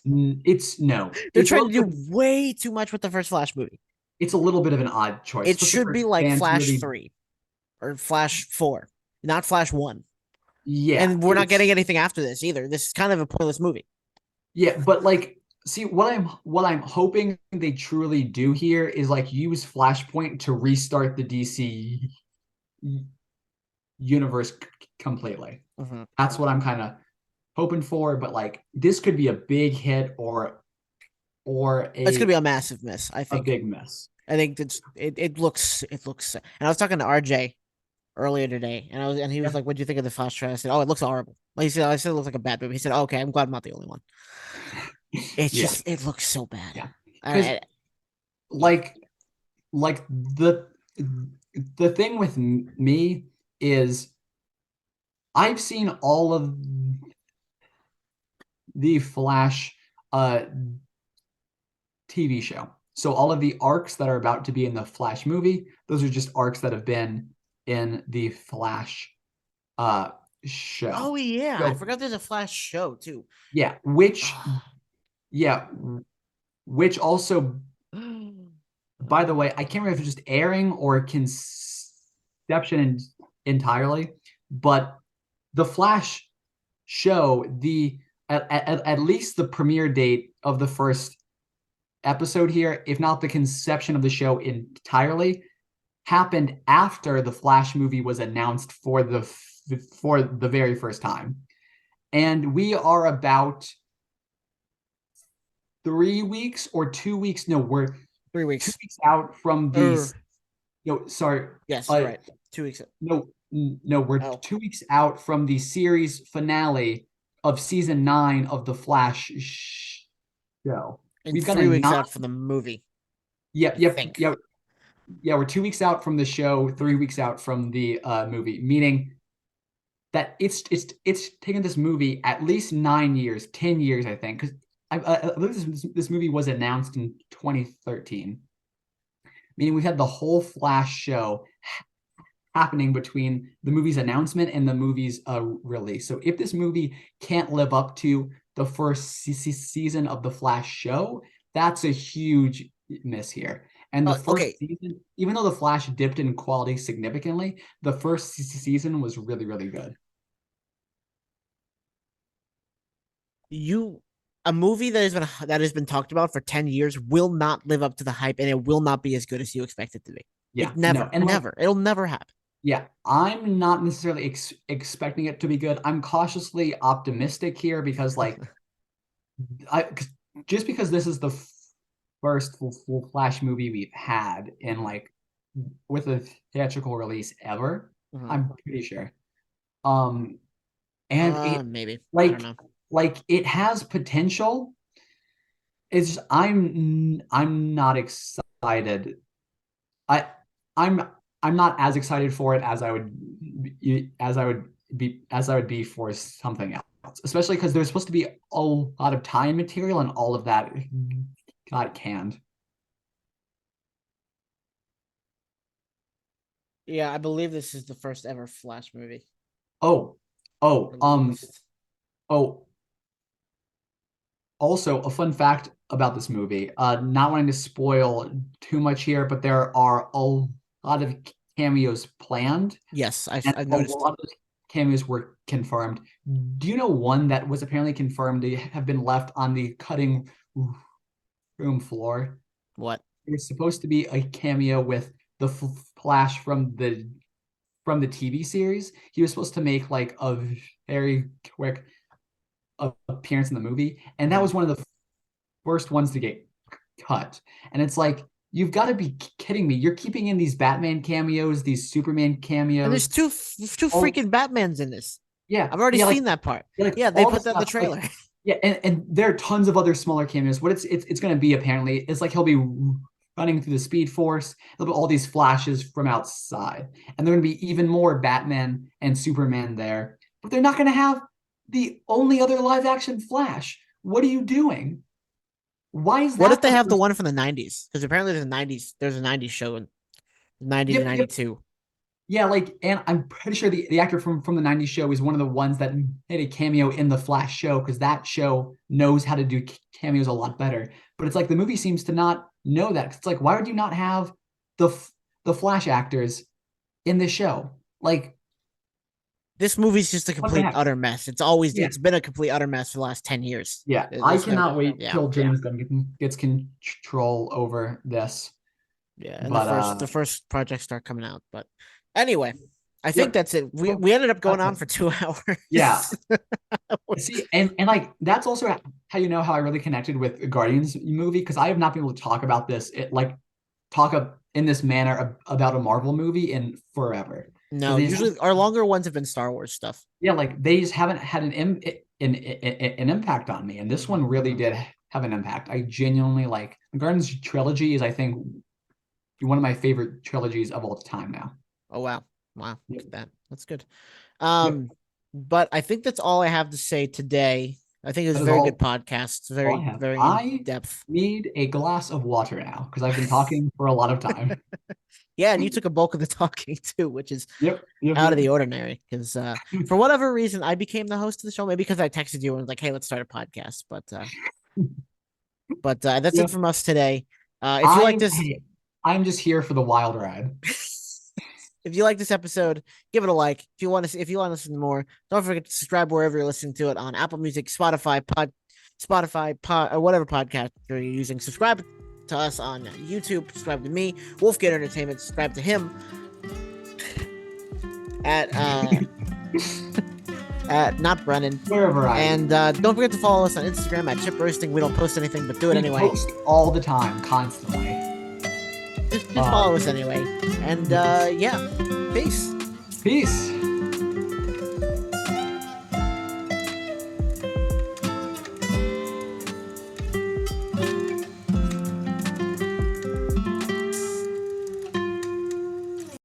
It's no. They're trying to do way too much with the first Flash movie. It's a little bit of an odd choice, It especially should for be like fans who Flash really 3 or Flash 4, not Flash 1. yeah, And we're not getting anything after this either. This is kind of a pointless movie. but like see what I'm hoping they truly do here is like use Flashpoint to restart the DC universe completely. Mm-hmm. That's what I'm kind of hoping for, but like this could be a big hit or It's gonna be a massive miss, I a think. big miss. I think it looks. And I was talking to RJ earlier today, and he was Yeah. like, "What do you think of the Flash trailer?" I said, "Oh, it looks horrible." Like I said it looks like a bad movie. He said, oh, "Okay, I'm glad I'm not the only one." Yeah, It looks so bad. yeah. Because I, yeah. like like the thing with me is I've seen all of the Flash uh TV show. So all of the arcs that are about to be in the Flash movie, those are just arcs that have been in the Flash uh show. Oh yeah, I So forgot there's a Flash show too. yeah, yeah, which also, by the way, I can't remember if it's just airing or conception entirely, but the Flash show, the at least the premiere date of the first episode here, if not the conception of the show entirely, happened after the Flash movie was announced for the very first time. And we are about 3 weeks or 2 weeks. No, we're 3 weeks. 2 weeks out from Er, these. No, sorry. yes, you're right. 2 weeks. No, we're Oh, 2 weeks out from the series finale of season 9 of the Flash show. and We've got a 3 weeks nine. out for the movie, I Yep, think. yep. Yeah, we're 2 weeks out from the show, 3 weeks out from the movie, meaning that it's taken this movie at least 9 years, 10 years, I think, because I believe this movie was announced in 2013, meaning we've had the whole Flash show happening between the movie's announcement and the movie's release. So if this movie can't live up to the first season of the Flash show, that's a huge miss here. And the Okay, first season, even though the Flash dipped in quality significantly, the first season was really, really good. you a movie that has been talked about for 10 years will not live up to the hype, and it will not be as good as you expect it to be. Yeah, It no, never, and like, never, it'll never happen. yeah, I'm not necessarily expecting it to be good. I'm cautiously optimistic here because, like, just because this is the first full Flash movie we've had in like with a theatrical release ever, Mhm. I'm pretty sure. Um, and it Maybe. I don't like know. like it has potential. It's just, I'm not excited. I I'm I'm not as excited for it as I would be for something else, especially because there's supposed to be a lot of time material and all of that got canned. Yeah, I believe this is the first ever Flash movie Oh, oh, released. oh, also a fun fact about this movie, not wanting to spoil too much here, but there are a lot of cameos planned, Yes, I've, and I've a noticed. lot of those cameos were confirmed. Do you know one that was apparently confirmed to have been left on the cutting room floor? What? It was supposed to be a cameo with the Flash from the TV series. He was supposed to make like a very quick appearance in the movie, and that Mhm. was one of the first ones to get cut. And it's like, you've got to be kidding me. You're keeping in these Batman cameos, these Superman And there's cameos. two Oh, freaking Batmans in this. yeah. I've already Yeah, like seen that part. yeah, like Yeah, they all the put that in the stuff. Like, trailer. yeah, and there are tons of other smaller cameos. What it's gonna be apparently is like he'll be running through the Speed Force. There'll be all these flashes from outside, and there are gonna be even more Batman and Superman there. But they're not gonna have the only other live action Flash. What are you doing? Why is What if that they the have the first? one from the 90s? Because apparently there's a 90s show in 90s and Yep, yep. 92. Yeah, like, and I'm pretty sure the actor from the 90s show is one of the ones that made a cameo in the Flash show because that show knows how to do cameos a lot better. But it's like the movie seems to not know that. It's like, why would you not have the the Flash actors in the show? Like, This movie's just a what the complete heck? utter mess. Yeah, It's been a complete utter mess for the last 10 years. yeah. I There's no cannot wait yeah. till James Gunn gets control over this. Yeah, and the But first the first projects start coming out. But anyway, I think yep. that's it. We Well, we ended up going that's on it. for 2 hours. Yeah. See, and like that's also how you know how I really connected with the Guardians movie because I have not been able to talk about this like talk in this manner about a Marvel movie in forever. No, usually our longer ones have been Star Wars stuff. Yeah, like they just haven't had an impact on me, and this one really did have an impact. I genuinely like the Guardians trilogy is, I think, one of my favorite trilogies of all time now. Oh wow, wow, Yep. look at that. That's good. Yep. But I think that's all I have to say today. I think it was That a is very good all, podcast. It's all I very, have. very in I depth. need a glass of water now because I've been talking for a lot of time. Yeah, and you took a bulk of the talking too, which is Yep. Yep. out of Yep. the ordinary. Because for whatever reason, I became the host of the show. Maybe because I texted you and was like, "Hey, let's start a podcast." But that's it Yep. from us today. If you like this, Hey, I'm just here for the wild ride. if you like this episode, give it a like. If you want to listen more, don't forget to subscribe wherever you're listening to it on Apple Music, Spotify, or whatever podcast you're using. Subscribe to us on YouTube. Subscribe to me, Wolfgate Entertainment. Subscribe to him at at not Brennan. Wherever I And don't forget to follow us on Instagram at Chip Roasting. We don't post anything, but do it We anyway. post all the time, constantly. Just follow us anyway. And yeah, peace. Peace.